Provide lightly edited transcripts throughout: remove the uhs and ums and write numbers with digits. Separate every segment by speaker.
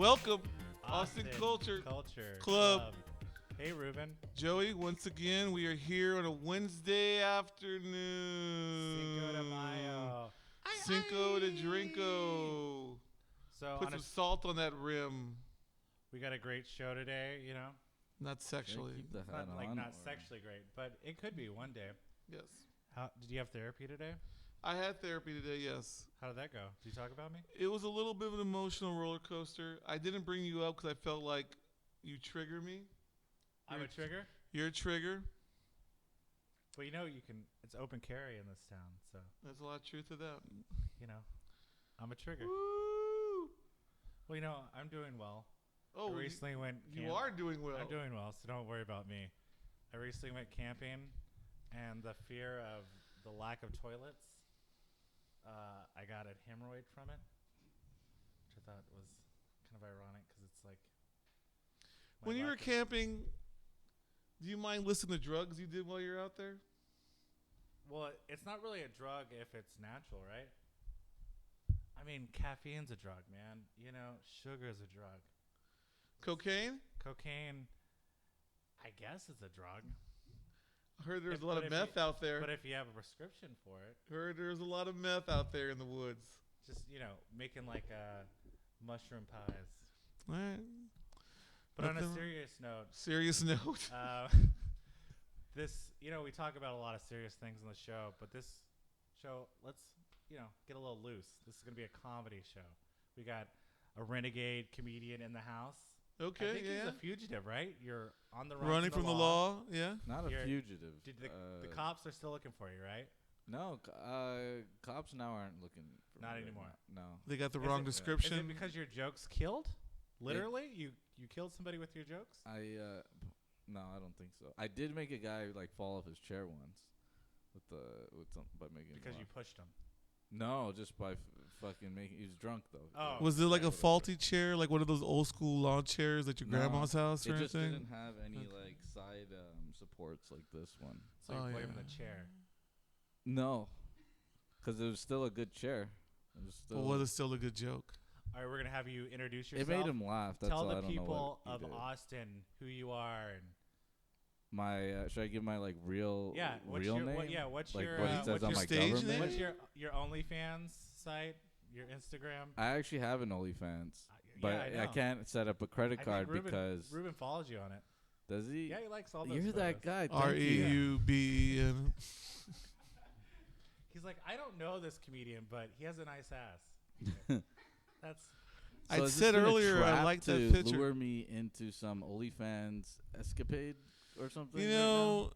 Speaker 1: Welcome, Austin Culture Club.
Speaker 2: Hey, Rubin.
Speaker 1: Joey, once again, we are here on a Wednesday afternoon.
Speaker 2: Cinco de Mayo.
Speaker 1: Cinco de Drinko.
Speaker 2: So
Speaker 1: Put some salt on that rim.
Speaker 2: we got a great show today, you know.
Speaker 1: Not sexually.
Speaker 3: Keep the hat
Speaker 2: Not, like
Speaker 3: on,
Speaker 2: not
Speaker 3: or-
Speaker 2: sexually great, but it could be one day.
Speaker 1: Yes.
Speaker 2: How did you have therapy today?
Speaker 1: I had therapy today, yes.
Speaker 2: How did that go? Did you talk about me?
Speaker 1: It was a little bit of an emotional roller coaster. I didn't bring you up because I felt like you trigger me.
Speaker 2: I'm a trigger.
Speaker 1: You're a trigger.
Speaker 2: Well, you know it's open carry in this town, so
Speaker 1: There's a lot of truth to that.
Speaker 2: you know, I'm a trigger.
Speaker 1: Woo!
Speaker 2: Well, you know, I'm doing well.
Speaker 1: Oh,
Speaker 2: I recently went.
Speaker 1: you are doing well.
Speaker 2: I'm doing well, so don't worry about me. I recently went camping, and the fear of the lack of toilets, I got a hemorrhoid from it, which I thought was kind of ironic because it's like.
Speaker 1: When you were camping, do you mind listing the drugs you did while you're out there?
Speaker 2: Well, it's not really a drug if it's natural, right? I mean, caffeine's a drug, man. You know, sugar's a drug.
Speaker 1: Cocaine?
Speaker 2: Cocaine, I guess, is a drug.
Speaker 1: I heard there's a lot of meth out there.
Speaker 2: But if you have a prescription for it,
Speaker 1: Heard there's a lot of meth out there in the woods.
Speaker 2: just, making like mushroom pies.
Speaker 1: All right.
Speaker 2: But on a
Speaker 1: Nothing-
Speaker 2: serious note,
Speaker 1: Serious note.
Speaker 2: we talk about a lot of serious things on the show, but this show, let's, get a little loose. This is going to be a comedy show. We got a renegade comedian in the house.
Speaker 1: Okay,
Speaker 2: I think
Speaker 1: yeah.
Speaker 2: he's a fugitive, right? You're on the run
Speaker 1: Running from the law, yeah.
Speaker 3: Not a
Speaker 2: You're-
Speaker 3: fugitive.
Speaker 2: The cops are still looking for you, right?
Speaker 3: No, cops now aren't looking for
Speaker 2: Not
Speaker 3: me right
Speaker 2: anymore.
Speaker 3: now. No.
Speaker 1: They got the
Speaker 2: Is
Speaker 1: wrong
Speaker 2: it-
Speaker 1: description.
Speaker 2: Is it because your jokes killed? Literally? You killed somebody with your jokes?
Speaker 3: No, I don't think so. I did make a guy like fall off his chair once by making
Speaker 2: Because
Speaker 3: him
Speaker 2: you
Speaker 3: laugh.
Speaker 2: pushed him.
Speaker 3: No, just by fucking making. He was drunk though.
Speaker 2: Oh.
Speaker 1: Was it like a
Speaker 3: Whatever.
Speaker 1: faulty chair, like one of those old school lawn chairs at your
Speaker 3: No,
Speaker 1: grandma's house or
Speaker 3: It just
Speaker 1: anything?
Speaker 3: didn't have any
Speaker 1: Okay.
Speaker 3: like side supports like this one.
Speaker 2: So you
Speaker 1: Oh,
Speaker 2: put him
Speaker 1: yeah.
Speaker 2: in the chair.
Speaker 3: No, because it was still a good chair. It was still.
Speaker 1: But was it still a good joke?
Speaker 2: All right, we're going to have you introduce
Speaker 3: It
Speaker 2: yourself.
Speaker 3: made him laugh. That's
Speaker 2: Tell
Speaker 3: all. I
Speaker 2: the
Speaker 3: don't know
Speaker 2: people
Speaker 3: what
Speaker 2: of
Speaker 3: he did.
Speaker 2: Austin who you are. And
Speaker 3: My should I give my like real
Speaker 2: what's
Speaker 3: real
Speaker 2: your,
Speaker 3: name?
Speaker 2: what's
Speaker 3: like
Speaker 2: your
Speaker 3: what it
Speaker 2: what's
Speaker 3: says on
Speaker 2: your
Speaker 3: my
Speaker 1: stage
Speaker 3: government.
Speaker 1: name?
Speaker 2: what's your OnlyFans site? Your Instagram?
Speaker 3: I actually have an OnlyFans,
Speaker 2: Yeah,
Speaker 3: but
Speaker 2: I
Speaker 3: I
Speaker 2: know.
Speaker 3: can't set up a credit
Speaker 2: I
Speaker 3: card
Speaker 2: think
Speaker 3: because
Speaker 2: Ruben follows you on it.
Speaker 3: does he?
Speaker 2: Yeah, he likes all those
Speaker 3: You're that
Speaker 2: photos.
Speaker 3: guy. Thank you.
Speaker 1: REUBN.
Speaker 2: He's like, I don't know this comedian, but he has a nice ass. That's
Speaker 1: I
Speaker 3: So is this
Speaker 1: said
Speaker 3: been a
Speaker 1: earlier I
Speaker 3: trap
Speaker 1: liked
Speaker 3: to
Speaker 1: that picture.
Speaker 3: lure me into some OnlyFans escapade or something.
Speaker 1: You
Speaker 3: right
Speaker 1: know,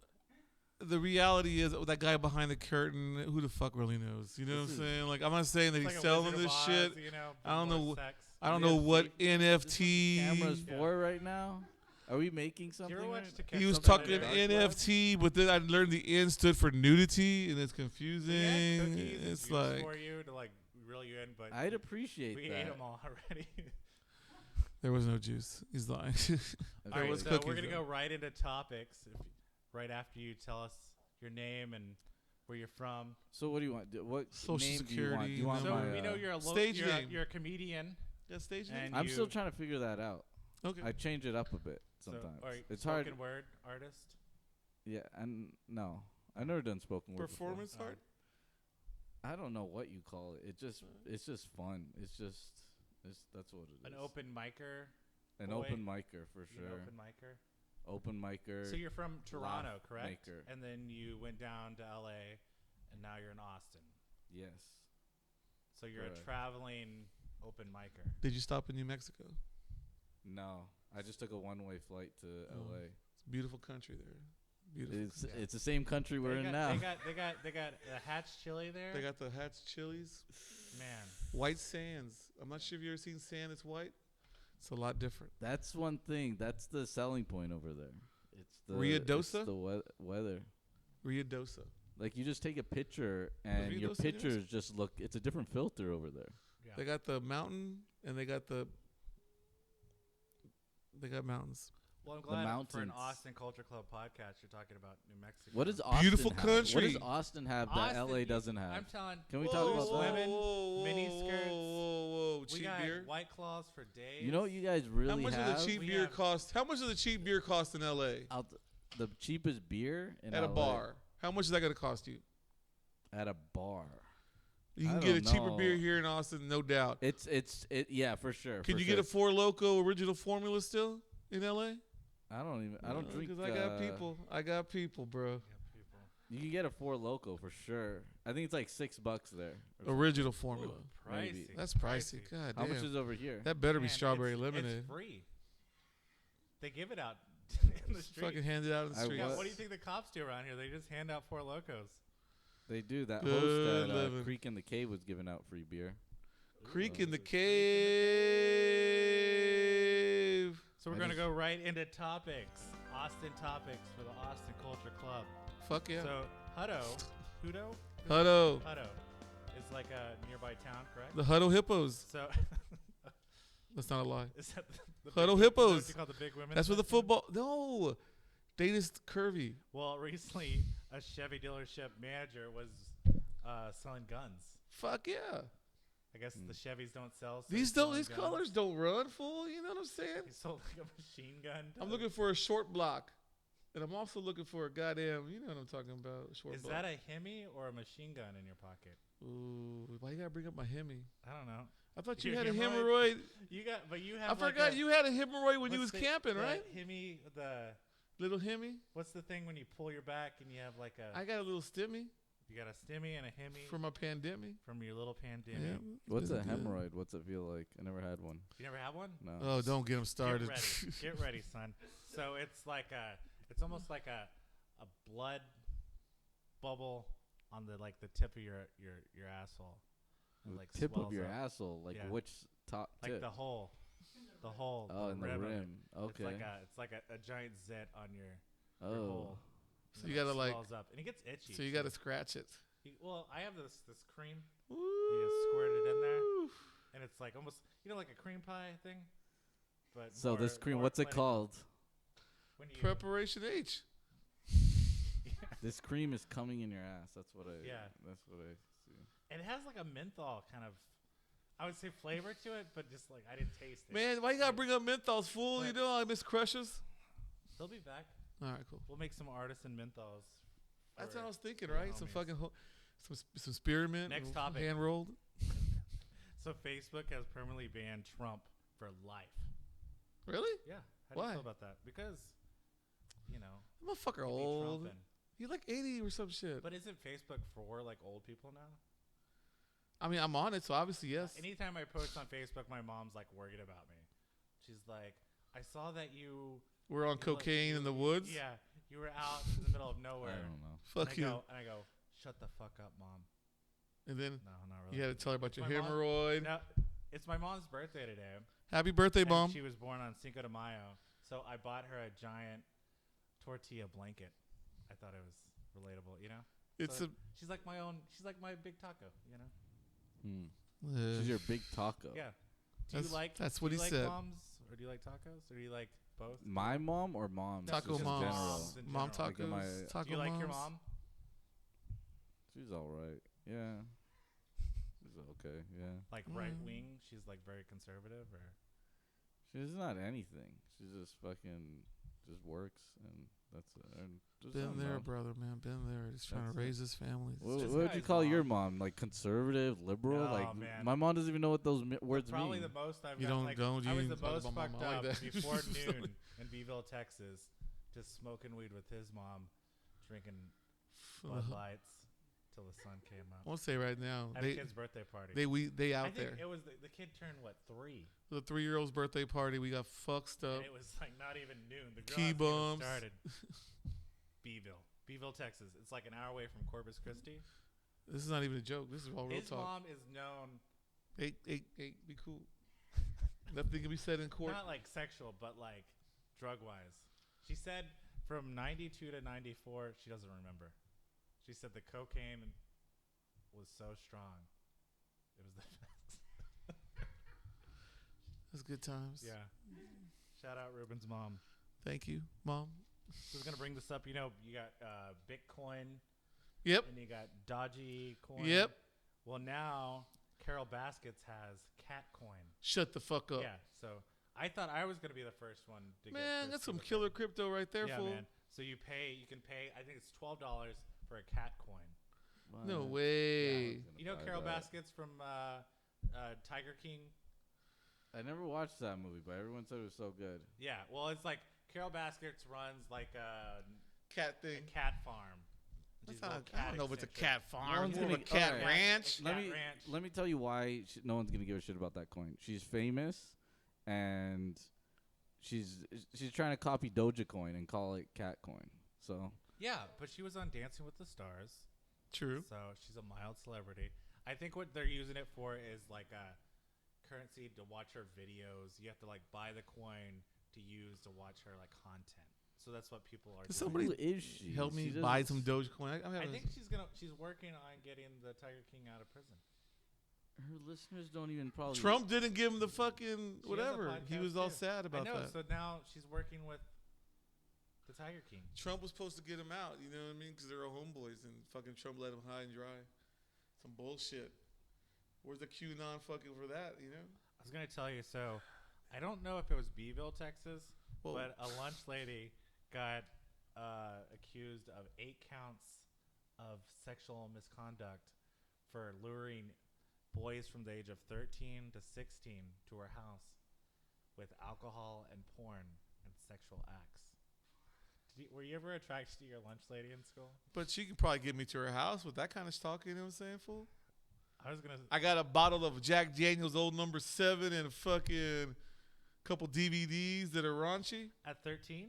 Speaker 1: the reality is that guy behind the curtain, who the fuck really knows? You know what I'm
Speaker 3: This is-
Speaker 1: saying? Like, I'm not saying that
Speaker 2: it's
Speaker 1: he's
Speaker 2: like a
Speaker 1: selling
Speaker 2: Wizard of
Speaker 1: this
Speaker 2: Oz,
Speaker 1: shit.
Speaker 2: but
Speaker 1: I don't
Speaker 2: more
Speaker 1: know
Speaker 2: sex.
Speaker 1: I don't
Speaker 3: We
Speaker 1: know
Speaker 3: have
Speaker 1: what
Speaker 3: This is
Speaker 1: NFT.
Speaker 3: cameras
Speaker 2: Yeah.
Speaker 3: for right now. Are we making something?
Speaker 2: ever watch
Speaker 3: right
Speaker 2: To
Speaker 3: now?
Speaker 2: Catch
Speaker 1: He was
Speaker 2: Something on
Speaker 1: talking
Speaker 2: the Dark Web?
Speaker 1: NFT, but then I learned the N stood for nudity, and it's
Speaker 2: We had
Speaker 1: confusing.
Speaker 2: cookies and
Speaker 1: It's
Speaker 2: juice
Speaker 1: like
Speaker 2: for you to like reel you in, but
Speaker 3: I'd appreciate
Speaker 2: we
Speaker 3: that.
Speaker 2: ate them all already.
Speaker 1: there was no juice. He's lying.
Speaker 2: All right,
Speaker 1: was
Speaker 2: so
Speaker 1: cookies,
Speaker 2: we're gonna
Speaker 1: though.
Speaker 2: go right into topics. Right after you tell us your name and where you're from.
Speaker 3: So what do you want? What
Speaker 1: Social
Speaker 3: name do you
Speaker 1: Security,
Speaker 3: want? Do you want
Speaker 2: So
Speaker 3: my?
Speaker 2: we know you're a
Speaker 1: stage name.
Speaker 2: you're a comedian.
Speaker 1: That stage
Speaker 2: name? And
Speaker 3: I'm still
Speaker 2: you-
Speaker 3: trying to figure that out.
Speaker 1: Okay.
Speaker 3: I change it up a bit
Speaker 2: So,
Speaker 3: sometimes.
Speaker 2: are you
Speaker 3: It's
Speaker 2: spoken
Speaker 3: hard.
Speaker 2: word artist.
Speaker 3: Yeah, and no, I've never done spoken word. before.
Speaker 1: Performance art.
Speaker 3: I don't know what you call it. It's just fun. That's what it is.
Speaker 2: An open micer.
Speaker 3: An
Speaker 2: boy.
Speaker 3: open micer for
Speaker 2: An
Speaker 3: sure.
Speaker 2: open micer.
Speaker 3: Open micer.
Speaker 2: So you're from Toronto,
Speaker 3: laugh
Speaker 2: correct?
Speaker 3: maker.
Speaker 2: And then you went down to LA, and now you're in Austin.
Speaker 3: Yes.
Speaker 2: So you're a
Speaker 3: Correct.
Speaker 2: traveling open micer.
Speaker 1: Did you stop in New Mexico?
Speaker 3: No, I just took a one-way flight to
Speaker 1: Oh.
Speaker 3: LA.
Speaker 1: It's a beautiful country there. Beautiful.
Speaker 3: It's the same country we're in now.
Speaker 2: They got a Hatch chili there.
Speaker 1: They got the Hatch chilies.
Speaker 2: Man.
Speaker 1: White sands. I'm not sure if you ever seen sand that's white. It's a lot different.
Speaker 3: That's one thing. That's the selling point over there. It's the
Speaker 1: Ruidosa?
Speaker 3: It's the weather.
Speaker 1: Ruidosa.
Speaker 3: Like you just take a picture and your
Speaker 1: Ruidosa, yes?
Speaker 3: pictures just look. It's a different filter over there.
Speaker 2: Yeah.
Speaker 1: They got the mountain and they got mountains.
Speaker 2: Well, I'm
Speaker 3: The
Speaker 2: glad for an
Speaker 3: mountains.
Speaker 2: Austin Culture Club podcast, you're talking about New Mexico.
Speaker 3: What does Austin
Speaker 1: Beautiful
Speaker 3: have?
Speaker 1: country.
Speaker 3: What does Austin have that
Speaker 2: Austin,
Speaker 3: LA doesn't have?
Speaker 2: I'm telling.
Speaker 3: Can we talk about that?
Speaker 2: women, mini skirts.
Speaker 1: Whoa.
Speaker 2: We
Speaker 1: Cheap
Speaker 2: got
Speaker 1: beer.
Speaker 2: White Claws for days.
Speaker 3: You know what you guys really
Speaker 1: How much
Speaker 3: have?
Speaker 1: does the cheap
Speaker 2: We
Speaker 1: beer
Speaker 2: have-
Speaker 1: cost? How much does the cheap beer cost in LA?
Speaker 3: The cheapest beer in
Speaker 1: At a
Speaker 3: LA?
Speaker 1: bar. How much is that going to cost you?
Speaker 3: At a bar.
Speaker 1: You
Speaker 3: I
Speaker 1: can get a
Speaker 3: don't
Speaker 1: cheaper
Speaker 3: know.
Speaker 1: beer here in Austin, no doubt.
Speaker 3: Yeah, for sure.
Speaker 1: Can
Speaker 3: for
Speaker 1: you
Speaker 3: sure.
Speaker 1: get a Four Loko original formula still in LA?
Speaker 3: I don't drink.
Speaker 1: Because I got people, bro.
Speaker 2: Yeah, people.
Speaker 3: You can get a Four Loko for sure. I think it's like $6 there. or
Speaker 1: Original formula.
Speaker 2: Ooh,
Speaker 3: Maybe.
Speaker 2: pricey.
Speaker 1: That's pricey. God
Speaker 3: How
Speaker 1: damn.
Speaker 3: much is over here?
Speaker 1: That better be
Speaker 2: Man,
Speaker 1: strawberry lemonade.
Speaker 2: It's free. They give it out in the street.
Speaker 1: Fucking hand it out in the
Speaker 3: I
Speaker 1: street.
Speaker 2: Yeah,
Speaker 3: was-
Speaker 2: what do you think the cops do around here? They just hand out Four Locos.
Speaker 3: They do. That
Speaker 1: Good
Speaker 3: host at
Speaker 1: living.
Speaker 3: Creek in the Cave was giving out free beer.
Speaker 1: Creek
Speaker 2: Ooh.
Speaker 1: in the cave.
Speaker 2: So we're
Speaker 3: I
Speaker 2: going to
Speaker 3: just-
Speaker 2: go right into topics. Austin topics for the Austin Culture Club.
Speaker 1: Fuck yeah.
Speaker 2: So Hutto
Speaker 1: Hutto.
Speaker 2: is like a nearby town, correct?
Speaker 1: The Hutto Hippos.
Speaker 2: So
Speaker 1: That's not a lie.
Speaker 2: is that the
Speaker 1: Hutto
Speaker 2: big,
Speaker 1: Hippos.
Speaker 2: Is that what you call the big women?
Speaker 1: That's where the
Speaker 2: section?
Speaker 1: football. No. Data's curvy.
Speaker 2: Well, recently a Chevy dealership manager was selling guns.
Speaker 1: Fuck yeah.
Speaker 2: I guess the Chevys don't sell. So
Speaker 1: These
Speaker 2: he's selling
Speaker 1: these
Speaker 2: guns.
Speaker 1: colors don't run, fool. You know what I'm saying?
Speaker 2: He sold like a machine gun.
Speaker 1: I'm looking for a short block. And I'm also looking for a goddamn, you know what I'm talking about, short
Speaker 2: Is
Speaker 1: block.
Speaker 2: that a Hemi or a machine gun in your pocket?
Speaker 1: Ooh, why you gotta bring up my Hemi?
Speaker 2: I don't know.
Speaker 1: I thought you
Speaker 2: Your
Speaker 1: had a
Speaker 2: hemorrhoid?
Speaker 1: hemorrhoid.
Speaker 2: You got, but you have.
Speaker 1: I
Speaker 2: like
Speaker 1: forgot you had a hemorrhoid when you was
Speaker 2: what's the-
Speaker 1: camping,
Speaker 2: the
Speaker 1: right?
Speaker 2: Hemi,
Speaker 1: Little Hemi.
Speaker 2: what's the thing when you pull your back and you have like a?
Speaker 1: I got a little stimmy
Speaker 2: You got a stimmy and a Hemi
Speaker 1: for my pandemic.
Speaker 2: from your little pandemic.
Speaker 1: Yeah.
Speaker 3: What's a
Speaker 1: Isn't it?
Speaker 3: hemorrhoid? What's it feel like? I never had one.
Speaker 2: You never have one?
Speaker 3: No.
Speaker 1: Oh, don't get him started.
Speaker 2: Get ready. Get ready, son. So it's like it's almost like a blood bubble on the tip of your asshole. It,
Speaker 3: The
Speaker 2: like
Speaker 3: tip of
Speaker 2: swells
Speaker 3: your
Speaker 2: up.
Speaker 3: asshole, like
Speaker 2: Yeah.
Speaker 3: which top
Speaker 2: Like
Speaker 3: tip?
Speaker 2: the hole.
Speaker 3: Oh, in the
Speaker 2: of it.
Speaker 3: rim. Okay.
Speaker 2: It's like a giant zit on your
Speaker 3: Oh.
Speaker 2: hole.
Speaker 1: So
Speaker 2: And
Speaker 1: you
Speaker 2: it
Speaker 1: gotta, like-
Speaker 2: swells up and it gets itchy.
Speaker 1: So you got to scratch it.
Speaker 2: Well, I have this cream
Speaker 1: Woo.
Speaker 2: You just squirt it in there. and it's like almost like a cream pie thing. But
Speaker 3: So this cream,
Speaker 2: more
Speaker 3: what's it
Speaker 2: plenty-
Speaker 3: called?
Speaker 2: When you,
Speaker 1: Preparation H.
Speaker 3: This cream is coming in your ass. That's what I.
Speaker 2: Yeah.
Speaker 3: That's what I see.
Speaker 2: And it has like a menthol kind of, I would say flavor to it, but just like I didn't taste it.
Speaker 1: Man, why you gotta bring up menthols, fool? You
Speaker 2: But-
Speaker 1: know I miss Crushes.
Speaker 2: They'll be back.
Speaker 1: All right, cool.
Speaker 2: We'll make some artisan menthols.
Speaker 1: That's
Speaker 2: for-
Speaker 1: what I was thinking,
Speaker 2: for the
Speaker 1: right? Some
Speaker 2: homies.
Speaker 1: fucking some spearmint.
Speaker 2: Next
Speaker 1: and
Speaker 2: topic.
Speaker 1: Hand rolled.
Speaker 2: So Facebook has permanently banned Trump for life.
Speaker 1: Really?
Speaker 2: Yeah. How do you
Speaker 1: Why?
Speaker 2: feel about that? Because, you know,
Speaker 1: Motherfucker
Speaker 2: he beat
Speaker 1: old.
Speaker 2: Trump and-
Speaker 1: You like 80 or some shit.
Speaker 2: But isn't Facebook for like old people now?
Speaker 1: I mean, I'm on it, so obviously yes.
Speaker 2: Anytime I post on Facebook, my mom's like worried about me. She's like, I saw that you.
Speaker 1: We're on
Speaker 2: you
Speaker 1: cocaine
Speaker 2: you-
Speaker 1: in the woods.
Speaker 2: Yeah, you were out in the middle of
Speaker 3: I
Speaker 2: nowhere.
Speaker 3: don't know.
Speaker 1: Fuck you.
Speaker 2: And I go, shut the fuck up, mom.
Speaker 1: And then
Speaker 2: No, not really.
Speaker 1: you had to tell her about
Speaker 2: It's
Speaker 1: your
Speaker 2: my mom.
Speaker 1: hemorrhoid.
Speaker 2: No, it's my mom's birthday today.
Speaker 1: Happy birthday,
Speaker 2: and
Speaker 1: mom.
Speaker 2: She was born on Cinco de Mayo, so I bought her a giant tortilla blanket. I thought it was relatable, you know.
Speaker 1: It's
Speaker 2: So she's like my own. She's like my big taco, you know.
Speaker 3: This is your big taco.
Speaker 2: Yeah. Do you like?
Speaker 1: that's
Speaker 2: do
Speaker 1: what
Speaker 2: you
Speaker 1: he
Speaker 2: like
Speaker 1: said.
Speaker 2: Moms, or do you like tacos, or do you like both?
Speaker 3: My mom or mom's?
Speaker 1: Taco
Speaker 3: Just in
Speaker 1: moms.
Speaker 3: general.
Speaker 2: Moms in
Speaker 1: Mom
Speaker 2: general.
Speaker 3: Like, am
Speaker 1: tacos.
Speaker 3: I-
Speaker 1: Taco
Speaker 2: Do you like your
Speaker 1: moms.
Speaker 2: mom?
Speaker 3: She's all right. Yeah. She's okay. Yeah.
Speaker 2: Like
Speaker 1: Mm.
Speaker 2: right wing? She's like very conservative, or
Speaker 3: She's not anything. She just fucking just works, and that's it. And just I
Speaker 1: Been
Speaker 3: don't
Speaker 1: there,
Speaker 3: know.
Speaker 1: brother, man. Been there. Just trying
Speaker 3: That's
Speaker 1: to
Speaker 3: it.
Speaker 1: raise his family.
Speaker 3: What
Speaker 2: This
Speaker 3: would you
Speaker 2: guy's
Speaker 3: call your
Speaker 2: mom.
Speaker 3: mom? Like conservative, liberal?
Speaker 2: No,
Speaker 3: Like
Speaker 2: man.
Speaker 3: my mom doesn't even know what those words
Speaker 2: probably
Speaker 3: mean.
Speaker 2: the most I've
Speaker 1: You
Speaker 2: got,
Speaker 1: don't-
Speaker 2: like,
Speaker 1: don't
Speaker 2: I was
Speaker 1: even
Speaker 2: the
Speaker 1: talk
Speaker 2: most
Speaker 1: about my
Speaker 2: fucked
Speaker 1: mom like
Speaker 2: up
Speaker 1: that.
Speaker 2: before noon in Beeville, Texas, just smoking weed with his mom, drinking Bud Lights till the sun came
Speaker 1: I
Speaker 2: up.
Speaker 1: want to say right now,
Speaker 2: At a kid's birthday party.
Speaker 1: they
Speaker 2: I
Speaker 1: out
Speaker 2: think
Speaker 1: there.
Speaker 2: it was the kid turned what 3,
Speaker 1: The 3-year-old's birthday party. We got fucked up.
Speaker 2: and it was like not even noon. The girl
Speaker 1: Key
Speaker 2: hasn't even
Speaker 1: bumps.
Speaker 2: started. Beeville, Texas. It's like an hour away from Corpus Christi.
Speaker 1: This is not even a joke. This is all real
Speaker 2: His
Speaker 1: talk.
Speaker 2: mom is known
Speaker 1: Hey, be cool. Nothing can be said in court.
Speaker 2: not like sexual, but like drug wise. She said from 92 to 94, she doesn't remember. She said the cocaine was so strong. It was the best.
Speaker 1: That's good times.
Speaker 2: Yeah. Shout out Ruben's mom.
Speaker 1: Thank you, Mom.
Speaker 2: So I was gonna bring this up. You know, you got Bitcoin.
Speaker 1: Yep.
Speaker 2: And you got Dodgy Coin.
Speaker 1: Yep.
Speaker 2: Well, now Carol Baskets has Cat Coin.
Speaker 1: Shut the fuck up.
Speaker 2: Yeah. So I thought I was gonna be the first one to get.
Speaker 1: Man, that's some killer crypto right there,
Speaker 2: yeah,
Speaker 1: fool.
Speaker 2: man. So you can pay. I think it's $12 for a cat coin.
Speaker 3: What?
Speaker 1: No way.
Speaker 3: Yeah,
Speaker 2: You know
Speaker 3: buy
Speaker 2: Carol
Speaker 3: that.
Speaker 2: Baskets from Tiger King.
Speaker 3: I never watched that movie, but everyone said it was so good.
Speaker 2: Yeah. Well, it's like Carol Baskets runs like a
Speaker 1: Cat thing.
Speaker 2: cat farm.
Speaker 1: That's
Speaker 2: These
Speaker 1: not,
Speaker 2: little
Speaker 1: I don't know if it's a cat
Speaker 3: No
Speaker 1: farm.
Speaker 3: one's
Speaker 1: It's more of a
Speaker 3: gonna-
Speaker 1: cat
Speaker 3: alright.
Speaker 1: ranch.
Speaker 2: Cat
Speaker 3: Let
Speaker 2: ranch.
Speaker 3: me tell you why no one's gonna give a shit about that coin. She's famous, and she's trying to copy Doja Coin and call it Cat Coin. So
Speaker 2: Yeah, but she was on Dancing with the Stars.
Speaker 1: True.
Speaker 2: So she's a mild celebrity. I think what they're using it for is like a currency to watch her videos. You have to like buy the coin to use to watch her like content. So that's what people are
Speaker 1: Does
Speaker 2: doing.
Speaker 1: somebody
Speaker 3: who is she?
Speaker 1: help me
Speaker 3: She
Speaker 1: buy
Speaker 3: doesn't-
Speaker 1: some Dogecoin?
Speaker 2: I think she's working on getting the Tiger King out of prison.
Speaker 3: Her listeners don't even probably.
Speaker 1: Trump didn't give him the fucking
Speaker 2: She has a
Speaker 1: whatever. He
Speaker 2: podcast
Speaker 1: was all
Speaker 2: too.
Speaker 1: sad about
Speaker 2: I know.
Speaker 1: that.
Speaker 2: So now she's working with the Tiger King.
Speaker 1: Trump was supposed to get him out, you know what I mean? Because they're all homeboys, and fucking Trump let him high and dry. Some bullshit. Where's the QAnon fucking for that, you know?
Speaker 2: I was gonna tell you. So I don't know if it was Beeville, Texas,
Speaker 1: Whoa.
Speaker 2: but a lunch lady got accused of 8 counts of sexual misconduct for luring boys from the age of 13 to 16 to her house with alcohol and porn and sexual acts. Were you ever attracted to your lunch lady in school?
Speaker 1: But she could probably get me to her house with that kind of talking, you know what I'm saying, fool?
Speaker 2: I was gonna.
Speaker 1: I got a bottle of Jack Daniels Old Number 7 and a fucking couple DVDs that are raunchy.
Speaker 2: At 13,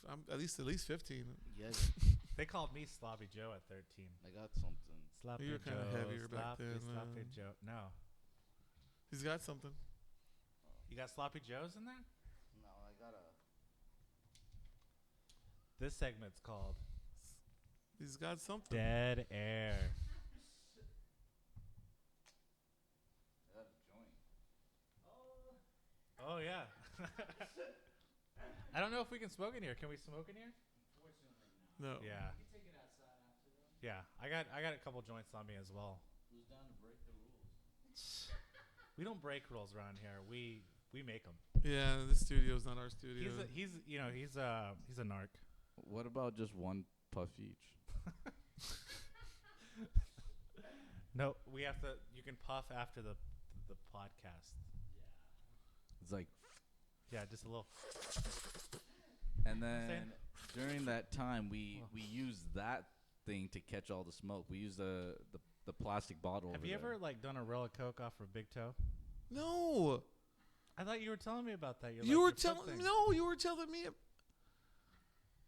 Speaker 1: I'm at least 15.
Speaker 3: Yeah,
Speaker 2: they called me Sloppy Joe at 13.
Speaker 3: I got something.
Speaker 2: Sloppy
Speaker 1: You were kinda
Speaker 2: Joe,
Speaker 1: heavier back
Speaker 2: sloppy,
Speaker 1: then,
Speaker 2: Sloppy Joe. No,
Speaker 1: He's got something.
Speaker 2: you got Sloppy Joes in there.
Speaker 3: No, I got a.
Speaker 2: This segment's called
Speaker 1: He's got something.
Speaker 2: Dead Air.
Speaker 3: I got a joint.
Speaker 2: Oh yeah. I don't know if we can smoke in here. Can we smoke in here?
Speaker 1: No.
Speaker 2: Yeah. Yeah, I got a couple joints on me as well.
Speaker 3: Who's down to break the rules?
Speaker 2: We don't break rules around here. We make them.
Speaker 1: Yeah, this studio's not our studio.
Speaker 2: He's a narc.
Speaker 3: What about just one puff each?
Speaker 2: No, we have to. You can puff after the podcast.
Speaker 3: It's like,
Speaker 2: Yeah, just a little.
Speaker 3: and then during that time, we use that thing to catch all the smoke. We use the plastic bottle.
Speaker 2: Have
Speaker 3: over
Speaker 2: you
Speaker 3: there.
Speaker 2: ever like done a roll of coke off of Big Toe?
Speaker 1: No.
Speaker 2: I thought you were telling me about that.
Speaker 1: You were telling no, you were telling me.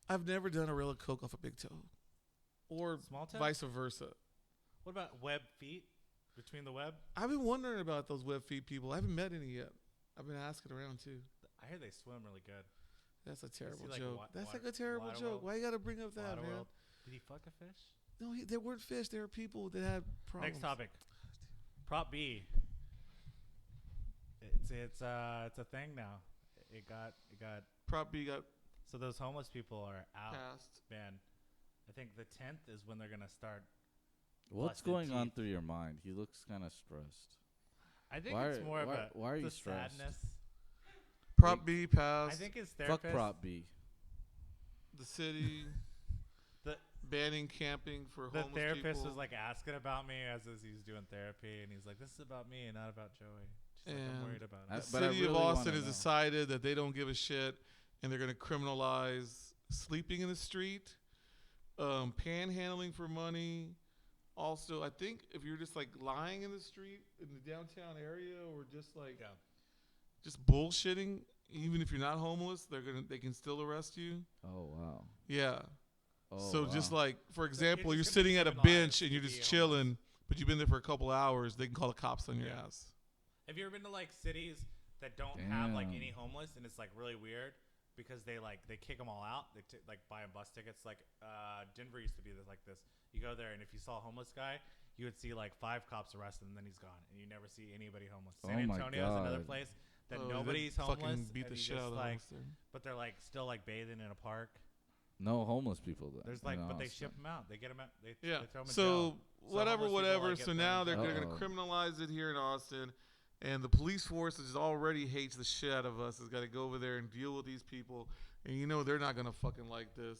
Speaker 1: I've never done a real coke off a big toe, or
Speaker 2: Small toe?
Speaker 1: vice versa.
Speaker 2: What about web feet? Between the web?
Speaker 1: I've been wondering about those web feet people. I haven't met any yet. I've been asking around too.
Speaker 2: I hear they swim really good.
Speaker 1: That's a terrible
Speaker 2: like
Speaker 1: joke.
Speaker 2: wa-
Speaker 1: That's
Speaker 2: water-
Speaker 1: like a terrible
Speaker 2: water
Speaker 1: joke.
Speaker 2: world?
Speaker 1: Why you gotta bring up that,
Speaker 2: Water
Speaker 1: man?
Speaker 2: world. Did he fuck a fish?
Speaker 1: No, they weren't fish. They were people that had problems.
Speaker 2: Next topic. Prop B. It's a thing now. It got
Speaker 1: Prop B got
Speaker 2: so those homeless people are out.
Speaker 1: passed.
Speaker 2: Man, I think the 10th is when they're gonna start.
Speaker 3: What's
Speaker 2: busted
Speaker 3: going on
Speaker 2: teeth.
Speaker 3: through your mind? He looks kind of stressed.
Speaker 2: I think
Speaker 3: Why
Speaker 2: it's
Speaker 3: are-
Speaker 2: more of
Speaker 3: why-
Speaker 2: a
Speaker 3: why are you
Speaker 2: the
Speaker 3: stressed?
Speaker 2: sadness.
Speaker 1: Prop B passed.
Speaker 2: I think his
Speaker 3: Fuck
Speaker 2: therapist.
Speaker 3: Prop B.
Speaker 1: The city
Speaker 2: The-
Speaker 1: banning camping for
Speaker 2: The
Speaker 1: homeless
Speaker 2: therapist
Speaker 1: people.
Speaker 2: was like asking about me as he's doing therapy, and he's like, "This is about me and not about Joey." She's like, "I'm
Speaker 1: And
Speaker 2: worried about
Speaker 3: I-
Speaker 2: him."
Speaker 1: The
Speaker 3: but I
Speaker 1: city of
Speaker 3: really
Speaker 1: Austin
Speaker 3: wanna
Speaker 1: has
Speaker 3: know.
Speaker 1: decided that they don't give a shit, and they're going to criminalize sleeping in the street, panhandling for money. Also, I think if you're just like lying in the street in the downtown area, or just like
Speaker 2: Yeah.
Speaker 1: just bullshitting, even if you're not homeless, they can still arrest you.
Speaker 3: Oh wow.
Speaker 1: Yeah.
Speaker 3: Oh,
Speaker 1: So just
Speaker 3: wow.
Speaker 1: like, for example, you're
Speaker 2: just gonna be
Speaker 1: sitting at a
Speaker 2: criminalized
Speaker 1: bench and
Speaker 2: to
Speaker 1: you're
Speaker 2: be
Speaker 1: just
Speaker 2: homeless.
Speaker 1: chilling, but you've been there for a couple hours. They can call the cops on your
Speaker 2: Yeah.
Speaker 1: ass.
Speaker 2: Have you ever been to like cities that don't have like
Speaker 3: Damn.
Speaker 2: any homeless, and it's like really weird because they kick them all out. They like buy 'em bus tickets. Like Denver used to be like this. You go there, and if you saw a homeless guy, you would see like 5 cops arrest him, and then he's gone, and you never see anybody homeless. San
Speaker 3: Oh my
Speaker 2: Antonio is another
Speaker 3: God.
Speaker 2: place that
Speaker 1: Oh, they
Speaker 2: nobody's
Speaker 1: fucking
Speaker 2: homeless.
Speaker 1: beat
Speaker 2: and
Speaker 1: the
Speaker 2: you
Speaker 1: shit
Speaker 2: just,
Speaker 1: out of the
Speaker 2: like,
Speaker 1: homeless there.
Speaker 2: but they're like still like bathing in a park.
Speaker 3: No homeless people.
Speaker 2: There's
Speaker 3: in
Speaker 2: like, but they
Speaker 3: Austin.
Speaker 2: ship them out. They get them out. They
Speaker 1: Yeah.
Speaker 2: throw them in
Speaker 1: So
Speaker 2: jail.
Speaker 1: whatever,
Speaker 2: homeless people,
Speaker 1: whatever.
Speaker 2: like, get
Speaker 1: So
Speaker 2: thrown
Speaker 1: now
Speaker 2: in
Speaker 1: they're
Speaker 2: jail.
Speaker 1: going to
Speaker 3: Uh-oh.
Speaker 1: criminalize it here in Austin, and the police force, which already hates the shit out of us, has got to go over there and deal with these people, and you know they're not going to fucking like this.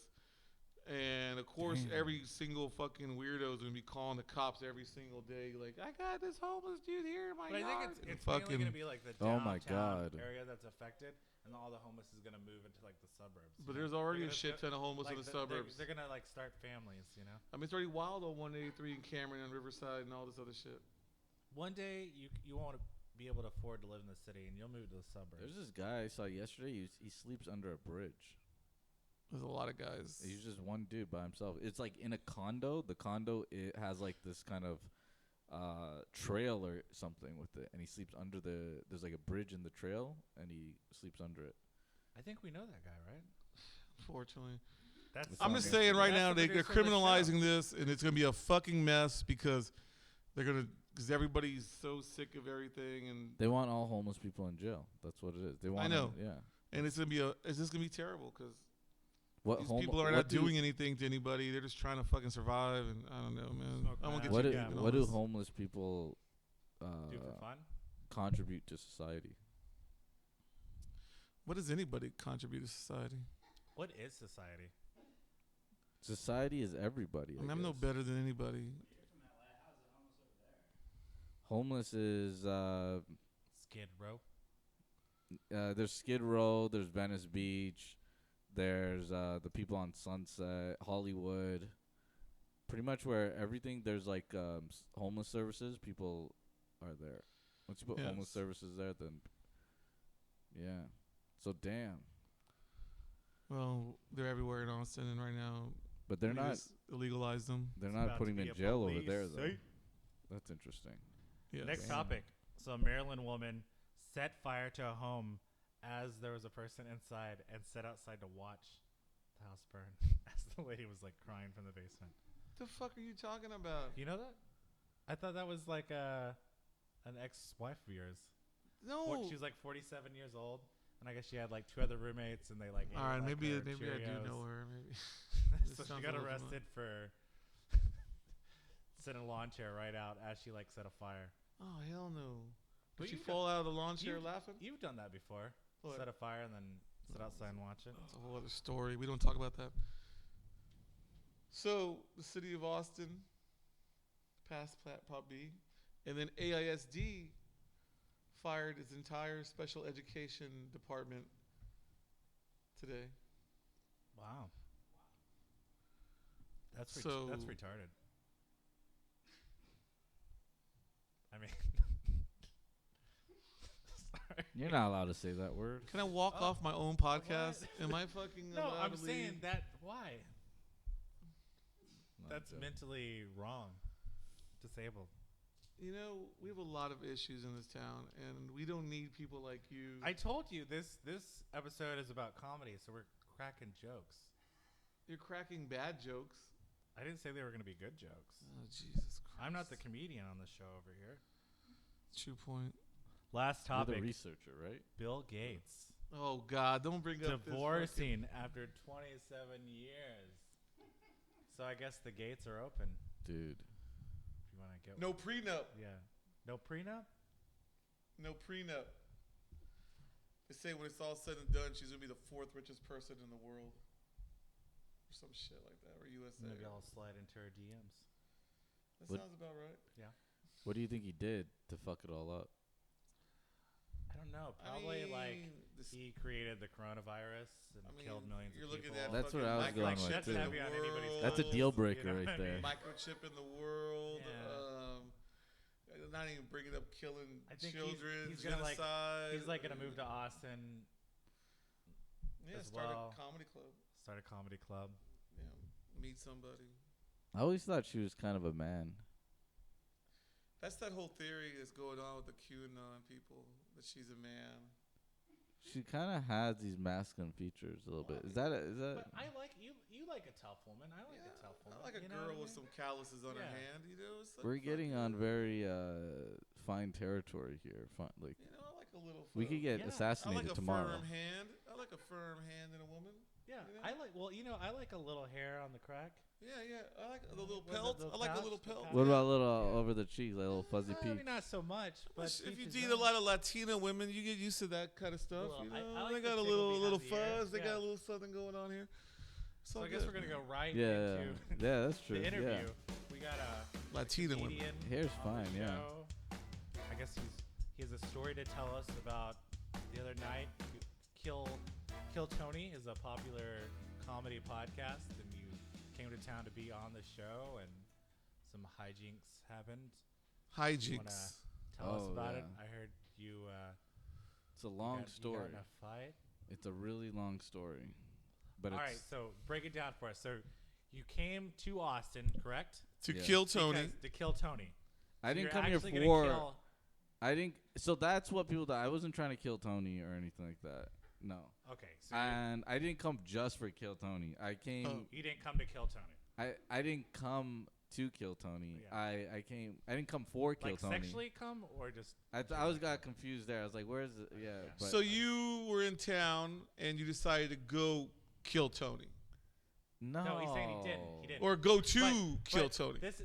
Speaker 1: And of course,
Speaker 3: Damn.
Speaker 1: every single fucking weirdo is going to be calling the cops every single day, like, I got this homeless dude here in my
Speaker 2: But I
Speaker 1: yard.
Speaker 2: think it's
Speaker 1: And
Speaker 2: mainly going to be like the
Speaker 3: Oh
Speaker 2: downtown
Speaker 3: my God.
Speaker 2: area that's affected, and all the homeless is going to move into like the suburbs.
Speaker 1: But
Speaker 2: you
Speaker 1: there's
Speaker 2: know?
Speaker 1: already a
Speaker 2: They're gonna
Speaker 1: shit
Speaker 2: st-
Speaker 1: ton of homeless
Speaker 2: like
Speaker 1: in the
Speaker 2: they're-
Speaker 1: suburbs.
Speaker 2: They're going to like start families, you know.
Speaker 1: I mean, it's already wild on 183 in Cameron and Riverside and all this other shit.
Speaker 2: One day you won't be able to afford to live in the city, and you'll move to the suburbs.
Speaker 3: There's this guy I saw yesterday. He sleeps under a bridge.
Speaker 1: There's a lot of guys.
Speaker 3: He's just one dude by himself. It's like in a condo. The condo, it has like this kind of trail or something with it, and he sleeps under the. There's like a bridge in the trail, and he sleeps under it.
Speaker 2: I think we know that guy, right?
Speaker 1: Unfortunately.
Speaker 2: That's
Speaker 3: It's
Speaker 1: I'm
Speaker 3: not
Speaker 1: just
Speaker 3: good.
Speaker 1: saying right
Speaker 2: That's
Speaker 1: now
Speaker 2: the
Speaker 1: they're
Speaker 2: producer of the show.
Speaker 1: criminalizing this, and it's gonna be a fucking mess because because everybody's so sick of everything, and
Speaker 3: They want all homeless people in jail. That's what it is. They want.
Speaker 1: know.
Speaker 3: Yeah.
Speaker 1: it's just gonna be terrible because
Speaker 3: What
Speaker 1: these
Speaker 3: homo-
Speaker 1: people are
Speaker 3: what
Speaker 1: not
Speaker 3: do-
Speaker 1: doing anything to anybody. They're just trying to fucking survive, and I don't know, man.
Speaker 2: Smoke
Speaker 1: I won't get
Speaker 2: meth.
Speaker 3: What
Speaker 1: you
Speaker 3: do,
Speaker 2: Yeah.
Speaker 1: deep in all
Speaker 3: what do
Speaker 1: this.
Speaker 3: homeless people
Speaker 2: Do for fun.
Speaker 3: contribute to society?
Speaker 1: What does anybody contribute to society?
Speaker 2: What is society?
Speaker 3: Society is everybody.
Speaker 1: I mean, I'm no
Speaker 3: guess.
Speaker 1: better than anybody.
Speaker 3: Homeless is
Speaker 2: Skid Row.
Speaker 3: there's Skid Row, there's Venice Beach, there's the people on Sunset, Hollywood. Pretty much where everything there's like homeless services, people are there. Once you put homeless
Speaker 1: Yes.
Speaker 3: services there, then yeah. So damn.
Speaker 1: Well, they're everywhere in Austin, and right now
Speaker 3: But they're
Speaker 1: we
Speaker 3: not
Speaker 1: just legalized them.
Speaker 3: they're
Speaker 2: It's
Speaker 3: not
Speaker 2: about
Speaker 3: putting
Speaker 2: to
Speaker 3: them
Speaker 2: be
Speaker 3: in
Speaker 2: a
Speaker 3: jail over
Speaker 2: police
Speaker 3: there though.
Speaker 2: state.
Speaker 3: That's interesting.
Speaker 1: Yes.
Speaker 2: Next
Speaker 3: Damn.
Speaker 2: topic. So a Maryland woman set fire to a home as there was a person inside and sat outside to watch the house burn as the lady was like crying from the basement.
Speaker 1: What the fuck are you talking about?
Speaker 2: You know that? I thought that was like an ex-wife of yours.
Speaker 1: No.
Speaker 2: She was like 47 years old, and I guess she had like 2 other roommates, and they like.
Speaker 1: All right,
Speaker 2: ate, like,
Speaker 1: maybe
Speaker 2: her
Speaker 1: I do
Speaker 2: Cheerios.
Speaker 1: know her. Maybe.
Speaker 2: So
Speaker 1: This
Speaker 2: she
Speaker 1: sounds
Speaker 2: got
Speaker 1: a little
Speaker 2: arrested for sitting in a lawn chair right out as she like set a fire.
Speaker 1: Oh hell no!
Speaker 2: But
Speaker 1: Did she
Speaker 2: you've
Speaker 1: fall out of the lawn chair
Speaker 2: you've-
Speaker 1: laughing?
Speaker 2: You've done that before.
Speaker 1: What?
Speaker 2: Set a fire and then sit outside and watch it.
Speaker 1: That's a whole other story. We don't talk about that. So the city of Austin passed Prop B, and then AISD fired its entire special education department today.
Speaker 2: Wow. That's that's
Speaker 1: So-
Speaker 2: retarded. I mean, sorry.
Speaker 3: You're not allowed to say that word.
Speaker 1: Can I walk
Speaker 2: Oh,
Speaker 1: off my own podcast? Am I fucking
Speaker 2: No,
Speaker 1: allowed
Speaker 2: I'm
Speaker 1: to
Speaker 2: saying
Speaker 1: leave?
Speaker 2: that. Why?
Speaker 3: Not
Speaker 2: That's
Speaker 3: joking.
Speaker 2: mentally wrong. Disabled.
Speaker 1: You know, we have a lot of issues in this town, and we don't need people like you.
Speaker 2: I told you this episode is about comedy, so we're cracking jokes.
Speaker 1: You're cracking bad jokes.
Speaker 2: I didn't say they were going to be good jokes.
Speaker 1: Oh, Jesus Christ.
Speaker 2: I'm not the comedian on the show over here.
Speaker 1: True point.
Speaker 2: Last
Speaker 3: You're
Speaker 2: topic.
Speaker 3: the researcher, right?
Speaker 2: Bill Gates
Speaker 1: Oh, God, don't bring up this
Speaker 2: divorcing after 27 years. So I guess the gates are open.
Speaker 3: Dude.
Speaker 2: If you want to get
Speaker 1: No prenup.
Speaker 2: Yeah. No prenup?
Speaker 1: No prenup. They say when it's all said and done, she's going to be the 4th richest person in the world. Or some shit like that. Or USA.
Speaker 2: Maybe I'll slide into her DMs.
Speaker 1: That
Speaker 3: What-
Speaker 1: sounds about right.
Speaker 3: What do you think he did to fuck it all up?
Speaker 2: I don't know.
Speaker 1: I
Speaker 2: Probably like
Speaker 1: mean, this-
Speaker 2: he created the coronavirus and
Speaker 1: I mean,
Speaker 2: killed millions
Speaker 1: you're
Speaker 2: of
Speaker 1: looking
Speaker 2: people.
Speaker 1: at
Speaker 3: That's what
Speaker 1: fucking
Speaker 3: I was going
Speaker 1: microchip
Speaker 3: with,
Speaker 1: in
Speaker 3: too.
Speaker 1: the
Speaker 2: Heavy on anybody's
Speaker 1: world.
Speaker 3: That's a deal breaker
Speaker 2: You know
Speaker 3: right
Speaker 2: what I
Speaker 3: there.
Speaker 2: mean?
Speaker 1: Microchip in the world.
Speaker 2: Yeah.
Speaker 1: Not even bringing up killing
Speaker 2: I think
Speaker 1: children.
Speaker 2: he's gonna, like-
Speaker 1: genocide.
Speaker 2: He's like gonna move to Austin,
Speaker 1: Yeah,
Speaker 2: as
Speaker 1: start
Speaker 2: well.
Speaker 1: a comedy club.
Speaker 2: start a comedy club.
Speaker 1: Yeah, meet somebody.
Speaker 3: I always thought she was kind of a man.
Speaker 1: That's that whole theory that's going on with the QAnon people, that she's a man.
Speaker 3: She kind of has these masculine features a little bit. Is that?
Speaker 2: But I like you. You like a tough woman. I like a tough woman.
Speaker 1: I like a
Speaker 2: you know
Speaker 1: girl
Speaker 2: what I
Speaker 1: with
Speaker 2: mean?
Speaker 1: some calluses on her
Speaker 2: Yeah.
Speaker 1: hand, you know? It's like,
Speaker 3: We're
Speaker 1: fuck
Speaker 3: getting
Speaker 1: you.
Speaker 3: on very fine territory here. Like
Speaker 1: You know, I like like a little.
Speaker 3: We could get
Speaker 2: Yeah.
Speaker 3: assassinated
Speaker 1: I like a
Speaker 3: tomorrow.
Speaker 1: firm hand. I like a firm hand in a woman.
Speaker 2: Yeah,
Speaker 1: You know?
Speaker 2: I like. Well, I like a little hair on the crack.
Speaker 1: Yeah, yeah. I like a little
Speaker 2: Was it
Speaker 1: pelt.
Speaker 2: the
Speaker 1: I like a
Speaker 2: pouch?
Speaker 1: little
Speaker 2: The
Speaker 1: pelt.
Speaker 2: pouch?
Speaker 3: What
Speaker 1: yeah.
Speaker 3: about a little over the cheeks, like a little fuzzy
Speaker 2: I
Speaker 3: peach?
Speaker 2: mean, not so much. But
Speaker 1: If you
Speaker 2: each his
Speaker 1: date
Speaker 2: own.
Speaker 1: a lot of Latina women, you get used to that kind of stuff.
Speaker 2: Well,
Speaker 1: You
Speaker 2: I
Speaker 1: know,
Speaker 2: like
Speaker 1: they
Speaker 2: the
Speaker 1: got a
Speaker 2: chick will be
Speaker 1: little
Speaker 2: happy hair,
Speaker 1: fuzz. They
Speaker 2: yeah.
Speaker 1: got a little something going on here.
Speaker 2: So I guess we're gonna go right
Speaker 3: Yeah,
Speaker 2: into
Speaker 3: yeah, that's true.
Speaker 2: the interview.
Speaker 3: Yeah.
Speaker 2: We got a
Speaker 1: Latina women.
Speaker 2: comedian
Speaker 3: Hair's
Speaker 2: on the
Speaker 3: fine, yeah.
Speaker 2: show. I guess he has a story to tell us about the other night. Kill Tony is a popular comedy podcast, and you came to town to be on the show, and some hijinks happened. You wanna
Speaker 1: Hijinks.
Speaker 2: tell us
Speaker 3: Oh,
Speaker 2: about it?
Speaker 3: yeah.
Speaker 2: I heard you.
Speaker 3: It's a
Speaker 2: You
Speaker 3: long
Speaker 2: got
Speaker 3: story.
Speaker 2: in a fight.
Speaker 3: It's a really long story, but
Speaker 2: All right,
Speaker 3: it's
Speaker 2: so break it down for us. So you came to Austin, correct?
Speaker 1: To
Speaker 3: Yeah.
Speaker 1: kill Tony.
Speaker 2: Because to kill Tony.
Speaker 3: I
Speaker 2: So
Speaker 3: didn't
Speaker 2: you're
Speaker 3: come here
Speaker 2: actually gonna
Speaker 3: for.
Speaker 2: kill-
Speaker 3: I didn't. So that's what people. I wasn't trying to kill Tony or anything like that. No,
Speaker 2: Okay, so
Speaker 3: and I didn't come just for kill Tony. I came.
Speaker 1: Oh.
Speaker 2: you didn't come to kill Tony.
Speaker 3: I didn't come to kill Tony.
Speaker 2: Yeah.
Speaker 3: I came. I didn't come for kill
Speaker 2: Like
Speaker 3: Tony.
Speaker 2: sexually come or just
Speaker 3: I was got confused there. I was like, "Where's the yeah?"
Speaker 2: Yeah.
Speaker 3: But
Speaker 1: So you were in town and you decided to go kill Tony,
Speaker 3: no,
Speaker 2: No, he's saying he didn't. He didn't.
Speaker 1: or go to
Speaker 2: But
Speaker 1: kill Tony.
Speaker 2: This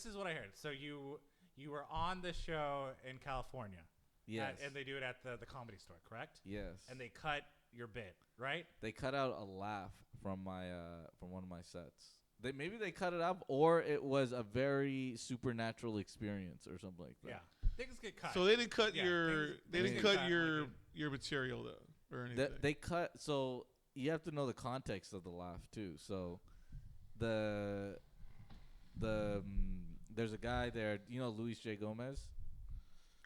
Speaker 2: is what I heard. So you were on the show in California.
Speaker 3: Yes.
Speaker 2: And they do it at the comedy store, correct?
Speaker 3: Yes.
Speaker 2: And they cut your bit, right?
Speaker 3: They cut out a laugh from my from one of my sets. Maybe they cut it up, or it was a very supernatural experience or something like that.
Speaker 2: Yeah. Things get cut.
Speaker 1: So they didn't cut
Speaker 2: Yeah,
Speaker 1: your
Speaker 2: things-
Speaker 1: they
Speaker 2: things
Speaker 1: didn't
Speaker 2: get
Speaker 1: cut
Speaker 2: cut,
Speaker 1: your
Speaker 2: like
Speaker 1: your material though or anything.
Speaker 3: They cut. So you have to know the context of the laugh too. So the there's a guy there. You know Luis J. Gomez.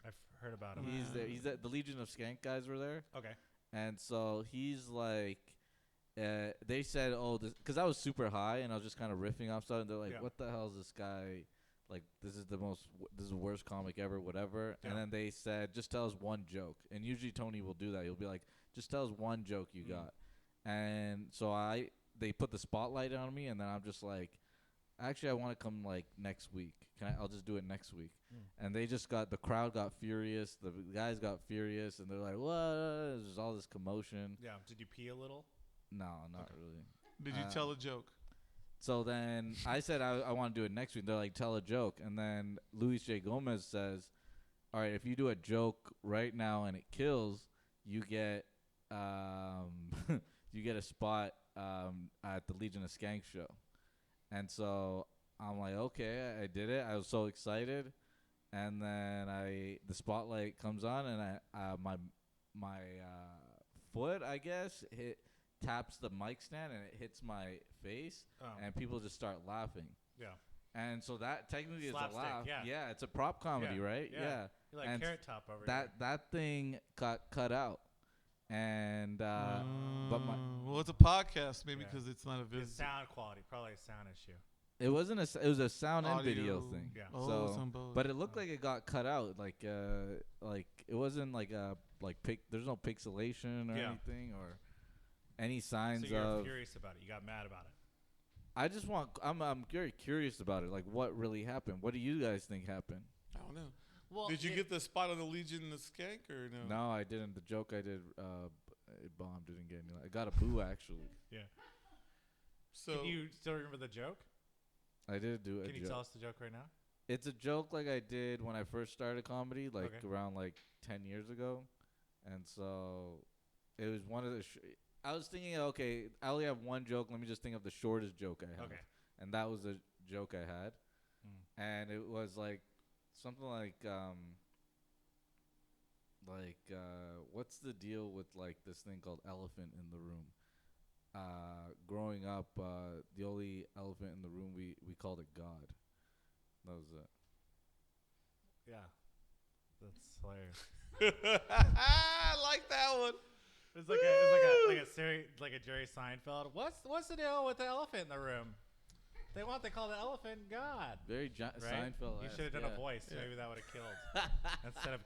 Speaker 2: I've heard about him.
Speaker 3: He's there. He's at the Legion of Skank guys were there.
Speaker 2: Okay.
Speaker 3: And so he's like, they said, oh, because I was super high and I was just kind of riffing off stuff. And they're like,
Speaker 2: Yeah.
Speaker 3: what the hell is this guy? Like, this is the worst comic ever, whatever.
Speaker 2: Yeah.
Speaker 3: And then they said, just tell us one joke. And usually Tony will do that. He'll be like, just tell us one joke you got. And so they put the spotlight on me, and then I'm just like, actually, I want to come like next week. I'll just do it next week. And they just the crowd got furious. The guys got furious, and they're like, what? There's all this commotion.
Speaker 2: Yeah. Did you pee a little?
Speaker 3: No, not really.
Speaker 1: Did you tell a joke?
Speaker 3: So then I said I want to do it next week. They're like, tell a joke. And then Luis J. Gomez says, all right, if you do a joke right now and it kills, you get you get a spot at the Legion of Skank show. And so I'm like, okay, I did it. I was so excited. And then the spotlight comes on, and my foot, I guess, taps the mic stand, and it hits my face, and people just start laughing.
Speaker 2: Yeah.
Speaker 3: And so that technically
Speaker 2: Slapstick,
Speaker 3: is a laugh.
Speaker 2: yeah.
Speaker 3: It's a prop comedy,
Speaker 2: Yeah,
Speaker 3: right?
Speaker 2: yeah. You're like
Speaker 3: And
Speaker 2: Carrot Top over here.
Speaker 3: that thing got cut out. And but
Speaker 1: Well, it's a podcast, maybe
Speaker 2: Yeah.
Speaker 1: because it's not a
Speaker 2: It's
Speaker 1: video.
Speaker 2: sound quality, probably a sound issue.
Speaker 3: it wasn't it was a sound and video
Speaker 1: Audio.
Speaker 3: thing.
Speaker 2: Yeah.
Speaker 1: Oh,
Speaker 3: So,
Speaker 1: it's on both.
Speaker 3: but it looked like it got cut out. Like it wasn't like there's no pixelation or
Speaker 2: Yeah.
Speaker 3: anything or any signs
Speaker 2: So you're
Speaker 3: of.
Speaker 2: furious about it. You got mad about it.
Speaker 3: I just I'm very curious about it. Like, what really happened? What do you guys think happened?
Speaker 1: I don't know.
Speaker 2: Well,
Speaker 1: Did you get the spot on the Legion of Skank or no?
Speaker 3: No, I didn't. The joke I did, it bombed. Didn't get any. I got a boo actually.
Speaker 2: Yeah.
Speaker 1: So
Speaker 2: Can you still remember the joke?
Speaker 3: I did do a
Speaker 2: Can you
Speaker 3: joke.
Speaker 2: tell us the joke right now?
Speaker 3: It's a joke like I did when I first started comedy, like
Speaker 2: Okay.
Speaker 3: around like 10 years ago. And so it was one of the. I was thinking, okay, I only have one joke. Let me just think of the shortest joke I have.
Speaker 2: Okay.
Speaker 3: And that was the joke I had.
Speaker 2: Mm.
Speaker 3: And it was like something like what's the deal with like this thing called elephant in the room? Growing up, the only elephant in the room we called it God. That was it.
Speaker 2: Yeah. That's hilarious.
Speaker 1: I like that one.
Speaker 2: It's like a Jerry Seinfeld. What's the deal with the elephant in the room? They call the elephant God.
Speaker 3: Very
Speaker 2: Right?
Speaker 3: Seinfeld.
Speaker 2: You should have done
Speaker 3: yeah.
Speaker 2: a voice.
Speaker 1: Yeah.
Speaker 2: Maybe that would have killed instead of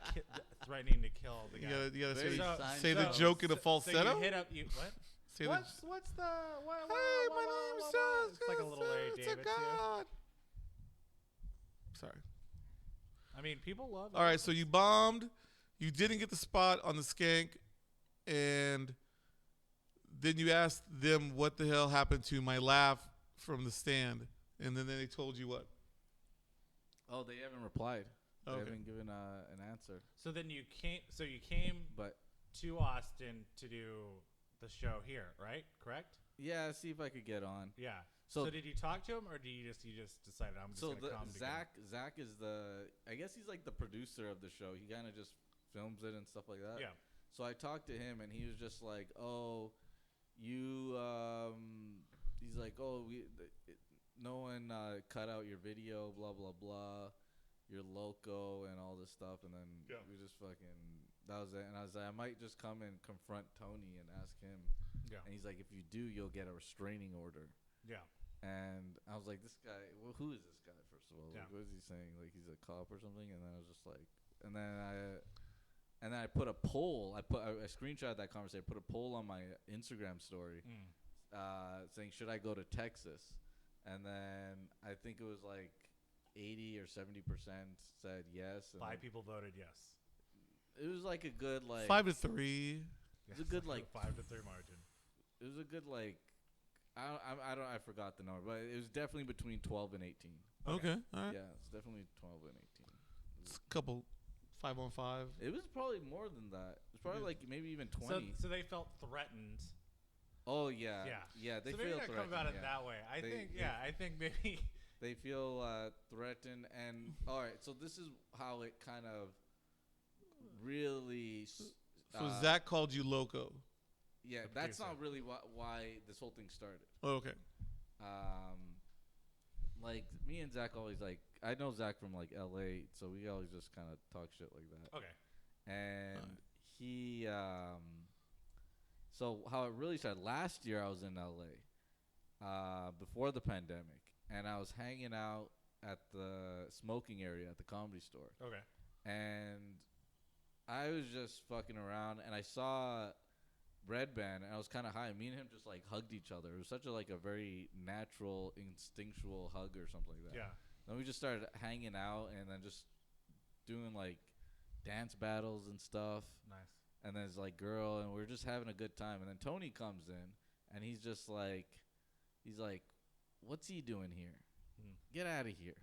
Speaker 2: threatening to kill the
Speaker 1: You
Speaker 2: guy.
Speaker 1: gotta
Speaker 3: Very
Speaker 1: say the
Speaker 3: Seinfeld.
Speaker 1: joke in a
Speaker 2: So
Speaker 1: falsetto.
Speaker 2: you hit up you what?
Speaker 1: Say the
Speaker 2: What's the what?
Speaker 1: Hey, my name's
Speaker 2: It's like a little Larry
Speaker 1: it's
Speaker 2: David
Speaker 1: a
Speaker 2: too.
Speaker 1: God. Sorry.
Speaker 2: I mean, people love.
Speaker 1: All right, so you bombed. you didn't get the spot on the skank, and then you asked them what the hell happened to my laugh from the stand, and then they told you what?
Speaker 3: Oh, they haven't replied. They
Speaker 1: Okay.
Speaker 3: haven't given an answer.
Speaker 2: So then you came. So you came
Speaker 3: But
Speaker 2: to Austin to do the show here, right? Correct?
Speaker 3: yeah, see if I could get on.
Speaker 2: Yeah.
Speaker 3: So,
Speaker 2: So did you talk to him, or you just decided I'm just
Speaker 3: so
Speaker 2: gonna come?
Speaker 3: Zach is I guess he's like the producer of the show. He kind of just films it and stuff like that.
Speaker 2: Yeah.
Speaker 3: So I talked to him, and he was just like, "Oh, you." He's like, "Oh, no one cut out your video, blah blah blah. You're loco and all this stuff." And then we just fucking that was it. And I was like, I might just come and confront Tony and ask him.
Speaker 2: Yeah.
Speaker 3: And he's like, "If you do, you'll get a restraining order."
Speaker 2: Yeah.
Speaker 3: And I was like, "This guy, well, who is this guy? First of all,
Speaker 2: Yeah.
Speaker 3: like, what is he saying? Like he's a cop or something?" And then I was just like, and then I put a poll. I screenshot that conversation. I put a poll on my Instagram story, saying, "Should I go to Texas?" And then I think it was like 80 or 70% said yes. And
Speaker 2: 5 people voted yes.
Speaker 3: it was like a good
Speaker 1: 5-3.
Speaker 3: It was a good
Speaker 2: 5-3 margin.
Speaker 3: It was a good I forgot the number, but it was definitely between 12 and 18.
Speaker 1: Okay. All right.
Speaker 3: Yeah, it's definitely 12 and 18.
Speaker 1: It's a couple 5-on-5.
Speaker 3: It was probably more than that. It was probably like maybe even 20.
Speaker 2: So they felt threatened.
Speaker 3: Oh yeah.
Speaker 2: Yeah.
Speaker 3: Yeah, they
Speaker 2: so maybe
Speaker 3: feel
Speaker 2: not
Speaker 3: threatened.
Speaker 2: come about it
Speaker 3: yeah.
Speaker 2: that way. I think maybe.
Speaker 3: They feel threatened, and all right. So this is how it kind of really.
Speaker 1: So Zach called you loco.
Speaker 3: Yeah,
Speaker 2: The
Speaker 3: that's
Speaker 2: producer.
Speaker 3: not really why this whole thing started.
Speaker 1: Oh, okay.
Speaker 3: Like me and Zach always like. I know Zach from like L.A., so we always just kind of talk shit like that.
Speaker 2: Okay.
Speaker 3: And he, so how it really started, last year I was in LA, before the pandemic, and I was hanging out at the smoking area at the Comedy Store.
Speaker 2: Okay.
Speaker 3: And I was just fucking around, and I saw Red Band, and I was kind of high. Me and him just like hugged each other. It was such a very natural, instinctual hug or something like that.
Speaker 2: Yeah.
Speaker 3: Then we just started hanging out, and then just doing like dance battles and stuff.
Speaker 2: Nice.
Speaker 3: And then it's like girl, and we're just having a good time. And then Tony comes in, and he's like, "What's he doing here? Get out of here!"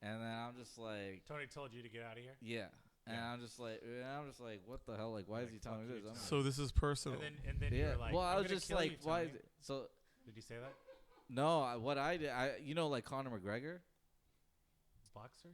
Speaker 3: And then I'm just like,
Speaker 2: Tony told you to get out of here.
Speaker 3: "Yeah." And
Speaker 2: Yeah.
Speaker 3: I'm just like, what the hell? Like, why is
Speaker 2: Like,
Speaker 3: he telling me
Speaker 2: fuck
Speaker 3: this?
Speaker 2: you,
Speaker 3: I'm
Speaker 1: So this is personal.
Speaker 2: And then you
Speaker 3: yeah.
Speaker 2: were like,
Speaker 3: Well, I
Speaker 2: I'm
Speaker 3: was
Speaker 2: gonna
Speaker 3: just
Speaker 2: kill
Speaker 3: like,
Speaker 2: you,
Speaker 3: why?
Speaker 2: Tony.
Speaker 3: So
Speaker 2: Did you say that?
Speaker 3: no, what I did, like Conor McGregor,
Speaker 2: Boxer?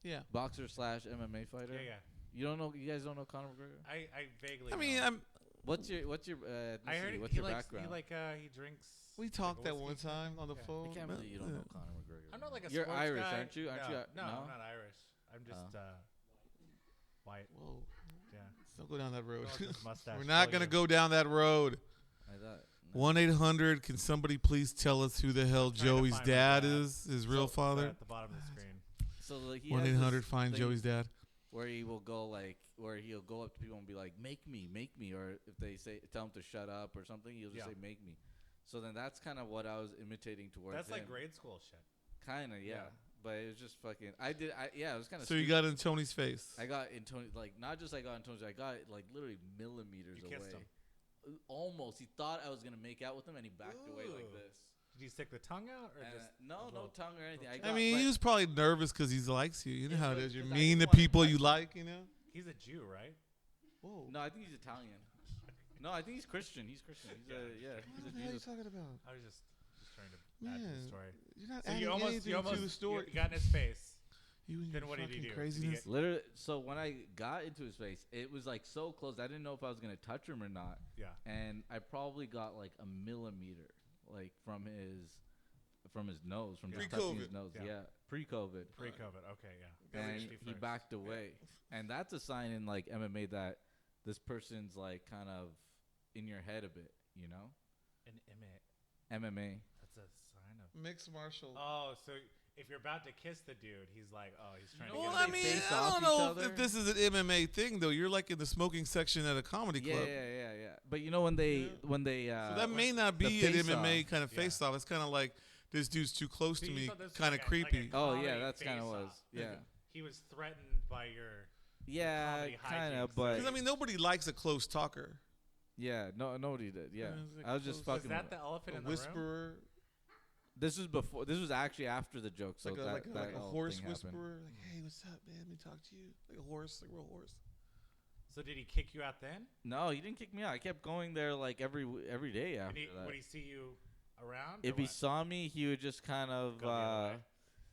Speaker 1: Yeah.
Speaker 3: boxer / MMA fighter.
Speaker 2: Yeah, yeah.
Speaker 3: You guys don't know Conor McGregor?
Speaker 2: I vaguely.
Speaker 1: I mean,
Speaker 2: know.
Speaker 3: What's your
Speaker 2: I heard
Speaker 3: ethnicity? What's
Speaker 2: he
Speaker 3: your
Speaker 2: likes,
Speaker 3: background?
Speaker 2: he drinks.
Speaker 1: we
Speaker 2: like
Speaker 1: talked
Speaker 2: a
Speaker 1: that
Speaker 2: whiskey
Speaker 1: one
Speaker 2: thing.
Speaker 1: time on the
Speaker 2: Yeah.
Speaker 1: phone.
Speaker 3: I can't believe you don't know Conor McGregor.
Speaker 2: I'm not like a
Speaker 3: You're
Speaker 2: sports
Speaker 3: Irish,
Speaker 2: guy.
Speaker 3: aren't you? Aren't you?
Speaker 2: No,
Speaker 3: No?
Speaker 2: I'm not Irish. I'm just white.
Speaker 1: Whoa.
Speaker 2: Yeah.
Speaker 1: Let's don't go down that road.
Speaker 2: Go with this mustache.
Speaker 1: We're not going to go down that road.
Speaker 3: I thought.
Speaker 1: 1-800, can somebody please tell us who the hell
Speaker 2: Trying to
Speaker 1: Joey's
Speaker 2: find my
Speaker 1: dad
Speaker 2: dad.
Speaker 1: is? His real
Speaker 2: It's
Speaker 1: father?
Speaker 2: at the bottom of the screen.
Speaker 3: So like he
Speaker 1: 1-800, find Joey's dad.
Speaker 3: where he will go where he'll go up to people and be like, make me, or if they tell him to shut up or something, he'll just say make me. So then that's kind of what I was imitating towards
Speaker 2: That's
Speaker 3: him.
Speaker 2: like grade school shit.
Speaker 3: Kind of, yeah. But it was just fucking. It was kind of.
Speaker 1: So you got in Tony's face.
Speaker 3: I got in Tony, like not just I got in Tony's. I got like literally millimeters
Speaker 2: You
Speaker 3: away.
Speaker 2: kissed him.
Speaker 3: Almost. He thought I was gonna make out with him, and he backed away like
Speaker 2: Ooh.
Speaker 3: this.
Speaker 2: Did you stick the tongue out or
Speaker 3: And,
Speaker 2: just
Speaker 3: no
Speaker 2: a little-
Speaker 3: tongue or anything.
Speaker 1: I mean, he was probably nervous because he likes you. You know
Speaker 3: Yeah,
Speaker 1: how it
Speaker 3: but
Speaker 1: is. You're
Speaker 3: 'cause I
Speaker 1: mean
Speaker 3: didn't
Speaker 1: to
Speaker 3: wanna
Speaker 1: people
Speaker 3: touch
Speaker 1: you
Speaker 3: him.
Speaker 1: like, you know?
Speaker 2: He's a Jew, right?
Speaker 1: Whoa.
Speaker 3: No, I think he's Italian. No, I think he's Christian. He's Christian. He's
Speaker 2: Yeah.
Speaker 3: he's
Speaker 1: What
Speaker 3: a
Speaker 1: the hell are you
Speaker 3: Jesus.
Speaker 1: talking about?
Speaker 2: I was just trying to add to the
Speaker 1: Man,
Speaker 2: story.
Speaker 1: you're not
Speaker 2: So
Speaker 1: adding
Speaker 2: you almost
Speaker 1: anything to the story.
Speaker 2: you got in his face.
Speaker 1: You and
Speaker 2: Then
Speaker 1: your
Speaker 2: what did he
Speaker 1: fucking
Speaker 2: do? Did he
Speaker 1: craziness.
Speaker 3: Literally, so when I got into his face, it was like so close. I didn't know if I was gonna touch him or not,
Speaker 2: Yeah.
Speaker 3: and I probably got like a millimeter, like from his nose, from just touching his
Speaker 1: Pre-COVID.
Speaker 3: nose.
Speaker 2: Yeah.
Speaker 3: Yeah, pre-COVID.
Speaker 2: Pre-COVID. Okay, yeah.
Speaker 3: And
Speaker 2: PhD
Speaker 3: he
Speaker 2: first.
Speaker 3: backed away, and that's a sign in like MMA that this person's like kind of in your head a bit, you know.
Speaker 2: An MMA.
Speaker 3: MMA.
Speaker 2: That's a sign of.
Speaker 1: Mixed martial.
Speaker 2: Oh, so if you're about to kiss the dude, he's like, oh, he's trying
Speaker 1: Well,
Speaker 2: to
Speaker 1: I
Speaker 2: get.
Speaker 1: mean,
Speaker 3: face
Speaker 1: I
Speaker 3: off
Speaker 1: don't
Speaker 3: each
Speaker 1: know
Speaker 3: other?
Speaker 1: if this is an MMA thing, though. You're like in the smoking section at a comedy
Speaker 3: Yeah,
Speaker 1: club.
Speaker 3: yeah. But you know when they
Speaker 1: So that may not
Speaker 3: the
Speaker 1: be an
Speaker 3: face
Speaker 1: MMA
Speaker 3: off.
Speaker 1: kind of
Speaker 2: Yeah.
Speaker 1: face off. It's kind of like this dude's too close
Speaker 2: So
Speaker 1: to
Speaker 2: you
Speaker 1: me,
Speaker 2: thought this was
Speaker 1: kind of
Speaker 2: like a- like a
Speaker 1: creepy.
Speaker 3: Oh, yeah,
Speaker 2: comedy
Speaker 3: that's kinda
Speaker 2: face-off.
Speaker 3: was, yeah.
Speaker 2: He was threatened by your.
Speaker 3: Yeah,
Speaker 2: comedy
Speaker 3: kind
Speaker 2: hijinks.
Speaker 3: of, but
Speaker 1: Because I mean, nobody likes a close talker.
Speaker 3: yeah, nobody did. Yeah,
Speaker 1: it's like
Speaker 3: I was just
Speaker 1: close-
Speaker 2: Was
Speaker 3: fucking.
Speaker 2: that the elephant
Speaker 1: A
Speaker 2: in the room?
Speaker 1: whisperer,
Speaker 3: This was before. This was actually after the joke. So
Speaker 1: like a,
Speaker 3: that,
Speaker 1: like a,
Speaker 3: that
Speaker 1: like a
Speaker 3: whole
Speaker 1: horse
Speaker 3: thing happened.
Speaker 1: whisperer. Like, hey, what's up, man? Let me talk to you. Like a horse, like a real horse.
Speaker 2: So did he kick you out then?
Speaker 3: No, he didn't kick me out. I kept going there like every day after that.
Speaker 2: Would he see you around?
Speaker 3: If
Speaker 2: or
Speaker 3: he
Speaker 2: what?
Speaker 3: saw me, he would just kind of.
Speaker 2: Go the other way.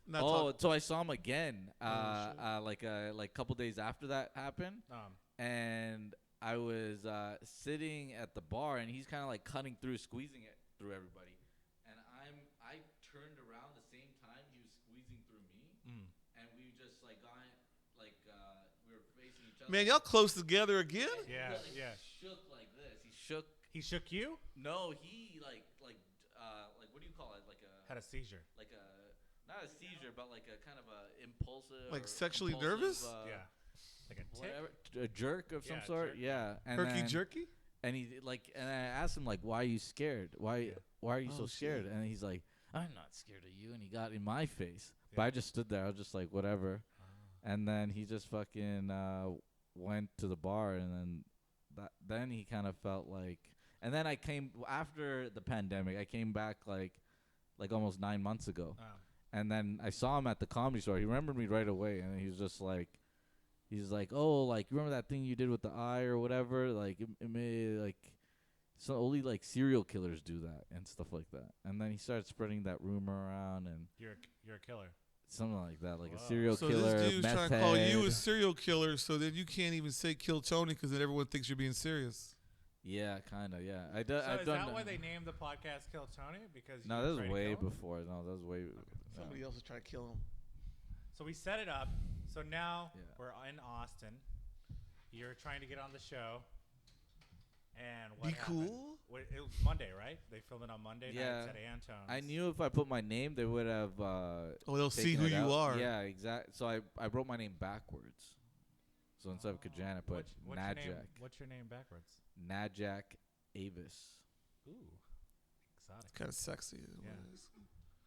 Speaker 1: Not
Speaker 3: Oh,
Speaker 1: talk-
Speaker 3: so I saw him again.
Speaker 1: Oh,
Speaker 3: Like a couple days after that happened, and I was sitting at the bar, and he's kind of like cutting through, squeezing it through everybody, and I turned around the same time he was squeezing through me, and we just like got like we were facing each other.
Speaker 1: Man, y'all close together again?
Speaker 3: And
Speaker 2: Yeah,
Speaker 3: he
Speaker 2: yeah.
Speaker 3: shook like this. He shook.
Speaker 2: He shook you?
Speaker 3: No, he like what do you call it? Like a
Speaker 2: Had a seizure.
Speaker 3: like a not a seizure, but like a kind of a impulsive.
Speaker 1: Like
Speaker 3: or
Speaker 1: sexually
Speaker 3: compulsive,
Speaker 1: nervous?
Speaker 2: Yeah. Like a tick?
Speaker 3: Whatever, a jerk of some
Speaker 2: Yeah,
Speaker 3: sort.
Speaker 2: jerk.
Speaker 3: Yeah. And
Speaker 1: Herky
Speaker 3: then-
Speaker 1: jerky?
Speaker 3: And he and I asked him like, "Why are you scared? Why are you
Speaker 1: Oh,
Speaker 3: so scared?"
Speaker 1: shit.
Speaker 3: And he's like, "I'm not scared of you." And he got in my face, but
Speaker 2: Yeah.
Speaker 3: I just stood there. I was just like, "Whatever." And then he just fucking went to the bar, and then he kind of felt like. And then I came after the pandemic. I came back like almost 9 months ago. And then I saw him at the comedy store. He remembered me right away, and he was just like, he's like, "Oh, like you remember that thing you did with the eye or whatever? Like it may like, so only like serial killers do that and stuff like that." And then he started spreading that rumor around and
Speaker 2: You're a killer.
Speaker 3: something like that, like
Speaker 2: Whoa.
Speaker 3: a serial
Speaker 1: So
Speaker 3: killer,
Speaker 1: this dude's
Speaker 3: meth
Speaker 1: trying to call you a
Speaker 3: head.
Speaker 1: serial killer, so then you can't even say kill Tony because then everyone thinks you're being serious.
Speaker 3: Yeah, kind of. Yeah,
Speaker 2: So
Speaker 3: I've
Speaker 2: is
Speaker 3: done.
Speaker 2: that why they named the podcast Kill Tony? Because
Speaker 3: No,
Speaker 2: you
Speaker 3: that
Speaker 2: were
Speaker 3: was
Speaker 2: trying to
Speaker 3: way
Speaker 2: kill him?
Speaker 3: before. No, that was way.
Speaker 1: Somebody else is trying to kill him.
Speaker 2: So we set it up. So now
Speaker 3: Yeah.
Speaker 2: we're in Austin. You're trying to get on the show. And what
Speaker 1: Be
Speaker 2: happened?
Speaker 1: cool.
Speaker 2: It was Monday, right? They filmed it on Monday
Speaker 3: Yeah.
Speaker 2: nights at Antone's.
Speaker 3: I knew if I put my name, they would have.
Speaker 1: Oh, they'll see
Speaker 3: taken
Speaker 1: who
Speaker 3: it
Speaker 1: you
Speaker 3: out.
Speaker 1: are.
Speaker 3: Yeah, exactly. So I wrote my name backwards. So instead of Kajan, I put
Speaker 2: What's your name?
Speaker 3: Najak.
Speaker 2: What's your name backwards?
Speaker 3: Najak Avis.
Speaker 2: Ooh, exotic.
Speaker 1: Kind of sexy. is what
Speaker 2: Yeah.
Speaker 1: it is.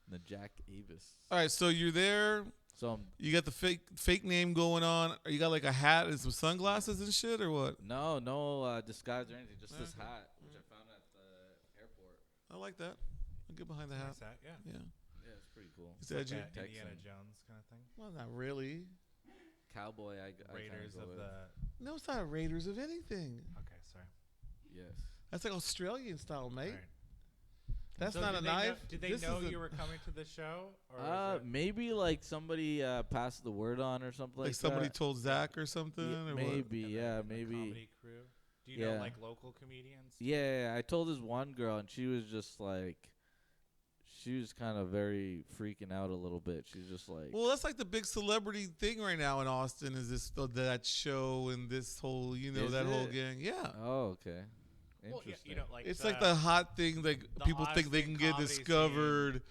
Speaker 3: Najak Avis.
Speaker 1: All right, so you're there.
Speaker 3: So
Speaker 1: You got the fake name going on. You got like a hat and some sunglasses and shit, or what?
Speaker 3: no disguise or anything. Just this
Speaker 1: Okay.
Speaker 3: hat, which I found at the airport.
Speaker 1: I like that. I'll get behind the hat.
Speaker 2: Nice hat, yeah.
Speaker 1: Yeah.
Speaker 3: Yeah, it's pretty cool.
Speaker 1: It's
Speaker 2: Like
Speaker 1: edgy.
Speaker 2: a Indiana
Speaker 3: Texan.
Speaker 2: Jones kind of thing.
Speaker 1: Well, not really.
Speaker 3: Cowboy. I
Speaker 2: Raiders
Speaker 3: go
Speaker 2: of
Speaker 3: with.
Speaker 2: the.
Speaker 1: No, it's not Raiders of anything.
Speaker 2: Okay, sorry.
Speaker 3: Yes.
Speaker 1: That's like Australian style, mate.
Speaker 2: All right.
Speaker 1: That's
Speaker 2: So
Speaker 1: not
Speaker 2: did
Speaker 1: a
Speaker 2: they know-
Speaker 1: knife.
Speaker 2: did they
Speaker 1: This
Speaker 2: know
Speaker 1: is a-
Speaker 2: you were coming to the show? Or was it
Speaker 3: Maybe like somebody passed the word on or something
Speaker 1: like somebody
Speaker 3: that.
Speaker 1: told Zach or something?
Speaker 3: Yeah,
Speaker 1: or
Speaker 3: maybe.
Speaker 2: and
Speaker 3: Yeah,
Speaker 2: the
Speaker 3: maybe.
Speaker 2: Comedy crew. Do you know
Speaker 3: Yeah.
Speaker 2: like local comedians?
Speaker 3: Yeah, I told this one girl, and she was just like, she was kind of very freaking out a little bit. She's just like,
Speaker 1: Well, that's like the big celebrity thing right now in Austin. Is this that show and this whole
Speaker 3: Is
Speaker 1: that whole
Speaker 3: it?
Speaker 1: gang? Yeah.
Speaker 3: oh, okay,
Speaker 2: Well, yeah,
Speaker 3: interesting.
Speaker 2: you know, like
Speaker 1: It's like the hot thing that
Speaker 2: the
Speaker 1: people think they
Speaker 2: Austin
Speaker 1: can get
Speaker 2: comedy scene.
Speaker 1: discovered.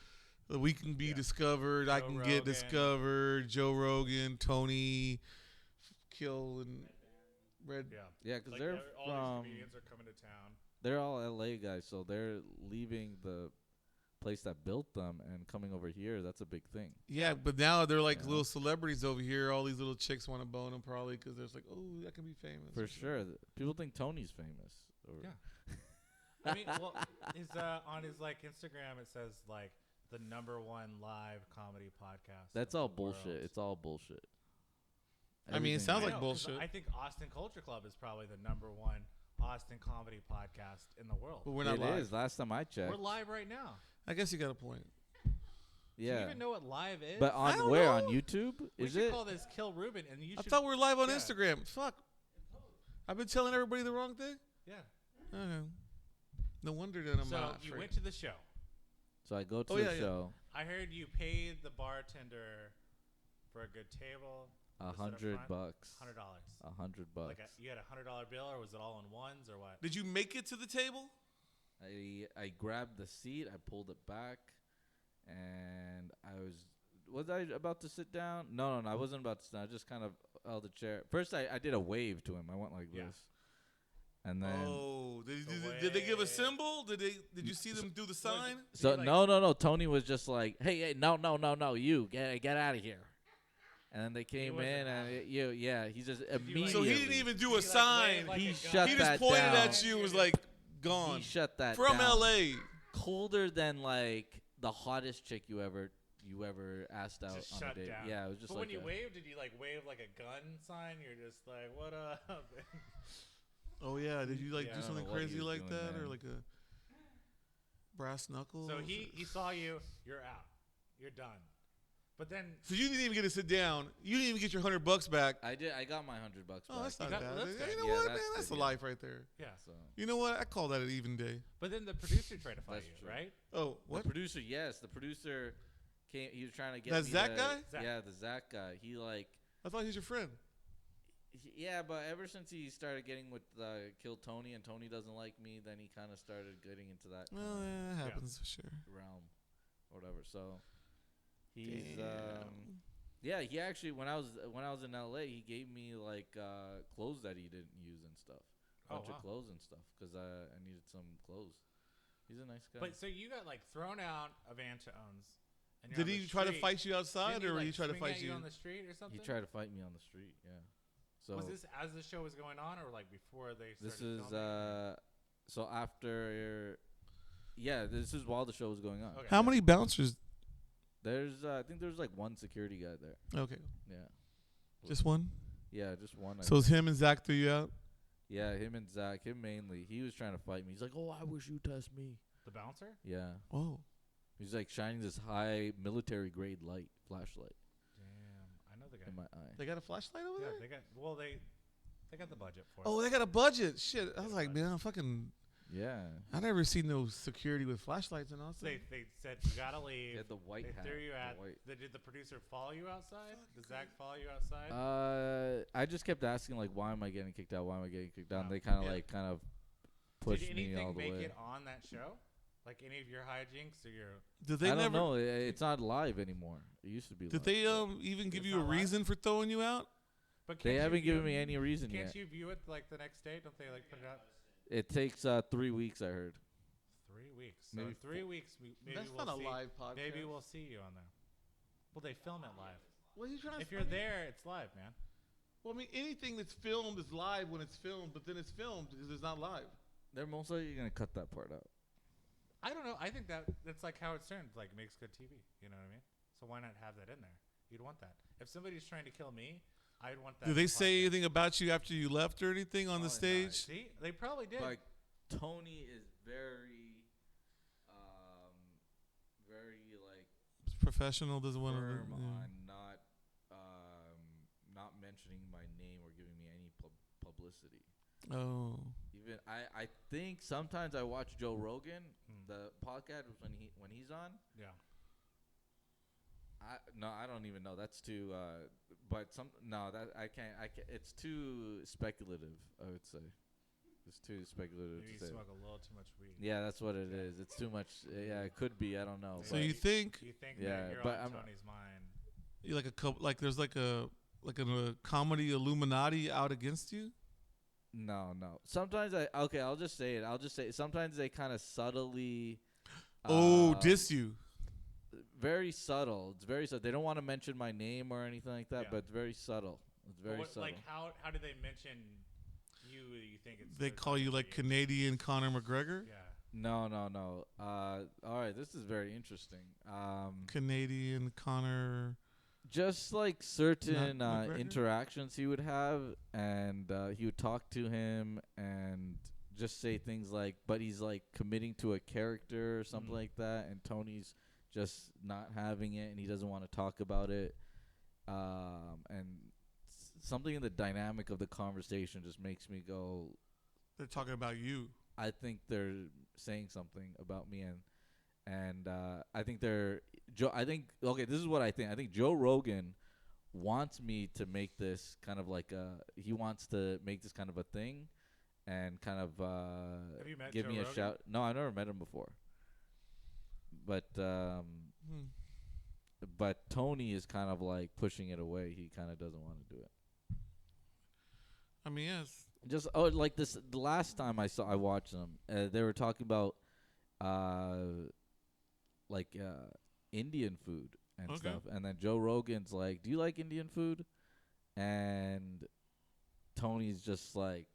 Speaker 1: That we can be
Speaker 2: Yeah.
Speaker 1: discovered. I
Speaker 2: Joe
Speaker 1: can
Speaker 2: Rogan.
Speaker 1: get discovered. Joe Rogan, Tony, Kill, and Red.
Speaker 2: Yeah.
Speaker 3: yeah, because
Speaker 2: Like
Speaker 3: they're
Speaker 2: all
Speaker 3: from,
Speaker 2: these comedians are coming to town.
Speaker 3: they're all LA guys, so they're leaving the place that built them and coming over here. That's a big thing.
Speaker 1: Yeah, but now they're like
Speaker 3: Yeah.
Speaker 1: little celebrities over here. All these little chicks want to bone them probably because there's like, oh, that can be famous.
Speaker 3: For
Speaker 1: or
Speaker 3: sure, people think Tony's famous. Or
Speaker 2: Yeah. I mean, well, his on his like Instagram it says like the #1 live comedy podcast.
Speaker 3: That's
Speaker 2: of
Speaker 3: all
Speaker 2: the
Speaker 3: bullshit.
Speaker 2: world.
Speaker 3: It's all bullshit.
Speaker 1: I mean, it
Speaker 3: Everything
Speaker 1: sounds
Speaker 2: I
Speaker 1: like
Speaker 2: know, 'cause
Speaker 1: bullshit.
Speaker 2: I think Austin Culture Club is probably the #1 Austin comedy podcast in the world.
Speaker 1: But we're not
Speaker 3: It
Speaker 1: live.
Speaker 3: is. Last time I checked.
Speaker 2: We're live right now.
Speaker 1: I guess you got a point.
Speaker 2: Do you
Speaker 3: Yeah.
Speaker 2: even know what live is?
Speaker 3: But
Speaker 1: I
Speaker 3: on
Speaker 1: don't
Speaker 3: where? On
Speaker 1: know.
Speaker 3: YouTube?
Speaker 2: we
Speaker 3: Is
Speaker 2: should
Speaker 3: it?
Speaker 2: call this Kill Rubin, and you
Speaker 1: I
Speaker 2: should.
Speaker 1: thought we were live on
Speaker 2: yeah.
Speaker 1: Instagram. Fuck. I've been telling everybody the wrong thing.
Speaker 2: Yeah.
Speaker 1: Okay. No wonder that I'm
Speaker 2: So
Speaker 1: not.
Speaker 2: you
Speaker 1: free.
Speaker 2: went to the show.
Speaker 3: So I go to
Speaker 1: Oh,
Speaker 3: the
Speaker 1: yeah, yeah.
Speaker 3: show.
Speaker 2: I heard you paid the bartender for a good table.
Speaker 3: $100 bucks.
Speaker 2: $100.
Speaker 3: $100
Speaker 2: Like you had a $100 bill, or was it all in ones, or what?
Speaker 1: Did you make it to the table?
Speaker 3: I grabbed the seat. I pulled it back, and was I about to sit down? No, I wasn't about to sit down. I just kind of held the chair. First, I did a wave to him. I went like
Speaker 2: Yeah.
Speaker 3: this, and then
Speaker 1: Oh,
Speaker 2: The
Speaker 1: did they give a
Speaker 2: way-
Speaker 1: symbol? Did you see them do the sign?
Speaker 3: so
Speaker 2: like-
Speaker 3: no. Tony was just like, hey, no, you get out of here. And then they came
Speaker 2: wasn't
Speaker 3: in, and
Speaker 2: having
Speaker 3: he just
Speaker 2: you, like-
Speaker 3: immediately.
Speaker 1: So he didn't even do a
Speaker 2: He, like,
Speaker 1: sign.
Speaker 2: waved like
Speaker 3: He
Speaker 2: a
Speaker 3: shut
Speaker 2: gun.
Speaker 1: He
Speaker 3: that
Speaker 1: just pointed
Speaker 3: down.
Speaker 1: at you and was like, gone.
Speaker 3: He shut that
Speaker 1: From
Speaker 3: down.
Speaker 1: L.A.
Speaker 3: Colder than like the hottest chick you ever asked out
Speaker 2: Just
Speaker 3: on
Speaker 2: shut
Speaker 3: a date.
Speaker 2: down.
Speaker 3: Yeah, it was just
Speaker 2: But
Speaker 3: like
Speaker 2: when you waved, did you like wave like a gun sign? You're just like, what up?
Speaker 1: Oh, yeah. Did you like
Speaker 2: Yeah, I
Speaker 1: do
Speaker 2: don't
Speaker 1: something
Speaker 3: know what he
Speaker 1: crazy
Speaker 3: was
Speaker 1: like
Speaker 3: doing,
Speaker 1: that?
Speaker 3: man.
Speaker 1: Or like a brass knuckles?
Speaker 2: So he saw you. You're out. You're done. But then
Speaker 1: So you didn't even get to sit down. You didn't even get your $100 back.
Speaker 3: I did. I got my $100 back.
Speaker 1: Oh, that's not
Speaker 2: got-
Speaker 1: bad.
Speaker 2: well, that's
Speaker 1: Yeah,
Speaker 2: good.
Speaker 1: you know
Speaker 3: Yeah,
Speaker 1: what,
Speaker 3: that's
Speaker 1: man? That's
Speaker 3: good,
Speaker 1: the
Speaker 3: yeah.
Speaker 1: life right there.
Speaker 2: yeah.
Speaker 3: So
Speaker 1: You know what? I call that an even day.
Speaker 2: But then the producer tried to fight
Speaker 3: That's
Speaker 2: you,
Speaker 3: true.
Speaker 2: right?
Speaker 1: Oh, what?
Speaker 3: the producer, yes, the producer came. He was trying to get
Speaker 1: That
Speaker 3: me
Speaker 1: Zach
Speaker 3: to-
Speaker 1: guy?
Speaker 2: Zach.
Speaker 3: Yeah, the Zach guy. He like.
Speaker 1: I thought he was your friend.
Speaker 3: Yeah, but ever since he started getting with Kill Tony, and Tony doesn't like me, then he kind of started getting into that
Speaker 1: Well, yeah, that happens for sure.
Speaker 3: realm, or whatever. So he's
Speaker 1: Damn.
Speaker 3: yeah. He actually when I was in LA, he gave me like clothes that he didn't use and stuff,
Speaker 2: Oh,
Speaker 3: bunch
Speaker 2: wow.
Speaker 3: of clothes and stuff, because I needed some clothes. He's a nice guy.
Speaker 2: But so you got like thrown out of Antone's. And
Speaker 1: Did he try to fight you outside, or
Speaker 2: did
Speaker 1: he try to fight you?
Speaker 2: on the street or something?
Speaker 3: He tried to fight me on the street. Yeah. So
Speaker 2: Was this as the show was going on, or like before they started?
Speaker 3: this is
Speaker 2: filming?
Speaker 3: so after. Yeah, this is while the show was going on.
Speaker 2: Okay.
Speaker 1: How many bouncers?
Speaker 3: There's I think there's like one security guy there.
Speaker 1: Okay,
Speaker 3: Yeah.
Speaker 1: just one.
Speaker 3: Yeah, just one. I
Speaker 1: So it's him and Zach threw you out.
Speaker 3: Yeah, him and Zach, him mainly. He was trying to fight me. He's like, "Oh, I wish you test me."
Speaker 2: The bouncer?
Speaker 3: Yeah.
Speaker 1: Oh,
Speaker 3: He's like shining this high military grade flashlight
Speaker 2: Damn, I know the guy.
Speaker 3: in my eye.
Speaker 1: they got a flashlight over
Speaker 2: Yeah,
Speaker 1: there.
Speaker 2: they got the budget for it.
Speaker 1: Oh, they got a budget. Shit, I was
Speaker 2: a
Speaker 1: like,
Speaker 2: budget.
Speaker 1: man, fucking.
Speaker 3: Yeah.
Speaker 1: I never seen no security with flashlights and all.
Speaker 2: So they said you gotta
Speaker 3: He
Speaker 2: leave.
Speaker 3: had the white
Speaker 2: They
Speaker 3: hat.
Speaker 2: threw you
Speaker 3: the
Speaker 2: out.
Speaker 3: white-
Speaker 2: Did the producer follow you outside? Did Zach follow you outside?
Speaker 3: I just kept asking like, why am I getting kicked out? Why am I getting kicked out? And
Speaker 2: Oh,
Speaker 3: they kind of
Speaker 1: yeah.
Speaker 3: pushed
Speaker 2: Did
Speaker 3: me
Speaker 2: anything
Speaker 3: all the
Speaker 2: make
Speaker 3: way.
Speaker 2: it on that show? Like any of your hijinks or your?
Speaker 1: Did they
Speaker 3: I don't
Speaker 1: never?
Speaker 3: know. It's not live anymore. It used to be.
Speaker 1: Did
Speaker 3: live,
Speaker 1: they
Speaker 3: but
Speaker 1: even give
Speaker 2: It's
Speaker 1: you a
Speaker 2: not live?
Speaker 1: reason for throwing you out?
Speaker 2: But
Speaker 3: They
Speaker 2: can't you
Speaker 3: haven't
Speaker 2: view
Speaker 3: given
Speaker 2: it-
Speaker 3: me any reason
Speaker 2: Can't
Speaker 3: yet.
Speaker 2: you view it like the next day? Don't they like put it out?
Speaker 3: It takes 3 weeks. I heard.
Speaker 2: 3 weeks. So
Speaker 3: Maybe
Speaker 2: in 3 weeks, maybe
Speaker 1: That's
Speaker 2: we'll
Speaker 1: not a
Speaker 2: see.
Speaker 1: live podcast.
Speaker 2: Maybe we'll see you on there. Well, they film it live.
Speaker 1: What are you trying to?
Speaker 2: If you're there, it's live, man.
Speaker 1: Well, I mean, anything that's filmed is live when it's filmed, but then it's filmed because it's not live.
Speaker 3: They're most likely gonna cut that part out.
Speaker 2: I don't know. I think that's like how it's turned. Like makes good TV. You know what I mean? So why not have that in there? You'd want that. If somebody's trying to kill me, I'd want that.
Speaker 1: Did
Speaker 2: in
Speaker 1: they
Speaker 2: the
Speaker 1: say
Speaker 2: podcast.
Speaker 1: anything about you after you left or anything on the
Speaker 3: Probably not.
Speaker 1: stage?
Speaker 2: See, they probably did.
Speaker 3: Like Tony is very, very like
Speaker 1: It's professional doesn't want
Speaker 3: firm
Speaker 1: to.
Speaker 3: on not mentioning my name or giving me any publicity.
Speaker 1: Oh,
Speaker 3: Even I think sometimes I watch Joe Rogan,
Speaker 2: Hmm.
Speaker 3: the podcast when he's on.
Speaker 2: Yeah.
Speaker 3: I don't even know. That's too. But I can't. It's too speculative. I would say it's too speculative
Speaker 2: Maybe you
Speaker 3: to say.
Speaker 2: smoke a little too much weed.
Speaker 3: Yeah, that's what it is. It's too much. Yeah, it could be. I don't know.
Speaker 1: so
Speaker 3: but
Speaker 1: you think
Speaker 2: You think
Speaker 3: Yeah,
Speaker 2: that you're
Speaker 3: but
Speaker 2: on
Speaker 3: I'm-
Speaker 2: Tony's mind?
Speaker 1: you like a couple? Like there's like a comedy Illuminati out against you?
Speaker 3: No. Sometimes I'll just say it. Sometimes they kind of subtly.
Speaker 1: Diss you.
Speaker 3: Very subtle. It's very subtle. They don't want to mention my name or anything like that,
Speaker 2: Yeah.
Speaker 3: but it's very subtle. It's very subtle.
Speaker 2: Like how do they mention you? You think it's?
Speaker 1: They call you like Canadian Conor McGregor.
Speaker 2: Yeah.
Speaker 3: No. All right, this is very interesting.
Speaker 1: Canadian Conor.
Speaker 3: Just like certain
Speaker 1: Not McGregor?
Speaker 3: interactions he would have, and he would talk to him and just say things like, but he's like committing to a character or something like that, and Tony's just not having it, and he doesn't want to talk about it. And something in the dynamic of the conversation just makes me go,
Speaker 1: They're talking about you.
Speaker 3: I think they're saying something about me, and I think this is what I think. I think Joe Rogan wants me to make this kind of like he wants to make this kind of a thing, and kind of
Speaker 2: Have you met
Speaker 3: give
Speaker 2: Joe
Speaker 3: me a
Speaker 2: Rogan?
Speaker 3: shout. No, I've never met him before. But Tony is kind of like pushing it away. He kind of doesn't want to do it.
Speaker 1: I mean, yes.
Speaker 3: Just like this. The last time I watched them, they were talking about Indian food, and
Speaker 1: Okay.
Speaker 3: stuff. And then Joe Rogan's like, "Do you like Indian food?" And Tony's just like,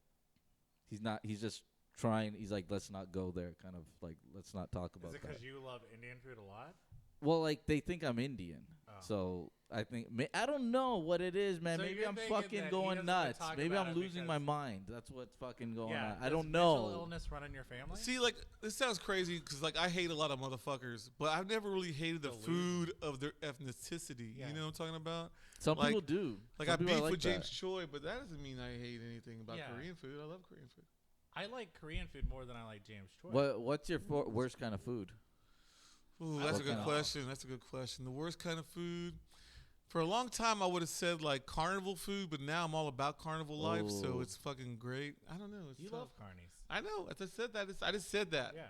Speaker 3: he's not. He's just trying. He's like, "Let's not go there." Kind of like, let's not talk about
Speaker 2: Is it
Speaker 3: that.
Speaker 2: because you love Indian food a lot?
Speaker 3: Well, like they think I'm Indian, so I think I don't know what it is, man.
Speaker 2: So
Speaker 3: maybe
Speaker 2: you're
Speaker 3: I'm
Speaker 2: thinking
Speaker 3: fucking
Speaker 2: that he
Speaker 3: going
Speaker 2: doesn't wanna
Speaker 3: nuts.
Speaker 2: talk
Speaker 3: Maybe
Speaker 2: about
Speaker 3: I'm
Speaker 2: it
Speaker 3: losing my
Speaker 2: because-
Speaker 3: mind. That's what's fucking going on. I
Speaker 2: does
Speaker 3: don't
Speaker 2: mental
Speaker 3: know.
Speaker 2: illness run in your family?
Speaker 1: See, like this sounds crazy because like I hate a lot of motherfuckers, but I've never really hated the
Speaker 2: Delusion.
Speaker 1: food of their ethnicity.
Speaker 2: Yeah.
Speaker 1: You know what I'm talking about?
Speaker 3: Some
Speaker 1: like-
Speaker 3: people do.
Speaker 1: Like
Speaker 3: Some
Speaker 1: I
Speaker 3: people
Speaker 1: beef
Speaker 3: like
Speaker 1: with
Speaker 3: that.
Speaker 1: James Choi, but that doesn't mean I hate anything about
Speaker 2: Yeah.
Speaker 1: Korean food. I love Korean food.
Speaker 2: I like Korean food more than I like James Choi.
Speaker 3: What's your worst kind of food?
Speaker 1: Ooh,
Speaker 2: I
Speaker 1: that's a
Speaker 3: What
Speaker 1: good
Speaker 3: kind of-
Speaker 1: question. That's a good question. The worst kind of food. For a long time, I would have said like carnival food, but now I'm all about carnival life, so
Speaker 3: Oh.
Speaker 1: it's fucking great. I don't know. It's
Speaker 2: You
Speaker 1: tough.
Speaker 2: love carnies.
Speaker 1: I know. As I said that, I just said that.
Speaker 2: Yeah.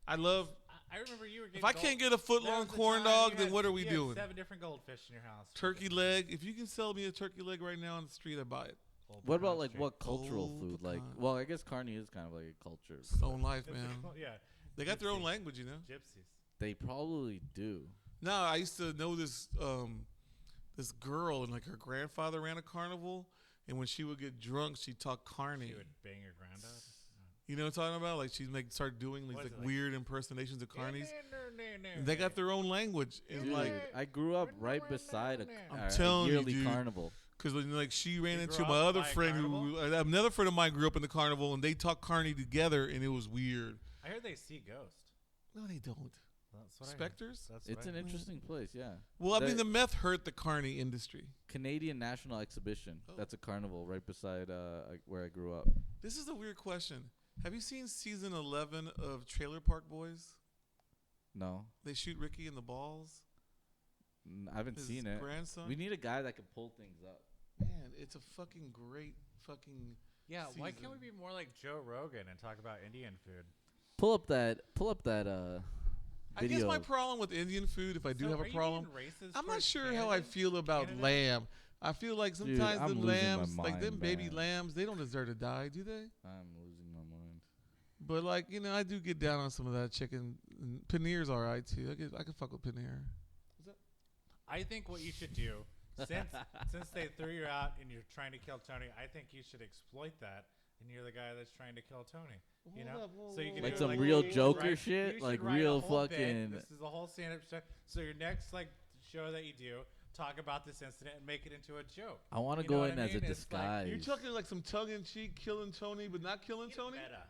Speaker 1: I love.
Speaker 2: I remember you were getting
Speaker 1: If I can't get a foot
Speaker 2: There
Speaker 1: long
Speaker 2: was a
Speaker 1: corn
Speaker 2: time
Speaker 1: dog,
Speaker 2: you
Speaker 1: then
Speaker 2: had-
Speaker 1: what are we
Speaker 2: you had
Speaker 1: doing?
Speaker 2: 7 different goldfish in your house.
Speaker 1: Turkey leg. If you can sell me a turkey leg right now on the street, I buy it.
Speaker 2: Old
Speaker 3: What about
Speaker 2: Pecan
Speaker 3: like
Speaker 2: Street.
Speaker 3: what cultural
Speaker 1: Old
Speaker 3: food? Like,
Speaker 1: pecan.
Speaker 3: well, I guess carny is kind of like a culture.
Speaker 1: It's its own life,
Speaker 2: It's a
Speaker 1: man.
Speaker 2: yeah.
Speaker 1: They got their own
Speaker 2: Gypsy.
Speaker 1: language, you know.
Speaker 2: Gypsies.
Speaker 3: They probably do.
Speaker 1: No, I used to know this this girl, and like her grandfather ran a carnival, and when she would get drunk, she'd talk carny.
Speaker 2: She would bang your granddad.
Speaker 1: You know what I'm talking about? Like she'd start doing these
Speaker 2: What is
Speaker 1: like
Speaker 2: it, like-
Speaker 1: weird impersonations of carnies.
Speaker 2: No.
Speaker 1: They got their own language, and
Speaker 3: Dude,
Speaker 1: like,
Speaker 3: I grew up right beside
Speaker 1: I'm
Speaker 3: a
Speaker 1: telling you,
Speaker 3: yearly
Speaker 1: dude.
Speaker 3: carnival.
Speaker 1: cause like she ran
Speaker 2: You
Speaker 1: into
Speaker 2: grew
Speaker 1: my
Speaker 2: up
Speaker 1: other
Speaker 2: by a
Speaker 1: friend
Speaker 2: carnival?
Speaker 1: another friend of mine grew up in the carnival, and they talked carny together, and it was weird.
Speaker 2: I heard they see ghosts.
Speaker 1: No, they don't.
Speaker 2: That's what I heard.
Speaker 1: Specters?
Speaker 2: That's
Speaker 3: It's
Speaker 2: what
Speaker 3: an
Speaker 2: I heard.
Speaker 3: interesting place, yeah.
Speaker 1: Well, I mean,
Speaker 3: The-
Speaker 1: the meth hurt the carny industry.
Speaker 3: Canadian National Exhibition.
Speaker 1: Oh.
Speaker 3: That's a carnival right beside where I grew up.
Speaker 1: This is a weird question. Have you seen season 11 of Trailer Park Boys?
Speaker 3: No,
Speaker 1: They shoot Ricky in the balls.
Speaker 3: I haven't
Speaker 1: His
Speaker 3: seen it.
Speaker 1: grandson.
Speaker 3: We need a guy that can pull things up.
Speaker 1: Man, it's a fucking great fucking.
Speaker 2: Yeah, why can't we
Speaker 1: season.
Speaker 2: be more like Joe Rogan and talk about Indian food?
Speaker 3: Pull up that
Speaker 1: I guess
Speaker 3: video.
Speaker 1: my problem with Indian food, if I do
Speaker 2: So
Speaker 1: have
Speaker 2: are
Speaker 1: a
Speaker 2: you
Speaker 1: problem,
Speaker 2: being racist
Speaker 1: I'm not
Speaker 2: towards
Speaker 1: sure how I
Speaker 2: Canada?
Speaker 1: feel about
Speaker 2: Canada?
Speaker 1: lamb. I feel like
Speaker 3: Dude,
Speaker 1: sometimes
Speaker 3: I'm
Speaker 1: the
Speaker 3: losing my
Speaker 1: lambs, like them
Speaker 3: mind,
Speaker 1: baby
Speaker 3: man.
Speaker 1: lambs, they don't deserve to die, do they?
Speaker 3: I'm losing my mind.
Speaker 1: But like, you know, I do get down on some of that chicken. Paneer's all right too. I can fuck with paneer.
Speaker 2: I think what you should do, since they threw you out and you're trying to kill Tony, I think you should exploit that, and you're the guy that's trying to kill Tony. You know, so you can
Speaker 3: Like
Speaker 2: do
Speaker 3: some
Speaker 2: like
Speaker 3: real
Speaker 2: you should
Speaker 3: Joker
Speaker 2: write-
Speaker 3: shit?
Speaker 2: you should
Speaker 3: Like
Speaker 2: write a
Speaker 3: real
Speaker 2: whole bit.
Speaker 3: fucking-
Speaker 2: This is a whole stand-up show. So your next like show that you do, talk about this incident and make it into a joke.
Speaker 3: I want to
Speaker 2: You know
Speaker 3: go
Speaker 2: what
Speaker 3: in
Speaker 2: I
Speaker 3: as a
Speaker 2: mean? It's like-
Speaker 3: disguise.
Speaker 1: You're talking like some tongue-in-cheek killing Tony, but not killing
Speaker 2: Get
Speaker 1: Tony.
Speaker 2: meta.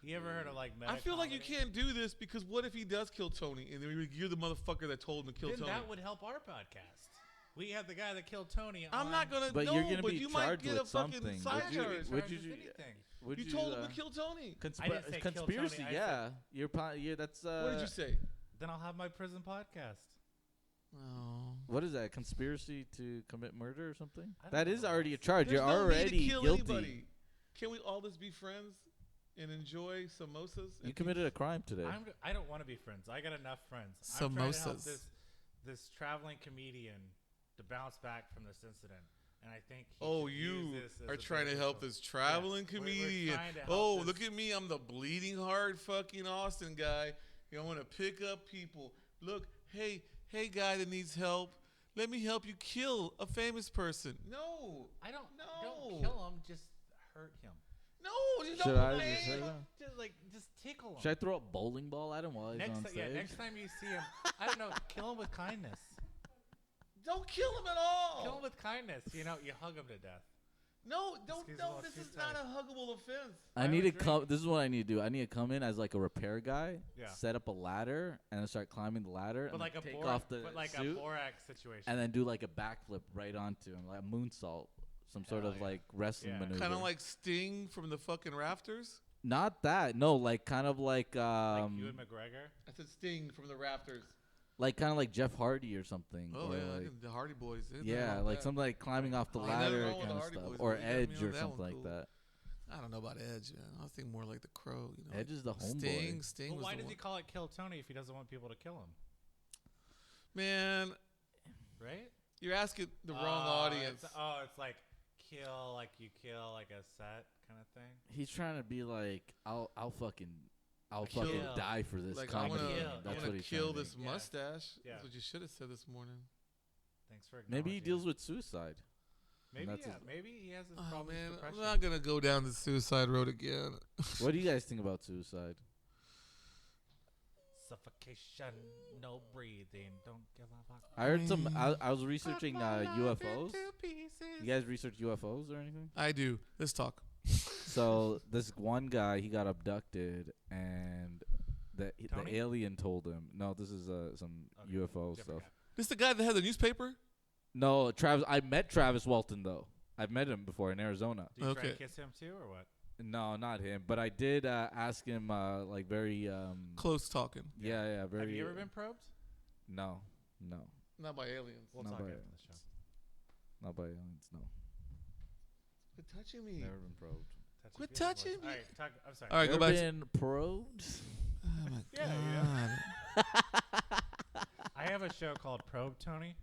Speaker 2: You ever heard of like meta?
Speaker 1: I feel like you
Speaker 2: comedy?
Speaker 1: can't do this because what if he does kill Tony and then you're the motherfucker that told him to kill
Speaker 2: Then
Speaker 1: Tony?
Speaker 2: that would help our podcast. We have the guy that killed Tony.
Speaker 1: I'm
Speaker 2: on-
Speaker 1: not gonna.
Speaker 3: But
Speaker 1: no,
Speaker 3: you're gonna
Speaker 1: but
Speaker 3: be
Speaker 1: you might
Speaker 3: charged
Speaker 1: get
Speaker 3: with
Speaker 1: a fucking
Speaker 3: something.
Speaker 1: side
Speaker 2: I'm not gonna be
Speaker 1: charge.
Speaker 3: Would
Speaker 2: charged
Speaker 3: you
Speaker 2: with
Speaker 3: do-
Speaker 2: anything.
Speaker 3: Would
Speaker 1: You told him to kill Tony.
Speaker 2: I didn't say kill Tony,
Speaker 3: conspiracy,
Speaker 2: I
Speaker 3: yeah. You're that's
Speaker 1: What did you say?
Speaker 2: Then I'll have my prison podcast.
Speaker 1: Oh.
Speaker 3: What is that? Conspiracy to commit murder or something?
Speaker 2: I don't
Speaker 3: That
Speaker 2: know
Speaker 3: is
Speaker 2: what
Speaker 3: already
Speaker 2: it
Speaker 3: a
Speaker 2: is.
Speaker 3: charge.
Speaker 1: There's
Speaker 3: You're
Speaker 1: no need to
Speaker 3: already
Speaker 1: kill
Speaker 3: guilty.
Speaker 1: anybody. Can we all just be friends and enjoy samosas?
Speaker 3: You committed a crime today.
Speaker 2: I don't want to be friends. I got enough friends. I'm trying to help
Speaker 1: Samosas.
Speaker 2: this traveling comedian to bounce back from this incident, and I think. He
Speaker 1: Oh,
Speaker 2: should
Speaker 1: you
Speaker 2: use this as
Speaker 1: are
Speaker 2: a
Speaker 1: trying to help
Speaker 2: beneficial-
Speaker 1: this traveling
Speaker 2: Yeah, we're
Speaker 1: comedian.
Speaker 2: trying to help
Speaker 1: Oh,
Speaker 2: this-
Speaker 1: look at me. I'm the bleeding heart fucking Austin guy. You know, I want to pick up people. Look, hey guy that needs help. Let me help you kill a famous person. No.
Speaker 2: Don't
Speaker 1: No.
Speaker 2: kill him. Just hurt him.
Speaker 1: No, you
Speaker 3: Should
Speaker 1: don't.
Speaker 3: I
Speaker 1: man.
Speaker 3: just say that?
Speaker 2: Just tickle him.
Speaker 3: Should I throw a bowling ball at him while he's on stage?
Speaker 2: Next time you see him, I don't know. Kill him with kindness.
Speaker 1: Don't kill him at all.
Speaker 2: Kill him with kindness. You know, you hug him to death.
Speaker 1: No, don't.
Speaker 2: Excuse
Speaker 1: No,
Speaker 2: me,
Speaker 1: this
Speaker 2: too
Speaker 1: is not
Speaker 2: tight.
Speaker 1: a huggable offense.
Speaker 3: I
Speaker 2: I
Speaker 3: need to
Speaker 2: would
Speaker 3: come.
Speaker 2: drink.
Speaker 3: This is what I need to do. I need to come in as like a repair guy.
Speaker 2: Yeah.
Speaker 3: Set up a ladder and then start climbing the ladder
Speaker 2: But
Speaker 3: and
Speaker 2: like a
Speaker 3: take
Speaker 2: Borat,
Speaker 3: off the
Speaker 2: but like
Speaker 3: suit
Speaker 2: a Borax situation.
Speaker 3: and then do like a backflip right onto him, like a moonsault, some sort
Speaker 2: Hell
Speaker 3: of
Speaker 2: yeah.
Speaker 3: like wrestling
Speaker 2: Yeah.
Speaker 3: maneuver.
Speaker 1: Kind of like Sting from the fucking rafters.
Speaker 3: Not that. No, like kind of like
Speaker 2: like Ewan McGregor.
Speaker 1: I said Sting from the rafters.
Speaker 3: like kind of like Jeff Hardy or something.
Speaker 1: Oh
Speaker 3: or
Speaker 1: yeah,
Speaker 3: like,
Speaker 1: the Hardy Boys. Ain't nothing
Speaker 3: yeah,
Speaker 1: wrong with
Speaker 3: like
Speaker 1: that.
Speaker 3: something like climbing off the
Speaker 1: Oh, nothing
Speaker 3: ladder
Speaker 1: wrong with
Speaker 3: kind
Speaker 1: the
Speaker 3: of
Speaker 1: Hardy
Speaker 3: stuff,
Speaker 1: Boys,
Speaker 3: or
Speaker 1: but you got me
Speaker 3: Edge
Speaker 1: on
Speaker 3: or
Speaker 1: that
Speaker 3: something
Speaker 1: one,
Speaker 3: like
Speaker 1: cool.
Speaker 3: that.
Speaker 1: I don't know about Edge, man. I was thinking more like the Crow. You know,
Speaker 3: Edge is the
Speaker 1: Sting.
Speaker 3: homeboy.
Speaker 1: Sting
Speaker 2: But
Speaker 1: was
Speaker 2: why
Speaker 1: the
Speaker 2: does
Speaker 1: one.
Speaker 2: he call it Kill Tony if he doesn't want people to kill him?
Speaker 1: Man,
Speaker 2: Right?
Speaker 1: you're asking the wrong
Speaker 2: Oh,
Speaker 1: audience.
Speaker 2: It's like kill, like you kill, like a set kind of thing.
Speaker 3: He's trying to be like, I'll fucking I'll
Speaker 1: Kill.
Speaker 3: fucking die for this
Speaker 1: Like
Speaker 3: comedy.
Speaker 2: kill.
Speaker 3: game.
Speaker 1: I
Speaker 3: That's
Speaker 1: want
Speaker 3: what
Speaker 1: to
Speaker 3: he's
Speaker 1: kill
Speaker 3: trying to
Speaker 1: this
Speaker 3: do.
Speaker 2: Yeah.
Speaker 1: mustache.
Speaker 2: Yeah.
Speaker 1: That's what you should have said this morning.
Speaker 2: Thanks for
Speaker 3: Maybe he
Speaker 2: acknowledging
Speaker 3: deals
Speaker 2: it.
Speaker 3: with suicide.
Speaker 2: Maybe
Speaker 3: that's
Speaker 2: yeah.
Speaker 3: his-
Speaker 2: Maybe he has his
Speaker 1: Oh
Speaker 2: problems
Speaker 1: man,
Speaker 2: with
Speaker 1: I'm
Speaker 2: depression.
Speaker 1: not gonna go down the suicide road again.
Speaker 3: What do you guys think about suicide?
Speaker 2: Suffocation, no breathing, don't give a fuck.
Speaker 3: I heard some.
Speaker 1: Mm.
Speaker 3: I was researching
Speaker 2: Cut my life
Speaker 3: UFOs.
Speaker 2: into pieces.
Speaker 3: You guys research UFOs or anything?
Speaker 1: I do. Let's talk.
Speaker 3: So this one guy, he got abducted, and the
Speaker 2: Tony?
Speaker 3: alien told him. No, this is some
Speaker 2: Okay,
Speaker 3: UFO
Speaker 2: different
Speaker 3: stuff.
Speaker 1: This the guy that had the newspaper?
Speaker 3: No, Travis. I met Travis Walton though. I've met him before in Arizona.
Speaker 2: Do you try to
Speaker 1: Okay.
Speaker 2: kiss him too, or what?
Speaker 3: No, not him. But I did ask him like very
Speaker 1: Close talking.
Speaker 3: yeah, very.
Speaker 2: Have you ever been probed?
Speaker 3: No.
Speaker 1: Not by aliens.
Speaker 2: We'll
Speaker 3: Not
Speaker 2: talk
Speaker 3: by
Speaker 2: after
Speaker 3: aliens.
Speaker 2: the show.
Speaker 3: Not by aliens, no.
Speaker 1: Quit touching me.
Speaker 3: Never been probed.
Speaker 2: Touchy
Speaker 1: Quit
Speaker 2: feely
Speaker 1: touching
Speaker 2: voice.
Speaker 1: me.
Speaker 2: All right, talk. I'm sorry.
Speaker 1: All right, go
Speaker 3: Never
Speaker 1: back.
Speaker 3: been probed?
Speaker 1: Oh my
Speaker 2: Yeah,
Speaker 1: god.
Speaker 2: I have a show called Probe Tony.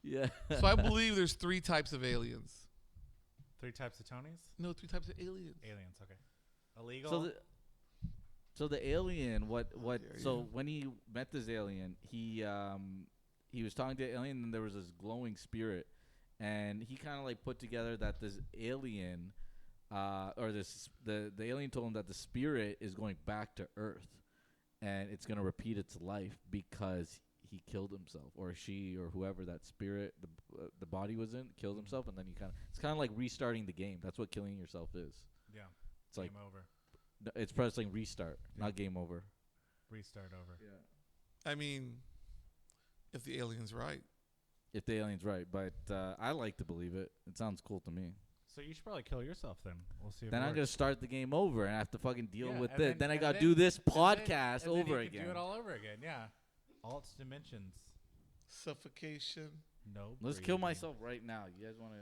Speaker 3: Yeah.
Speaker 1: So I believe there's 3 types of aliens.
Speaker 2: 3 types of Tonys.
Speaker 1: No, 3 types of aliens.
Speaker 2: Aliens. Okay. Illegal.
Speaker 3: So the alien, what
Speaker 1: dare
Speaker 3: so
Speaker 1: you.
Speaker 3: when he met this alien, he was talking to the alien, and there was this glowing spirit, and he kind of like put together that this alien or the alien told him that the spirit is going back to Earth, and it's going to repeat its life because he killed himself, or she, or whoever that spirit the body was in killed himself, and then it's kind of like restarting the game. That's what killing yourself is.
Speaker 2: yeah.
Speaker 3: It's like
Speaker 2: Game over.
Speaker 3: it's pressing restart,
Speaker 2: Yeah.
Speaker 3: not game over.
Speaker 2: Restart over.
Speaker 3: Yeah.
Speaker 1: I mean, if the alien's right.
Speaker 3: If the alien's right, but I like to believe it. It sounds cool to me.
Speaker 2: So you should probably kill yourself then. We'll see. If
Speaker 3: Then
Speaker 2: it
Speaker 3: I'm gonna
Speaker 2: works.
Speaker 3: start the game over and I have to fucking deal
Speaker 2: Yeah,
Speaker 3: with
Speaker 2: and
Speaker 3: it. Then I
Speaker 2: and
Speaker 3: gotta do this
Speaker 2: and then-
Speaker 3: podcast
Speaker 2: and then
Speaker 3: over
Speaker 2: you could
Speaker 3: again.
Speaker 2: Do it all over again. Yeah. Alt dimensions.
Speaker 1: Suffocation.
Speaker 2: No.
Speaker 3: Let's kill
Speaker 2: breathing.
Speaker 3: myself right now. You guys wanna?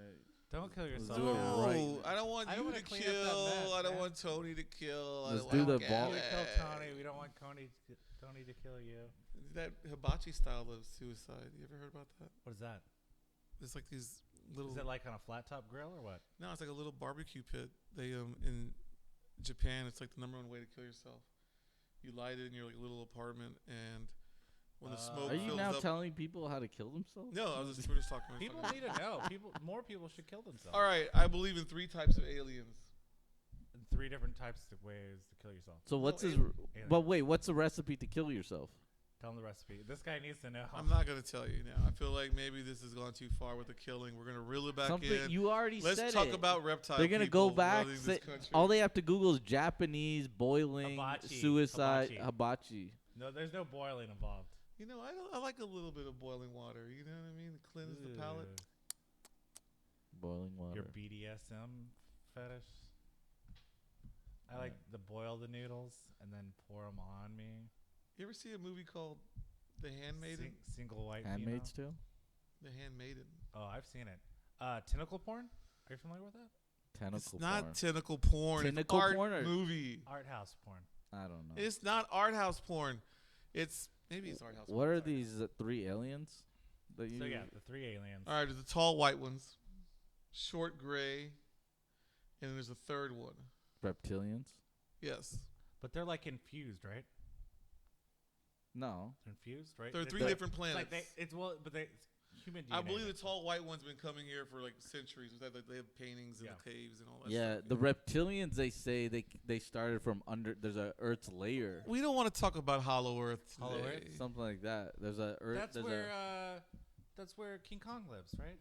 Speaker 2: Don't kill yourself.
Speaker 3: do it
Speaker 1: No,
Speaker 3: right now.
Speaker 1: I don't want
Speaker 2: I don't
Speaker 1: you
Speaker 2: wanna
Speaker 1: to
Speaker 2: clean up that
Speaker 1: kill.
Speaker 2: mess,
Speaker 1: I don't
Speaker 2: man.
Speaker 1: want Tony to kill.
Speaker 3: Let's
Speaker 1: I
Speaker 3: do
Speaker 1: don't
Speaker 3: the
Speaker 1: want
Speaker 3: ball-
Speaker 2: You to kill
Speaker 1: Gavin.
Speaker 2: Tony. We don't want Tony to kill you.
Speaker 1: That hibachi style of suicide. You ever heard about that?
Speaker 2: What is that?
Speaker 1: It's like these little.
Speaker 2: Is it like on a flat top grill or what?
Speaker 1: No, it's like a little barbecue pit. They in Japan, it's like the #1 way to kill yourself. You light it in your like little apartment, and when the smoke
Speaker 3: Are you
Speaker 1: fills
Speaker 3: now
Speaker 1: up.
Speaker 3: telling people how to kill themselves?
Speaker 1: No, we're just talking.
Speaker 2: People need to know. More people should kill themselves.
Speaker 1: All right, I believe in 3 types of aliens.
Speaker 2: And 3 different types of ways to kill yourself.
Speaker 3: So what's his?
Speaker 2: Alien.
Speaker 3: But wait, what's the recipe to kill yourself?
Speaker 2: Tell them the recipe. This guy needs to know.
Speaker 1: I'm not gonna tell you now. I feel like maybe this has gone too far with the killing. We're gonna reel it back
Speaker 3: Something
Speaker 1: in.
Speaker 3: you already
Speaker 1: Let's
Speaker 3: said.
Speaker 1: talk
Speaker 3: it.
Speaker 1: about reptile.
Speaker 3: They're gonna
Speaker 1: people
Speaker 3: go back.
Speaker 1: running
Speaker 3: Say,
Speaker 1: this country.
Speaker 3: all they have to Google is Japanese boiling
Speaker 2: Hibachi.
Speaker 3: suicide
Speaker 2: Hibachi.
Speaker 3: hibachi.
Speaker 2: No, there's no boiling involved.
Speaker 1: You know, I like a little bit of boiling water. You know what I mean? To cleanse the palate.
Speaker 2: Ugh.
Speaker 3: Boiling water.
Speaker 2: Your BDSM fetish. I like to boil the noodles and then pour them on me.
Speaker 1: You ever see a movie called The Handmaiden?
Speaker 2: Single white
Speaker 3: Handmaid's
Speaker 2: female.
Speaker 3: Tale.
Speaker 1: The Handmaiden.
Speaker 2: Oh, I've seen it. Tentacle porn? Are you familiar with that?
Speaker 3: Tentacle
Speaker 1: It's not
Speaker 3: porn.
Speaker 1: tentacle porn.
Speaker 3: Tentacle
Speaker 1: it's art
Speaker 3: porn or-
Speaker 1: movie.
Speaker 2: Art house porn.
Speaker 3: I don't know.
Speaker 1: It's not art house porn. It's maybe it's art house.
Speaker 3: What
Speaker 1: porn.
Speaker 3: are
Speaker 1: Sorry.
Speaker 3: these 3 aliens? That you
Speaker 2: So yeah, the 3 aliens.
Speaker 1: All right, there's the tall white ones, short gray, and then there's a third one.
Speaker 3: reptilians?
Speaker 1: Yes,
Speaker 2: But they're like infused, right?
Speaker 3: No.
Speaker 2: They're infused, right?
Speaker 1: there are
Speaker 2: It's
Speaker 1: 3
Speaker 2: like-
Speaker 1: different
Speaker 2: it's
Speaker 1: planets.
Speaker 2: like it's human DNA.
Speaker 1: I believe the
Speaker 2: mixed.
Speaker 1: tall white one's been coming here for like centuries. They have paintings in
Speaker 2: Yeah.
Speaker 1: the caves and all that.
Speaker 3: Yeah,
Speaker 1: stuff.
Speaker 3: the reptilians. They say they started from under. There's a Earth's layer,
Speaker 1: We don't want to talk about Hollow Earth today.
Speaker 2: Hollow Earth?
Speaker 3: something like that. There's a Earth.
Speaker 2: That's
Speaker 3: there's
Speaker 2: where that's where King Kong lives, right?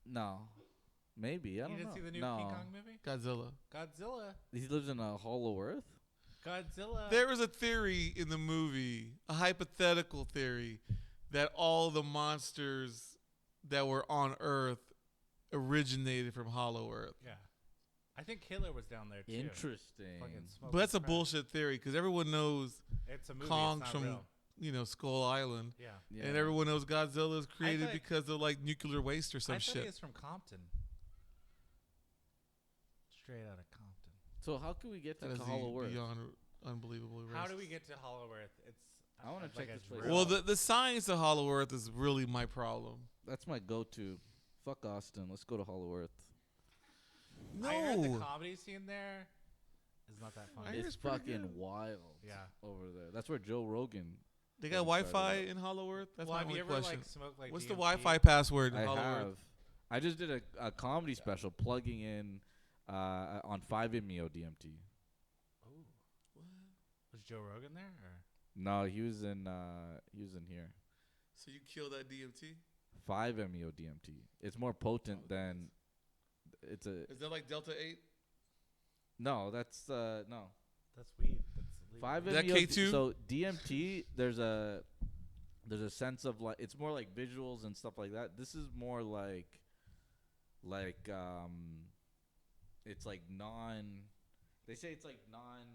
Speaker 3: no, maybe I
Speaker 2: You
Speaker 3: don't
Speaker 2: didn't
Speaker 3: know.
Speaker 2: see the new
Speaker 3: no,
Speaker 2: King Kong movie?
Speaker 1: Godzilla.
Speaker 2: Godzilla.
Speaker 3: he lives in a hollow Earth.
Speaker 2: Godzilla.
Speaker 1: There was a theory in the movie, a hypothetical theory, that all the monsters that were on Earth originated from Hollow Earth.
Speaker 2: Yeah. I think Hitler was down there too.
Speaker 3: Interesting.
Speaker 2: Fucking smoking
Speaker 1: But that's a
Speaker 2: crack.
Speaker 1: bullshit theory because everyone knows
Speaker 2: It's a movie.
Speaker 1: Kong's
Speaker 2: it's
Speaker 1: from
Speaker 2: not real.
Speaker 1: Skull Island,
Speaker 2: Yeah.
Speaker 3: Yeah.
Speaker 1: and everyone knows Godzilla is created
Speaker 2: thought-
Speaker 1: because of like nuclear waste or some
Speaker 2: I thought
Speaker 1: shit.
Speaker 2: he was from Compton. Straight out of Compton.
Speaker 3: So how can we get
Speaker 1: That
Speaker 3: to
Speaker 1: is
Speaker 3: Hollow Earth?
Speaker 1: beyond unbelievably
Speaker 2: How
Speaker 1: racist.
Speaker 2: do we get to Hollow Earth?
Speaker 3: I wanna
Speaker 2: I'd
Speaker 3: check
Speaker 2: like
Speaker 3: this
Speaker 2: a
Speaker 3: place
Speaker 2: drill.
Speaker 1: Well, the science of Hollow Earth is really my problem.
Speaker 3: That's my go-to. Fuck Austin. Let's go to Hollow Earth.
Speaker 2: I heard the
Speaker 1: No,
Speaker 2: comedy scene there is not that funny.
Speaker 1: I
Speaker 3: It's
Speaker 1: pretty
Speaker 3: fucking
Speaker 1: good.
Speaker 3: wild.
Speaker 2: Yeah.
Speaker 3: Over there. That's where Joe Rogan.
Speaker 1: They got
Speaker 3: Fucking started
Speaker 1: Wi-Fi
Speaker 3: out.
Speaker 1: in Hollow Earth. That's
Speaker 2: well,
Speaker 1: my
Speaker 2: have you
Speaker 1: only
Speaker 2: ever
Speaker 1: question.
Speaker 2: like smoked like
Speaker 1: What's
Speaker 2: DMT?
Speaker 1: the Wi-Fi password in
Speaker 3: I
Speaker 1: Hollow
Speaker 3: have.
Speaker 1: Earth?
Speaker 3: I just did a comedy special plugging in on 5-MeO DMT.
Speaker 2: Ooh. Was Joe Rogan there? Or?
Speaker 3: No, he was in here.
Speaker 1: So you kill that DMT?
Speaker 3: 5-MeO DMT. It's more potent than it's a
Speaker 1: Is that like Delta 8?
Speaker 3: no. That's no.
Speaker 2: That's weed. That's legal.
Speaker 3: 5-MeO.
Speaker 1: That K2?
Speaker 3: So DMT, there's a sense of like it's more like visuals and stuff like that. This is more like it's like non. They say it's like non.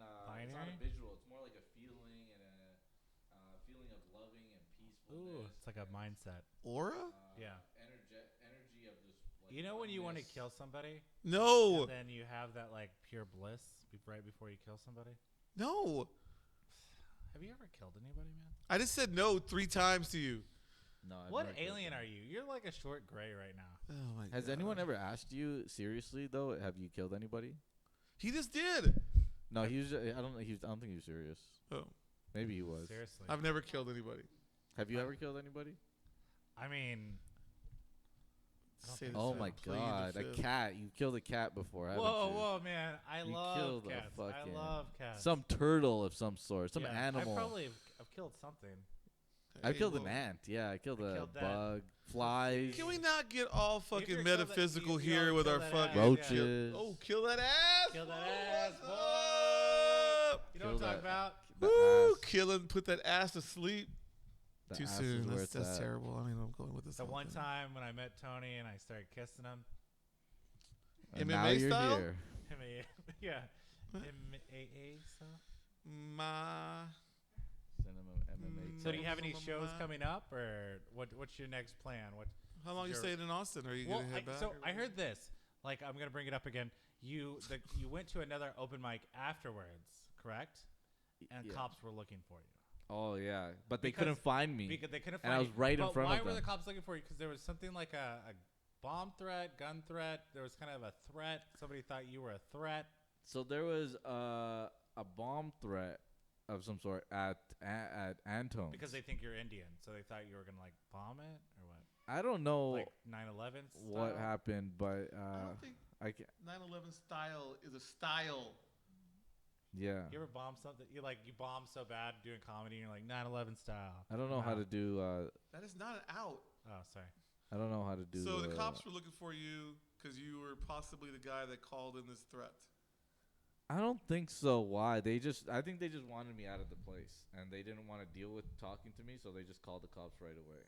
Speaker 3: It's not a visual. It's more like a feeling and a feeling of loving and peacefulness.
Speaker 2: Ooh, it's like a mindset.
Speaker 1: Aura?
Speaker 2: Yeah.
Speaker 3: Energy of just. Like
Speaker 2: You know when you want to
Speaker 3: oneness.
Speaker 2: kill somebody,
Speaker 1: No.
Speaker 2: and then you have that like pure bliss right before you kill somebody?
Speaker 1: No.
Speaker 2: Have you ever killed anybody, man?
Speaker 1: I just said no 3 times to you.
Speaker 3: No. I've
Speaker 2: What
Speaker 3: never killed
Speaker 2: alien
Speaker 3: anyone.
Speaker 2: are you? You're like a short gray right now.
Speaker 1: Oh my god.
Speaker 3: Has anyone ever asked you seriously though? Have you killed anybody?
Speaker 1: He just did.
Speaker 3: No, he was. I don't think he was serious.
Speaker 1: Oh.
Speaker 3: Maybe he was.
Speaker 2: Seriously.
Speaker 1: I've never killed anybody.
Speaker 3: Have you ever killed anybody?
Speaker 2: I mean, I don't
Speaker 1: Say
Speaker 2: think
Speaker 1: the
Speaker 3: Oh
Speaker 1: fifth,
Speaker 3: my
Speaker 1: plead the
Speaker 3: god, a
Speaker 1: fifth.
Speaker 3: cat! You killed a cat before, haven't
Speaker 2: whoa,
Speaker 3: you?
Speaker 2: whoa, man! I
Speaker 3: You
Speaker 2: love
Speaker 3: killed a
Speaker 2: cats. I
Speaker 3: fucking-
Speaker 2: love cats.
Speaker 3: Some turtle of some sort, some
Speaker 2: Yeah,
Speaker 3: animal.
Speaker 2: I probably have killed something.
Speaker 3: I
Speaker 1: Hey,
Speaker 3: killed an
Speaker 1: whoa.
Speaker 3: ant. Yeah, I killed a
Speaker 2: killed that.
Speaker 3: bug, flies,
Speaker 1: Can we not get all
Speaker 2: you're
Speaker 1: fucking
Speaker 2: killed that-
Speaker 1: metaphysical
Speaker 2: you
Speaker 1: here
Speaker 2: gotta
Speaker 1: with
Speaker 2: kill
Speaker 1: our
Speaker 2: that
Speaker 1: fucking
Speaker 2: ass.
Speaker 3: roaches.
Speaker 1: Oh, kill that ass!
Speaker 2: Kill that
Speaker 1: Oh,
Speaker 2: ass,
Speaker 1: what's
Speaker 2: boy.
Speaker 1: up?
Speaker 2: You know what
Speaker 3: Kill
Speaker 2: I'm talking
Speaker 3: that-
Speaker 2: about?
Speaker 3: the
Speaker 1: Woo!
Speaker 3: ass.
Speaker 1: Killing, put that ass to sleep.
Speaker 3: The
Speaker 1: Too
Speaker 3: ass is
Speaker 1: soon.
Speaker 3: where
Speaker 1: That's,
Speaker 3: it's
Speaker 1: that's
Speaker 3: at.
Speaker 1: terrible. I mean, I'm going with this.
Speaker 2: The
Speaker 1: whole
Speaker 2: one
Speaker 1: thing.
Speaker 2: time when I met Tony and I started kissing him,
Speaker 3: And
Speaker 1: MMA
Speaker 3: now you're
Speaker 1: style?
Speaker 3: here.
Speaker 2: yeah,
Speaker 1: What?
Speaker 2: MMA stuff.
Speaker 1: Ma.
Speaker 3: MMA.
Speaker 2: So do you have any
Speaker 1: Mm,
Speaker 2: shows coming up, or what's your next plan?
Speaker 1: How long you
Speaker 2: Your-
Speaker 1: staying in Austin? Are you
Speaker 2: Well,
Speaker 1: gonna head back?
Speaker 2: so
Speaker 1: or
Speaker 2: I
Speaker 1: what?
Speaker 2: heard this. Like, I'm gonna bring it up again. You went to another open mic afterwards, correct? And
Speaker 3: Yeah.
Speaker 2: cops were looking for you
Speaker 3: Oh yeah, but they
Speaker 2: Because-
Speaker 3: couldn't find me.
Speaker 2: because they couldn't
Speaker 3: And
Speaker 2: find
Speaker 3: I was
Speaker 2: you.
Speaker 3: right in
Speaker 2: But
Speaker 3: front
Speaker 2: why
Speaker 3: of
Speaker 2: were the
Speaker 3: them.
Speaker 2: cops looking for you? Because there was something like a bomb threat, gun threat. There was kind of a threat. Somebody thought you were a threat.
Speaker 3: So there was a bomb threat of some sort at Antone's.
Speaker 2: Because they think you're Indian, so they thought you were gonna like bomb it or what?
Speaker 3: I don't know
Speaker 2: Like 9/11 style?
Speaker 3: what happened, but
Speaker 1: I don't think
Speaker 3: I ca
Speaker 1: 9/11 style is a style.
Speaker 3: yeah.
Speaker 2: You ever bomb something? You bomb so bad doing comedy, and you're like 9/11 style.
Speaker 3: I don't know how
Speaker 2: Wow.
Speaker 3: to do.
Speaker 1: That is not an out.
Speaker 2: Oh, sorry.
Speaker 3: I don't know how to do.
Speaker 1: So the cops were looking for you because you were possibly the guy that called in this threat.
Speaker 3: I don't think so. Why? I think they just wanted me out of the place, and they didn't want to deal with talking to me, so they just called the cops right away.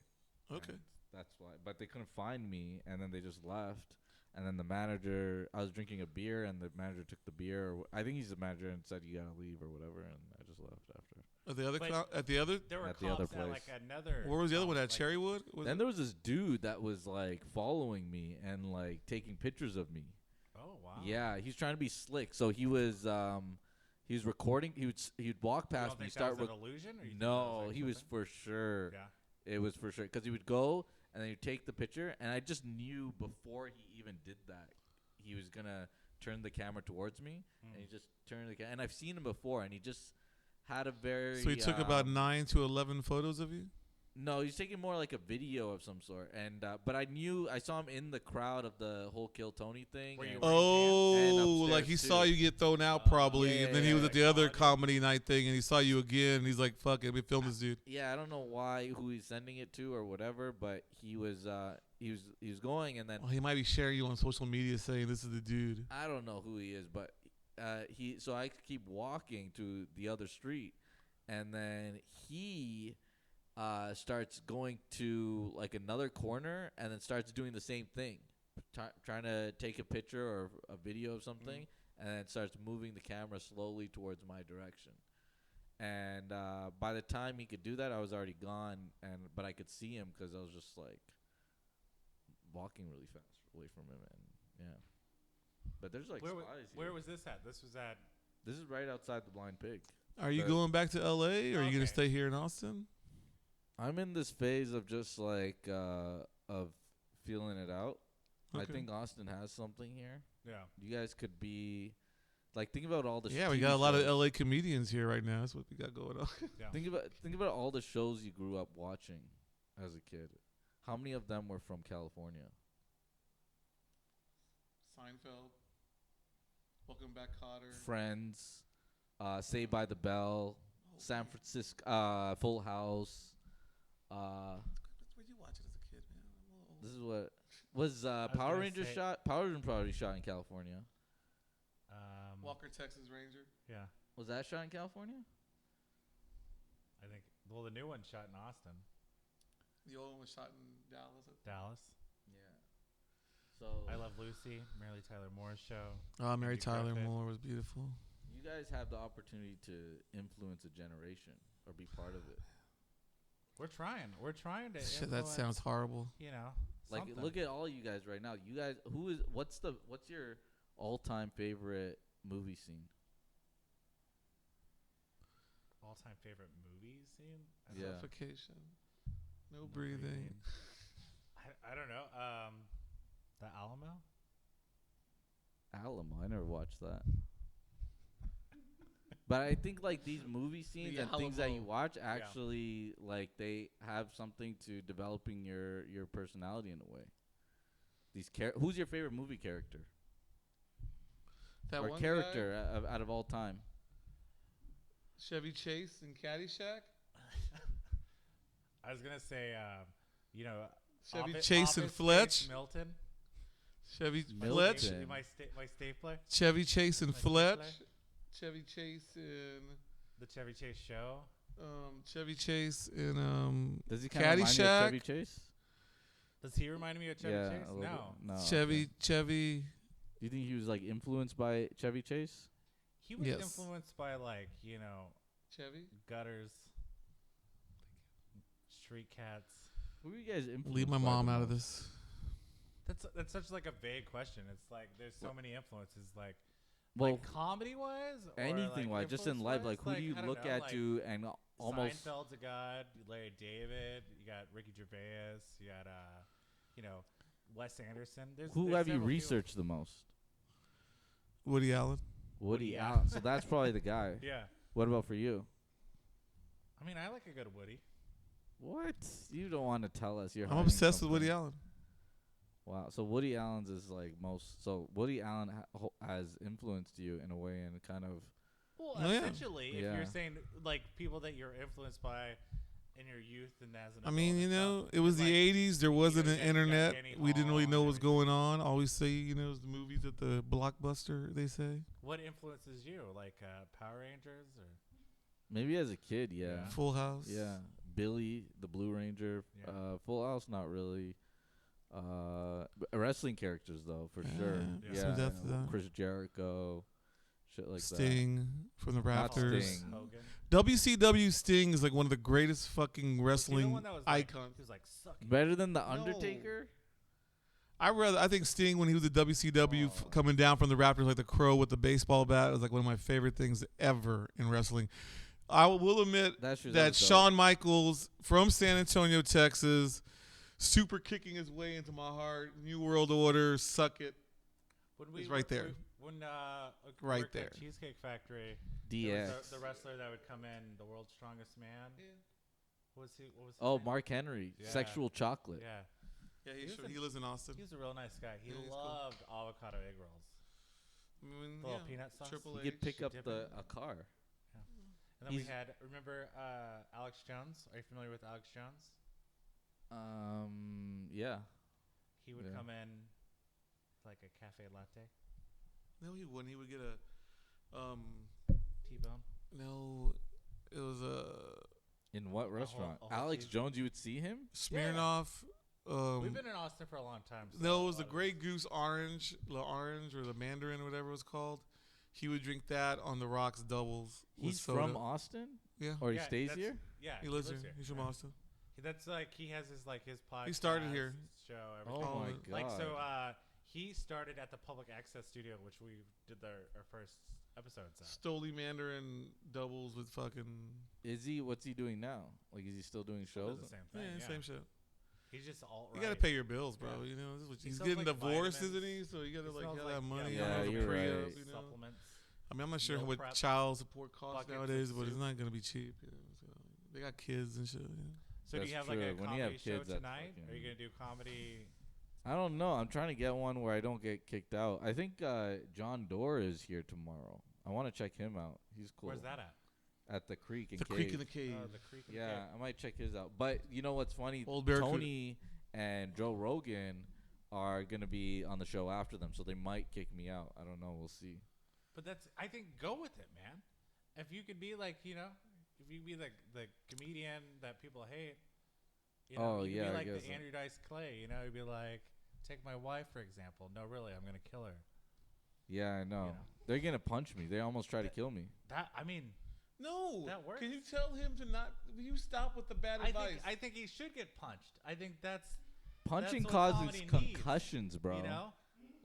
Speaker 1: Okay.
Speaker 3: And that's why. But they couldn't find me, and then they just left. And then the manager, I was drinking a beer, and the manager took the beer. I think he's the manager, and said you gotta leave or whatever, and I just left after.
Speaker 1: At the other,
Speaker 2: But-
Speaker 1: at the other,
Speaker 2: There were
Speaker 3: At the other
Speaker 2: cops at like
Speaker 3: place.
Speaker 2: another.
Speaker 1: where was the other one at?
Speaker 2: like,
Speaker 1: Cherrywood? Was
Speaker 3: Then
Speaker 1: it?
Speaker 3: there was this dude that was like following me and like taking pictures of me.
Speaker 2: Oh wow.
Speaker 3: Yeah, he's trying to be slick. So he was recording. He'd walk
Speaker 2: You
Speaker 3: past
Speaker 2: don't
Speaker 3: me,
Speaker 2: think
Speaker 3: start
Speaker 2: that was
Speaker 3: with.
Speaker 2: an illusion? Or you think that
Speaker 3: No,
Speaker 2: like
Speaker 3: he was
Speaker 2: something?
Speaker 3: for sure.
Speaker 2: Yeah.
Speaker 3: It was for sure because he would go and then he'd take the picture, and I just knew before he even did that he was gonna turn the camera towards me, and he just turned the camera. And I've seen him before, and he just had a very.
Speaker 1: So he took about 9 to 11 photos of you.
Speaker 3: No, he's taking more like a video of some sort, and but I saw him in the crowd of the whole Kill Tony thing.
Speaker 2: Were you
Speaker 3: and-
Speaker 2: wearing
Speaker 3: And
Speaker 1: Oh,
Speaker 3: upstairs
Speaker 1: like he saw
Speaker 3: too.
Speaker 1: you get thrown out
Speaker 2: Oh,
Speaker 1: probably,
Speaker 3: yeah,
Speaker 1: and then he was
Speaker 3: yeah,
Speaker 1: at the other
Speaker 2: quality.
Speaker 1: comedy night thing, and he saw you again, and he's like, "Fuck it, we film this dude."
Speaker 3: Yeah, I don't know who he's sending it to or whatever, but he was going, and then
Speaker 1: Oh, he might be sharing you on social media saying this is the dude.
Speaker 3: I don't know who he is, but so I keep walking to the other street, and then he starts going to like another corner, and then starts doing the same thing, trying to take a picture or a video of something, and then starts moving the camera slowly towards my direction. And by the time he could do that, I was already gone, but I could see him because I was just like walking really fast away from him, and yeah. But there's like spies here.
Speaker 2: Where was this at? This was at.
Speaker 3: This is right outside the Blind Pig.
Speaker 1: Are you
Speaker 3: But-
Speaker 1: going back to LA, or are you gonna
Speaker 2: Okay.
Speaker 1: stay here in Austin?
Speaker 3: I'm in this phase of just like of feeling it out. I
Speaker 1: Okay.
Speaker 3: think Austin has something here.
Speaker 2: Yeah.
Speaker 3: You guys could be Like think about all the
Speaker 1: Yeah, we
Speaker 3: TV
Speaker 1: got a lot of
Speaker 3: shows.
Speaker 1: LA comedians here right now. That's what we got going on.
Speaker 2: Yeah.
Speaker 3: Think about all the shows you grew up watching as a kid. How many of them were from California?
Speaker 1: Seinfeld. Welcome Back, Kotter.
Speaker 3: Friends, Saved by the Bell, San Francisco, Full House.
Speaker 1: Where'd you watch it as a kid, man?
Speaker 3: This is what was
Speaker 2: was
Speaker 3: Power
Speaker 2: gonna
Speaker 3: Rangers
Speaker 2: say-
Speaker 3: shot. Power Rangers probably shot in California.
Speaker 1: Walker, Texas Ranger.
Speaker 2: Yeah,
Speaker 3: Was that shot in California?
Speaker 2: I think. Well, the new one shot in Austin,
Speaker 1: The old one was shot in Dallas.
Speaker 2: Dallas.
Speaker 3: Yeah. So
Speaker 2: I Love Lucy, Mary Tyler Moore's show.
Speaker 1: Oh, Mary
Speaker 2: Andy
Speaker 1: Tyler
Speaker 2: Griffith.
Speaker 1: Moore was beautiful.
Speaker 3: you guys have the opportunity to influence a generation or be part of it.
Speaker 2: We're trying. We're trying to.
Speaker 1: Shit, that sounds horrible.
Speaker 2: You know,
Speaker 3: Like
Speaker 2: something.
Speaker 3: look at all you guys right now. You guys, what's your all-time favorite movie scene?
Speaker 2: all-time favorite movie scene.
Speaker 3: Yeah.
Speaker 1: Suffocation. No
Speaker 2: No
Speaker 1: breathing.
Speaker 2: breathing. I don't know. The Alamo.
Speaker 3: Alamo. I never watched that. But I think like these movie scenes
Speaker 1: The
Speaker 3: and things that you
Speaker 1: Alamo.
Speaker 3: watch actually like they have something to developing your personality in a way. Who's your favorite movie character
Speaker 1: That
Speaker 3: or
Speaker 1: one
Speaker 3: character out of all time?
Speaker 1: guy, Chevy Chase in Caddyshack.
Speaker 2: I was gonna say, you know,
Speaker 1: Chevy
Speaker 2: Office-
Speaker 1: Chase and
Speaker 2: Office
Speaker 1: Fletch.
Speaker 2: Space, Milton.
Speaker 1: Chevy
Speaker 3: Milton.
Speaker 1: Fletch.
Speaker 2: My stapler.
Speaker 1: Chevy Chase and
Speaker 2: My
Speaker 1: Fletch.
Speaker 2: stapler.
Speaker 1: Chevy Chase in
Speaker 2: The Chevy Chase show.
Speaker 1: Chevy Chase in
Speaker 3: Does he kind of remind you of
Speaker 1: Caddyshack.
Speaker 3: Chevy Chase?
Speaker 2: Does he remind me of Chevy
Speaker 3: yeah,
Speaker 2: Chase?
Speaker 3: a little
Speaker 2: No.
Speaker 3: bit. No.
Speaker 1: Chevy
Speaker 3: okay.
Speaker 1: Chevy.
Speaker 3: Do you think he was like influenced by Chevy Chase?
Speaker 2: He was
Speaker 1: Yes.
Speaker 2: influenced by like
Speaker 1: Chevy.
Speaker 2: Gutters, Street Cats.
Speaker 3: Who are you guys influenced?
Speaker 1: Leave my
Speaker 3: by
Speaker 1: mom
Speaker 3: the
Speaker 1: out of
Speaker 3: most?
Speaker 1: this.
Speaker 2: That's such like a vague question. It's like there's so many influences. Like
Speaker 3: Well,
Speaker 2: like comedy wise,
Speaker 3: anything wise, just in life. Like, who do you look at to and almost?
Speaker 2: Seinfeld's a god. Larry David. You got Ricky Gervais. You got Wes Anderson.
Speaker 3: Who
Speaker 2: there's
Speaker 3: have you
Speaker 2: several people.
Speaker 3: researched the most?
Speaker 1: Woody Allen.
Speaker 3: Woody
Speaker 2: Allen.
Speaker 3: Allen. So that's probably the guy.
Speaker 2: Yeah.
Speaker 3: What about for you?
Speaker 2: I mean, I like a good Woody.
Speaker 3: What? You don't want to tell us you're.
Speaker 1: I'm
Speaker 3: hiding
Speaker 1: obsessed with
Speaker 3: something.
Speaker 1: Woody Allen.
Speaker 3: Wow. So Woody Allen's is like most. So Woody Allen has influenced you in a way, and kind of.
Speaker 2: Well,
Speaker 1: Oh, yeah.
Speaker 2: essentially, if
Speaker 3: Yeah.
Speaker 2: you're saying like people that you're influenced by in your youth and as an
Speaker 1: I mean,
Speaker 2: adult
Speaker 1: you
Speaker 2: and
Speaker 1: know,
Speaker 2: stuff,
Speaker 1: it was
Speaker 2: it's
Speaker 1: the
Speaker 2: like,
Speaker 1: '80s. There wasn't
Speaker 2: you
Speaker 1: an
Speaker 2: got
Speaker 1: internet.
Speaker 2: Danny
Speaker 1: We didn't really
Speaker 2: Hall
Speaker 1: know
Speaker 2: and
Speaker 1: what's
Speaker 2: everything.
Speaker 1: going on. Always say, you know, it was the movies at the Blockbuster. They say
Speaker 2: What influences you, like Power Rangers or?
Speaker 3: maybe as a kid, yeah.
Speaker 2: Yeah.
Speaker 1: Full House.
Speaker 3: Yeah. Billy, the Blue Ranger.
Speaker 2: Yeah.
Speaker 3: Full House, not really. Wrestling characters though, for
Speaker 1: Yeah,
Speaker 3: sure.
Speaker 2: yeah.
Speaker 3: Yeah.
Speaker 1: Some depth
Speaker 3: you
Speaker 1: to
Speaker 3: know,
Speaker 1: that.
Speaker 3: Chris Jericho, shit like
Speaker 1: Sting from the
Speaker 3: Not
Speaker 1: Raptors.
Speaker 3: Sting.
Speaker 2: Hogan.
Speaker 1: WCW Sting is like one of the greatest fucking
Speaker 2: Was he the
Speaker 1: wrestling
Speaker 2: one that was like,
Speaker 1: icons.
Speaker 2: he was like
Speaker 3: that.
Speaker 2: sucking.
Speaker 3: Better than the Undertaker.
Speaker 1: I think Sting when he was at WCW
Speaker 2: Oh.
Speaker 1: coming down from the Raptors like the Crow with the baseball bat was like one of my favorite things ever in wrestling. I will admit
Speaker 3: That's true.
Speaker 1: that
Speaker 3: was dope.
Speaker 1: Shawn Michaels from San Antonio, Texas, super kicking his way into my heart. New World Order, suck it.
Speaker 2: When
Speaker 1: It's right there.
Speaker 2: When
Speaker 1: Right
Speaker 2: worked at
Speaker 1: there.
Speaker 2: Cheesecake Factory,
Speaker 3: DX.
Speaker 2: there was the wrestler that would come in, the world's strongest man. What was his
Speaker 3: Oh,
Speaker 2: name?
Speaker 3: Mark Henry,
Speaker 2: Yeah.
Speaker 3: Sexual Chocolate.
Speaker 2: Yeah,
Speaker 1: Yeah,
Speaker 2: He was
Speaker 1: he lives in Austin.
Speaker 2: he was a real nice guy. He
Speaker 1: Yeah, he's cool.
Speaker 2: loved avocado egg rolls.
Speaker 1: I mean,
Speaker 2: The little peanut sauce.
Speaker 1: Triple
Speaker 3: He could
Speaker 1: H.
Speaker 3: pick up
Speaker 2: dip
Speaker 3: a
Speaker 2: it.
Speaker 3: car.
Speaker 2: And then we
Speaker 3: He's-
Speaker 2: had, remember Alex Jones? Are you familiar with Alex Jones?
Speaker 3: Yeah.
Speaker 2: He would
Speaker 3: Yeah.
Speaker 2: come in like a cafe latte,
Speaker 1: No, he wouldn't. He would get a
Speaker 2: T-bone.
Speaker 1: no. It was a
Speaker 3: In what restaurant?
Speaker 2: a whole
Speaker 3: Alex
Speaker 2: cheese-
Speaker 3: Jones, you would see him?
Speaker 1: Smirnoff.
Speaker 2: We've been in Austin for a long time. So
Speaker 1: No, it was
Speaker 2: a
Speaker 1: the
Speaker 2: lot of-
Speaker 1: Grey Goose orange, the orange or the Mandarin or whatever it was called. He would drink that on the rocks doubles. with
Speaker 3: He's
Speaker 1: soda.
Speaker 3: from Austin?
Speaker 1: Yeah.
Speaker 3: Or he
Speaker 2: Yeah,
Speaker 3: stays
Speaker 2: that's-
Speaker 3: here?
Speaker 2: Yeah,
Speaker 1: He lives here. He's from
Speaker 2: yeah.
Speaker 1: Austin.
Speaker 2: That's like he has his podcast.
Speaker 1: started here.
Speaker 2: Show
Speaker 3: Oh
Speaker 2: everything.
Speaker 1: Oh,
Speaker 3: my
Speaker 1: like,
Speaker 3: god.
Speaker 2: Like so, he started at the public access studio, which we did our first episodes at.
Speaker 1: Stoli Mandarin doubles with fucking
Speaker 3: What's he doing now? Like, is he still doing
Speaker 2: Still
Speaker 3: shows?
Speaker 2: does the same
Speaker 1: yeah,
Speaker 2: thing. Yeah,
Speaker 1: same shit.
Speaker 2: He's just all
Speaker 1: You
Speaker 2: right.
Speaker 1: gotta pay your bills, bro.
Speaker 2: Yeah.
Speaker 1: You know, this is what
Speaker 2: He
Speaker 1: he's
Speaker 2: sells,
Speaker 1: getting
Speaker 2: like,
Speaker 1: divorced,
Speaker 2: vitamins.
Speaker 1: isn't he? So you gotta
Speaker 2: He
Speaker 1: like
Speaker 2: sells,
Speaker 1: have
Speaker 2: like,
Speaker 1: that money.
Speaker 3: yeah,
Speaker 1: on the
Speaker 3: you're
Speaker 1: pre-op,
Speaker 3: right.
Speaker 1: you know?
Speaker 2: Supplements.
Speaker 1: I mean, I'm not sure
Speaker 2: Meal
Speaker 1: what
Speaker 2: prep,
Speaker 1: child support costs
Speaker 2: buckets
Speaker 1: nowadays,
Speaker 2: of
Speaker 1: but it's
Speaker 2: soup.
Speaker 1: not gonna be cheap. You know, so they got kids and shit. You know.
Speaker 2: So do
Speaker 3: That's
Speaker 2: you have
Speaker 3: true.
Speaker 2: like a
Speaker 3: When you have
Speaker 2: comedy show
Speaker 3: kids, that's
Speaker 2: tonight? Are you
Speaker 3: fucking-
Speaker 2: gonna do comedy?
Speaker 3: I don't know. I'm trying to get one where I don't get kicked out. I think John Doerr is here tomorrow. I want to check him out. He's cool.
Speaker 2: Where's that at?
Speaker 3: At the Creek in
Speaker 1: The
Speaker 3: Cave.
Speaker 1: Creek in the Cave.
Speaker 2: Oh, the Creek. and
Speaker 3: Yeah,
Speaker 2: Cave.
Speaker 3: I might check his out. But you know what's funny?
Speaker 1: Old Barracuda.
Speaker 3: Tony and Joe Rogan are gonna be on the show after them, so they might kick me out. I don't know. We'll see.
Speaker 2: But I think go with it, man. If you could be like, if you be the comedian that people hate,
Speaker 3: Oh,
Speaker 2: you could
Speaker 3: yeah, I
Speaker 2: be like
Speaker 3: guess
Speaker 2: the
Speaker 3: so.
Speaker 2: Andrew Dice Clay, you'd be like, take my wife for example. No, really, I'm gonna kill her.
Speaker 3: Yeah, I know.
Speaker 2: know.
Speaker 3: They're gonna punch me. They almost tried to kill me.
Speaker 1: No.
Speaker 2: That works.
Speaker 1: Can you tell him to not? Will you stop with the bad advice?
Speaker 2: I think he should get punched. I think that's
Speaker 3: Punching
Speaker 2: what
Speaker 3: causes
Speaker 2: comedy needs,
Speaker 3: concussions, bro.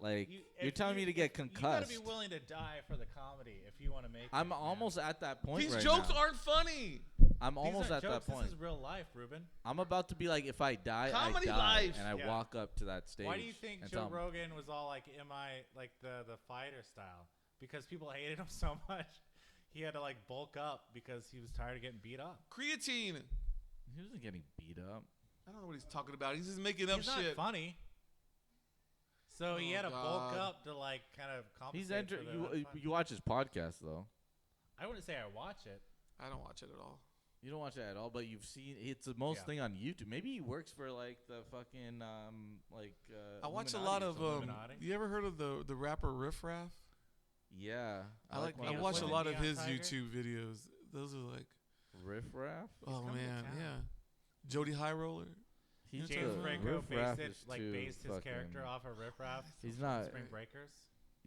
Speaker 3: Like
Speaker 2: You're
Speaker 3: you're telling me to get
Speaker 2: You
Speaker 3: concussed.
Speaker 2: gotta be willing to die for the comedy if you want to make it.
Speaker 3: I'm
Speaker 2: man.
Speaker 3: almost at that point
Speaker 1: These
Speaker 3: right
Speaker 1: jokes
Speaker 3: now.
Speaker 1: aren't funny.
Speaker 3: I'm
Speaker 2: These
Speaker 3: almost
Speaker 2: aren't
Speaker 3: at
Speaker 2: jokes.
Speaker 3: that point.
Speaker 2: This is real life, Ruben.
Speaker 3: I'm about to be like, if I die,
Speaker 1: Comedy
Speaker 3: I die,
Speaker 1: life.
Speaker 3: and I
Speaker 2: Yeah.
Speaker 3: walk up to that stage.
Speaker 2: Why do you think
Speaker 3: and
Speaker 2: Joe
Speaker 3: tell 'em,
Speaker 2: Rogan was all like, "Am I like the fighter style?" Because people hated him so much, he had to like bulk up because he was tired of getting beat up.
Speaker 1: Creatine.
Speaker 3: He wasn't getting beat up.
Speaker 1: I don't know what he's talking about. He's just making up
Speaker 2: He's not
Speaker 1: shit.
Speaker 2: funny. So he
Speaker 1: Oh,
Speaker 2: had to bulk
Speaker 1: God.
Speaker 2: up to like kind of compensate.
Speaker 3: He's
Speaker 2: for the
Speaker 3: you
Speaker 2: fun.
Speaker 3: you watch his podcast though.
Speaker 2: I wouldn't say I watch it.
Speaker 1: I don't watch it at all.
Speaker 3: You don't watch it at all, but you've seen it's the most
Speaker 2: Yeah.
Speaker 3: thing on YouTube. Maybe he works for like the fucking
Speaker 1: I watch a
Speaker 3: Illuminati
Speaker 1: lot
Speaker 3: or
Speaker 1: of
Speaker 3: something.
Speaker 2: Illuminati?
Speaker 1: You ever heard of the rapper Riff Raff?
Speaker 3: Yeah,
Speaker 1: I like.
Speaker 3: one
Speaker 1: I
Speaker 3: of
Speaker 1: watch
Speaker 3: his
Speaker 1: a
Speaker 2: Neon
Speaker 1: lot of
Speaker 2: Tiger?
Speaker 1: his YouTube videos. Those are like,
Speaker 3: Riff Raff.
Speaker 1: oh
Speaker 2: coming to
Speaker 1: man,
Speaker 2: town.
Speaker 1: yeah. Jody High Roller.
Speaker 3: He's
Speaker 2: James
Speaker 3: a-
Speaker 2: Franco
Speaker 3: Riff Raff
Speaker 2: based
Speaker 3: is too
Speaker 2: based his
Speaker 3: fucking-
Speaker 2: character off of Riff Raff.
Speaker 3: He's
Speaker 2: from
Speaker 3: not
Speaker 2: Spring Breakers.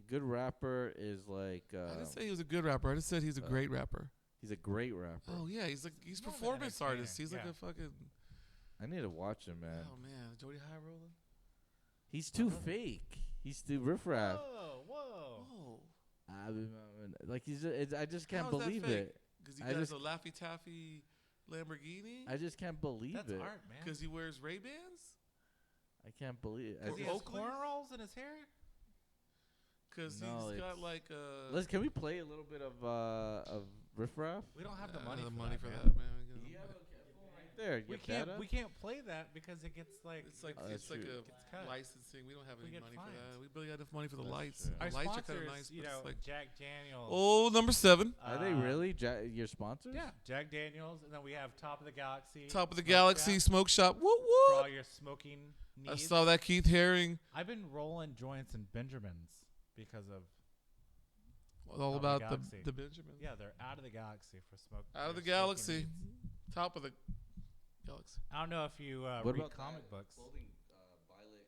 Speaker 3: good rapper. Is like
Speaker 1: I didn't say he was a good rapper. I just said he's a great rapper.
Speaker 3: he's a great rapper.
Speaker 1: Oh yeah, he's
Speaker 2: more of an
Speaker 1: performance
Speaker 2: entertainer,
Speaker 1: artist. He's like
Speaker 2: yeah.
Speaker 1: a fucking.
Speaker 3: I need to watch him, man.
Speaker 1: Oh man, Jody High Roller.
Speaker 3: He's too fake. He's too Riff Raff.
Speaker 2: Whoa.
Speaker 1: Oh,
Speaker 3: Like I just can't
Speaker 1: How is that
Speaker 3: believe
Speaker 1: fake?
Speaker 3: it.
Speaker 1: because he
Speaker 3: I
Speaker 1: got
Speaker 3: just-
Speaker 1: a Laffy Taffy Lamborghini.
Speaker 3: I just can't believe
Speaker 2: That's
Speaker 3: it.
Speaker 2: art, man.
Speaker 1: Because he wears Ray Bans.
Speaker 3: I can't believe it. I
Speaker 1: Or
Speaker 2: He
Speaker 3: just-
Speaker 2: has
Speaker 1: Oakley?
Speaker 2: cornrows in his hair.
Speaker 1: Because
Speaker 3: No,
Speaker 1: he's got
Speaker 3: it's-
Speaker 1: like
Speaker 3: Can we play a little bit of Riff Raff?
Speaker 2: We don't have the
Speaker 1: I
Speaker 2: money.
Speaker 1: don't
Speaker 2: for
Speaker 1: have the money
Speaker 2: that,
Speaker 1: for
Speaker 2: man.
Speaker 1: that, man.
Speaker 3: Right there.
Speaker 2: We
Speaker 3: Get that
Speaker 2: can't.
Speaker 3: up?
Speaker 2: We can't play that because it gets like.
Speaker 1: It's like
Speaker 3: Oh, that's
Speaker 1: it's like
Speaker 3: true.
Speaker 1: a
Speaker 2: Gets cut.
Speaker 1: licensing. We don't have
Speaker 2: We
Speaker 1: any
Speaker 2: get
Speaker 1: money for
Speaker 2: fined.
Speaker 1: that. We barely got enough money for the
Speaker 3: That's
Speaker 1: lights.
Speaker 3: true.
Speaker 1: The
Speaker 2: Our
Speaker 1: lights are
Speaker 2: sponsors,
Speaker 1: kind of nice, but it's like
Speaker 2: Jack Daniels.
Speaker 1: oh, number 7,
Speaker 3: Are they really your sponsors?
Speaker 2: Yeah, Jack Daniels, and then we have Top of the Galaxy.
Speaker 1: top of the
Speaker 2: Smoke
Speaker 1: Galaxy
Speaker 2: Shop
Speaker 1: Smoke Shop. Woo
Speaker 2: for all
Speaker 1: woo!
Speaker 2: your smoking
Speaker 1: I
Speaker 2: needs.
Speaker 1: saw that Keith Haring.
Speaker 2: I've been rolling joints in Benjamins because of
Speaker 1: All
Speaker 2: Top of
Speaker 1: about
Speaker 2: the Galaxy.
Speaker 1: the Benjamin.
Speaker 2: yeah, they're out of the galaxy for smoke.
Speaker 1: Out of
Speaker 2: for
Speaker 1: the
Speaker 2: smoking
Speaker 1: galaxy.
Speaker 2: needs.
Speaker 1: Top of the Galaxy.
Speaker 2: I don't know if you
Speaker 3: What
Speaker 2: read
Speaker 3: about
Speaker 2: comic
Speaker 3: that
Speaker 2: books.
Speaker 3: Clothing, Violet.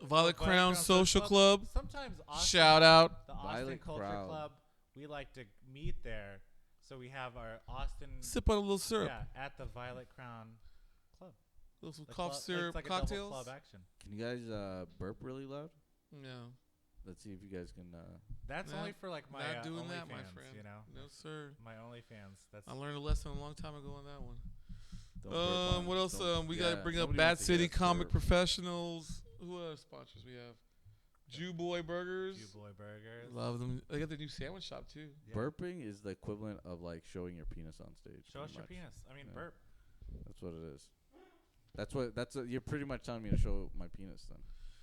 Speaker 1: Violet
Speaker 2: Violet
Speaker 1: Crown Social Club.
Speaker 2: Sometimes Austin,
Speaker 1: Shout out.
Speaker 2: the Austin
Speaker 3: Violet
Speaker 2: Culture
Speaker 3: Crowd.
Speaker 2: Club. We like to meet there, so we have our Austin.
Speaker 1: Sip on a little syrup.
Speaker 2: Yeah, at the Violet Crown Club.
Speaker 1: Little
Speaker 2: The
Speaker 1: cough
Speaker 2: club-
Speaker 1: syrup
Speaker 2: it's like a double
Speaker 1: cocktails.
Speaker 2: club action.
Speaker 3: Can you guys burp really loud?
Speaker 1: No,
Speaker 3: Let's see if you guys can.
Speaker 2: That's
Speaker 1: Nah,
Speaker 2: only for like my
Speaker 1: not doing that, my
Speaker 2: OnlyFans,
Speaker 1: friend.
Speaker 2: You know,
Speaker 1: No sir.
Speaker 2: my OnlyFans. That's
Speaker 1: I learned a lesson a long time ago on that one.
Speaker 3: Don't burp on-
Speaker 1: What else?
Speaker 3: don't-
Speaker 1: We
Speaker 3: yeah,
Speaker 1: gotta bring up
Speaker 3: nobody
Speaker 1: Bat
Speaker 3: wants to
Speaker 1: City
Speaker 3: hear us
Speaker 1: Comic
Speaker 3: burp.
Speaker 1: Professionals. Who other sponsors we have? Jew Boy Burgers.
Speaker 2: Jew Boy Burgers.
Speaker 1: Love them. They got the new sandwich shop too.
Speaker 2: Yeah.
Speaker 3: Burping is the equivalent of like showing your penis on stage.
Speaker 2: Show us
Speaker 3: pretty
Speaker 2: your
Speaker 3: much.
Speaker 2: penis. I mean,
Speaker 3: Yeah.
Speaker 2: burp.
Speaker 3: That's what it is. You're pretty much telling me to show my penis then.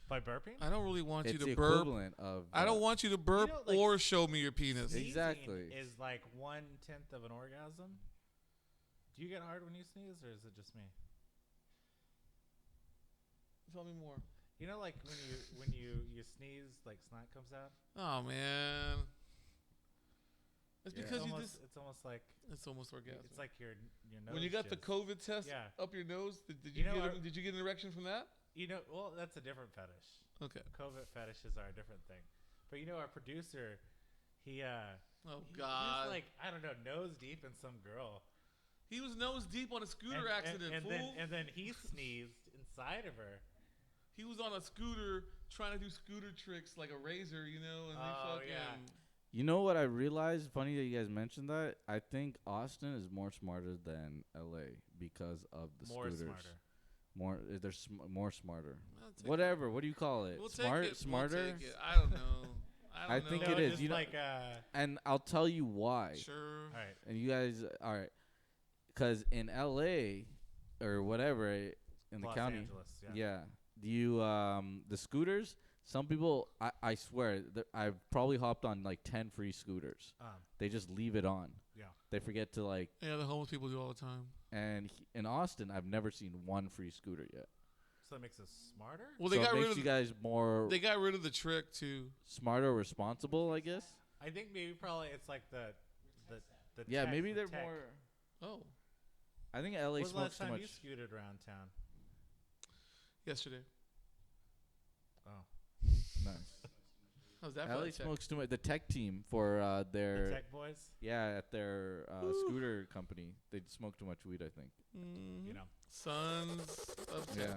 Speaker 2: By burping?
Speaker 1: I don't really want
Speaker 3: It's
Speaker 1: you
Speaker 3: the
Speaker 1: to burp.
Speaker 3: equivalent of.
Speaker 1: I don't want you to burp
Speaker 2: know, like,
Speaker 1: or show me your penis.
Speaker 3: Sneeze. Exactly.
Speaker 2: Sneezing is like 1/10 of an orgasm. Do you get hard when you sneeze, or is it just me?
Speaker 1: Tell me more.
Speaker 2: You know, like when you sneeze, like snot comes out.
Speaker 1: Oh man. It's
Speaker 3: Yeah.
Speaker 1: because
Speaker 2: it's
Speaker 1: you
Speaker 2: almost,
Speaker 1: just.
Speaker 2: it's almost like
Speaker 1: It's almost orgasmic.
Speaker 2: it's like your nose.
Speaker 1: when you got the
Speaker 2: jizz.
Speaker 1: COVID test
Speaker 2: Yeah.
Speaker 1: up your nose, did
Speaker 2: You
Speaker 1: you,
Speaker 2: know,
Speaker 1: get
Speaker 2: our-
Speaker 1: did you get an erection from that?
Speaker 2: You know, well, that's a different fetish.
Speaker 1: Okay.
Speaker 2: COVID fetishes are a different thing. But you know, our producer, he
Speaker 1: Oh
Speaker 2: he
Speaker 1: God.
Speaker 2: was like, I don't know, nose deep in some girl.
Speaker 1: He was nose deep on a scooter
Speaker 2: And-
Speaker 1: accident,
Speaker 2: and
Speaker 1: fool.
Speaker 2: then he sneezed inside of her.
Speaker 1: He was on a scooter trying to do scooter tricks like a razor, you know, and
Speaker 2: Oh,
Speaker 1: he fucking.
Speaker 2: yeah.
Speaker 3: You know what I realized? Funny that you guys mentioned that. I think Austin is more smarter than LA because of the
Speaker 2: More
Speaker 3: scooters.
Speaker 2: smarter.
Speaker 3: More smarter.
Speaker 1: I'll take
Speaker 3: Whatever. What do you call it?
Speaker 1: We'll
Speaker 3: Smart,
Speaker 1: take it.
Speaker 3: smarter.
Speaker 1: We'll take it. I don't know. I
Speaker 3: I
Speaker 1: don't
Speaker 3: think
Speaker 1: know.
Speaker 3: it is.
Speaker 2: Just
Speaker 3: You know,
Speaker 2: like
Speaker 3: and I'll tell you why.
Speaker 1: Sure.
Speaker 2: all right.
Speaker 3: And you guys, all right, because in L.A. or whatever in the
Speaker 2: Los
Speaker 3: county,
Speaker 2: Angeles, yeah.
Speaker 3: you the scooters. Some people, I swear, I've probably hopped on like 10 free scooters. They just leave it on.
Speaker 2: Yeah.
Speaker 3: They forget to like.
Speaker 1: Yeah, the homeless people do all the time.
Speaker 3: And in Austin, I've never seen one free scooter yet.
Speaker 2: So that makes us smarter?
Speaker 1: Well,
Speaker 3: So
Speaker 1: they
Speaker 3: it
Speaker 1: got rid
Speaker 3: makes
Speaker 1: of
Speaker 3: you guys more
Speaker 1: they got rid of the trick too.
Speaker 3: smarter, responsible, I guess.
Speaker 2: I think maybe probably it's like the
Speaker 3: Yeah,
Speaker 2: tech,
Speaker 3: maybe
Speaker 2: the
Speaker 3: they're
Speaker 2: tech.
Speaker 3: more.
Speaker 1: Oh,
Speaker 3: I think LA
Speaker 2: When was the
Speaker 3: smokes
Speaker 2: last
Speaker 3: too
Speaker 2: time
Speaker 3: much.
Speaker 2: you scooted around town?
Speaker 1: yesterday.
Speaker 2: Oh.
Speaker 3: Nice.
Speaker 1: How's that? for
Speaker 3: LA
Speaker 1: the tech?
Speaker 3: smokes too much. The tech team for
Speaker 2: The
Speaker 3: their
Speaker 2: tech boys?
Speaker 3: at their scooter company, they smoke too much weed. I think.
Speaker 1: Mhm.
Speaker 2: You know.
Speaker 1: Sons of
Speaker 3: Yeah.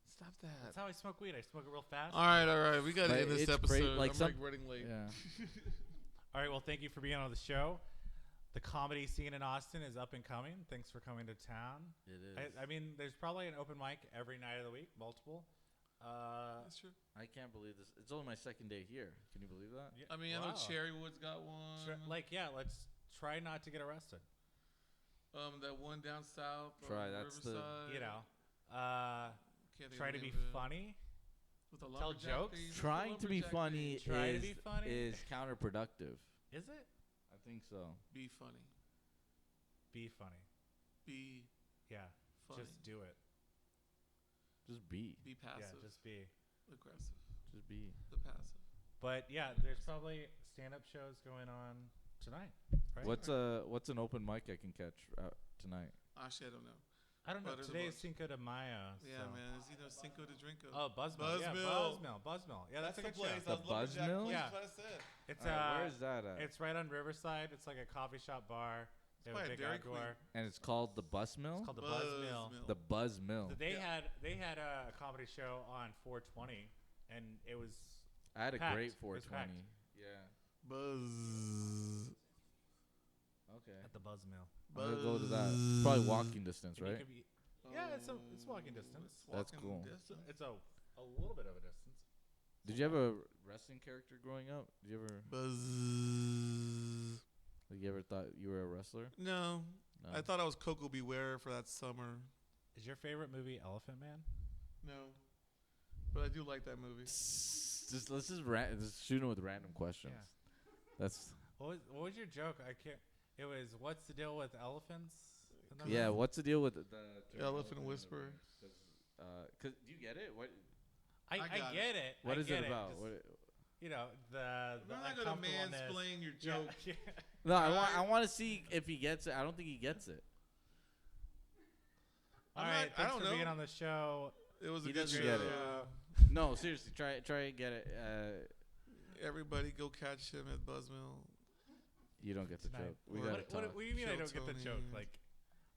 Speaker 1: Stop that.
Speaker 2: That's how I smoke weed. I smoke it real fast.
Speaker 1: All right. We got to
Speaker 3: But
Speaker 1: end this
Speaker 3: it's great,
Speaker 1: episode.
Speaker 3: like
Speaker 1: I'm
Speaker 3: some-
Speaker 1: like running late.
Speaker 3: Yeah.
Speaker 2: All right, well, thank you for being on the show. The comedy scene in Austin is up and coming. Thanks for coming to town.
Speaker 3: It is.
Speaker 2: I mean, there's probably an open mic every night of the week, multiple.
Speaker 1: That's true.
Speaker 3: I can't believe this. It's only my second day here. Can you believe that?
Speaker 2: Yeah,
Speaker 1: I mean, I
Speaker 2: wow.
Speaker 1: know Cherrywood's got one.
Speaker 2: Let's try not to get arrested.
Speaker 1: That one down south.
Speaker 3: Try, that's the-
Speaker 1: Riverside.
Speaker 2: You know,
Speaker 1: Can't think
Speaker 2: try
Speaker 1: of
Speaker 2: to
Speaker 1: the
Speaker 2: be
Speaker 1: name of it.
Speaker 2: funny.
Speaker 1: With the
Speaker 2: tell
Speaker 1: lumberjack
Speaker 2: jokes.
Speaker 1: thing. It's the
Speaker 3: Trying to be
Speaker 1: lumberjack
Speaker 3: funny
Speaker 1: thing.
Speaker 2: Try to
Speaker 3: is
Speaker 2: be funny?
Speaker 3: is counterproductive.
Speaker 2: Is it?
Speaker 3: I think so.
Speaker 1: Be funny.
Speaker 2: Be funny.
Speaker 1: Be
Speaker 2: Yeah.
Speaker 1: funny.
Speaker 2: Just do it.
Speaker 3: Just be.
Speaker 1: Be passive.
Speaker 2: Yeah, just be.
Speaker 1: aggressive.
Speaker 3: Just be.
Speaker 1: The passive.
Speaker 2: But yeah, there's probably stand-up shows going on tonight. Right?
Speaker 3: What's an open mic I can catch tonight?
Speaker 1: Actually, I don't know.
Speaker 2: I don't know.
Speaker 1: But there's a
Speaker 2: Today is
Speaker 1: bunch.
Speaker 2: Cinco de Mayo.
Speaker 1: Yeah,
Speaker 2: so.
Speaker 1: man. It's Cinco de Drinko.
Speaker 2: Oh, Buzzmill. Yeah,
Speaker 1: Buzzmill.
Speaker 2: Buzzmill. Yeah, that's a good
Speaker 1: the place.
Speaker 2: show.
Speaker 3: The Buzzmill?
Speaker 2: Yeah.
Speaker 1: That's what I said.
Speaker 2: It's
Speaker 3: Where is that at?
Speaker 2: It's right on Riverside. It's like a coffee shop bar. They have
Speaker 1: by
Speaker 2: a
Speaker 1: a
Speaker 2: big
Speaker 1: Dairy
Speaker 2: outdoor.
Speaker 3: And it's called the Bus Mill.
Speaker 2: It's called the Buzzmill.
Speaker 3: The Buzz Mill.
Speaker 2: So they
Speaker 1: Yeah.
Speaker 2: had a comedy show on 420, and it was
Speaker 3: I had a
Speaker 2: packed.
Speaker 3: great
Speaker 2: It was
Speaker 3: 420. Yeah.
Speaker 1: Buzz.
Speaker 3: Okay.
Speaker 2: at the Buzzmill.
Speaker 3: I'm gonna go to that. It's probably walking distance,
Speaker 2: And you
Speaker 3: right?
Speaker 2: could be- yeah, it's walking distance.
Speaker 3: That's
Speaker 1: walking
Speaker 3: cool.
Speaker 1: distance.
Speaker 2: It's a little bit of a distance.
Speaker 3: Did you have a wrestling character growing up? Did you ever?
Speaker 1: Buzz.
Speaker 3: Like you ever thought you were a wrestler?
Speaker 1: No.
Speaker 3: No.
Speaker 1: I thought I was Coco Beware for that summer.
Speaker 2: Is your favorite movie Elephant Man?
Speaker 1: No. But I do like that movie.
Speaker 3: Let's just shoot him with random questions.
Speaker 2: Yeah.
Speaker 3: That's
Speaker 2: What was your joke? I can't. It was what's the deal with elephants? Isn't that
Speaker 3: yeah.
Speaker 2: right?
Speaker 3: What's the deal with the
Speaker 1: Elephant Whisperer.
Speaker 3: Cause do you get it? What
Speaker 2: I
Speaker 1: got
Speaker 2: get it.
Speaker 3: What
Speaker 2: I
Speaker 3: is
Speaker 2: get
Speaker 3: it about?
Speaker 2: Just,
Speaker 3: What
Speaker 2: you know the
Speaker 1: I'm not gonna
Speaker 2: uncomfortableness.
Speaker 1: mansplain your
Speaker 2: Yeah,
Speaker 1: joke.
Speaker 2: yeah.
Speaker 3: No, I want to see if he gets it. I don't think he gets it.
Speaker 2: All
Speaker 1: I'm
Speaker 2: right,
Speaker 1: not- I
Speaker 2: thanks
Speaker 1: don't
Speaker 2: for being
Speaker 1: know.
Speaker 2: on the show.
Speaker 1: It was a
Speaker 3: He
Speaker 1: good
Speaker 3: doesn't
Speaker 1: show.
Speaker 3: get it. No, seriously, try and get it.
Speaker 1: Everybody go catch him at Buzzmill.
Speaker 3: You don't get the
Speaker 2: Tonight.
Speaker 3: joke. We
Speaker 1: What-
Speaker 3: gotta talk.
Speaker 2: What do you mean I
Speaker 1: Kill
Speaker 2: don't get the
Speaker 1: Tony.
Speaker 2: joke? Like,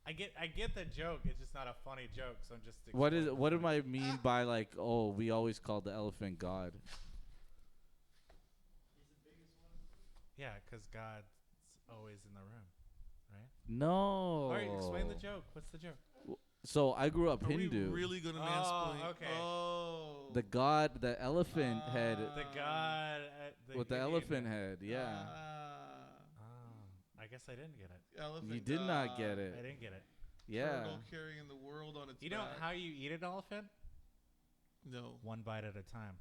Speaker 2: I get the joke. It's just not a funny joke. So I'm just.
Speaker 3: What
Speaker 2: explaining
Speaker 3: do I mean by like? Oh, we always call the elephant God.
Speaker 2: Yeah, because God's always in the room, right?
Speaker 3: No.
Speaker 2: All right, explain the joke. What's the joke?
Speaker 3: So I grew up
Speaker 1: Are
Speaker 3: Hindu.
Speaker 1: we really gonna
Speaker 2: Oh,
Speaker 1: mansplain?
Speaker 2: okay.
Speaker 1: Oh.
Speaker 3: The god, the elephant head
Speaker 2: The God
Speaker 3: with the
Speaker 2: Indian-
Speaker 3: elephant head. Yeah.
Speaker 2: Oh, I guess I didn't get it.
Speaker 1: Elephant
Speaker 3: You did not get
Speaker 2: I
Speaker 3: it.
Speaker 2: didn't get it.
Speaker 3: Yeah.
Speaker 1: Turtle carrying the world on its
Speaker 2: You know
Speaker 1: back.
Speaker 2: how you eat an elephant?
Speaker 1: No.
Speaker 2: One bite at a time.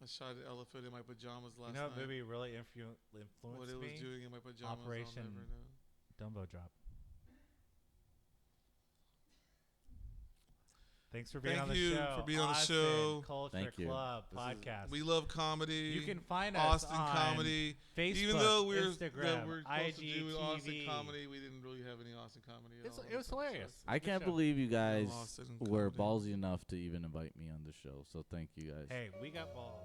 Speaker 1: I shot an elephant in my pajamas last
Speaker 2: You know what
Speaker 1: night.
Speaker 2: movie really
Speaker 1: What
Speaker 2: influenced
Speaker 1: it was
Speaker 2: me?
Speaker 1: doing in my pajamas,
Speaker 2: Operation
Speaker 1: I'll never know.
Speaker 2: Dumbo Drop. Thanks for being
Speaker 1: Thank
Speaker 2: on the
Speaker 1: you
Speaker 2: show.
Speaker 1: for being on the
Speaker 2: Austin
Speaker 1: show.
Speaker 2: Culture
Speaker 3: Thank you.
Speaker 2: Club
Speaker 3: This is-
Speaker 2: podcast.
Speaker 1: We love comedy.
Speaker 2: You can find us
Speaker 1: Austin
Speaker 2: on
Speaker 1: comedy.
Speaker 2: Facebook,
Speaker 1: Even though we're
Speaker 2: Instagram,
Speaker 1: supposed to do Austin
Speaker 2: IGTV.
Speaker 1: comedy, we didn't really have any Austin comedy at all.
Speaker 2: It was hilarious.
Speaker 3: I
Speaker 2: It's a good
Speaker 3: can't
Speaker 2: show.
Speaker 3: believe you guys
Speaker 1: Austin
Speaker 3: were
Speaker 1: comedy.
Speaker 3: ballsy enough to even invite me on the show. So thank you guys.
Speaker 2: Hey, we got balls.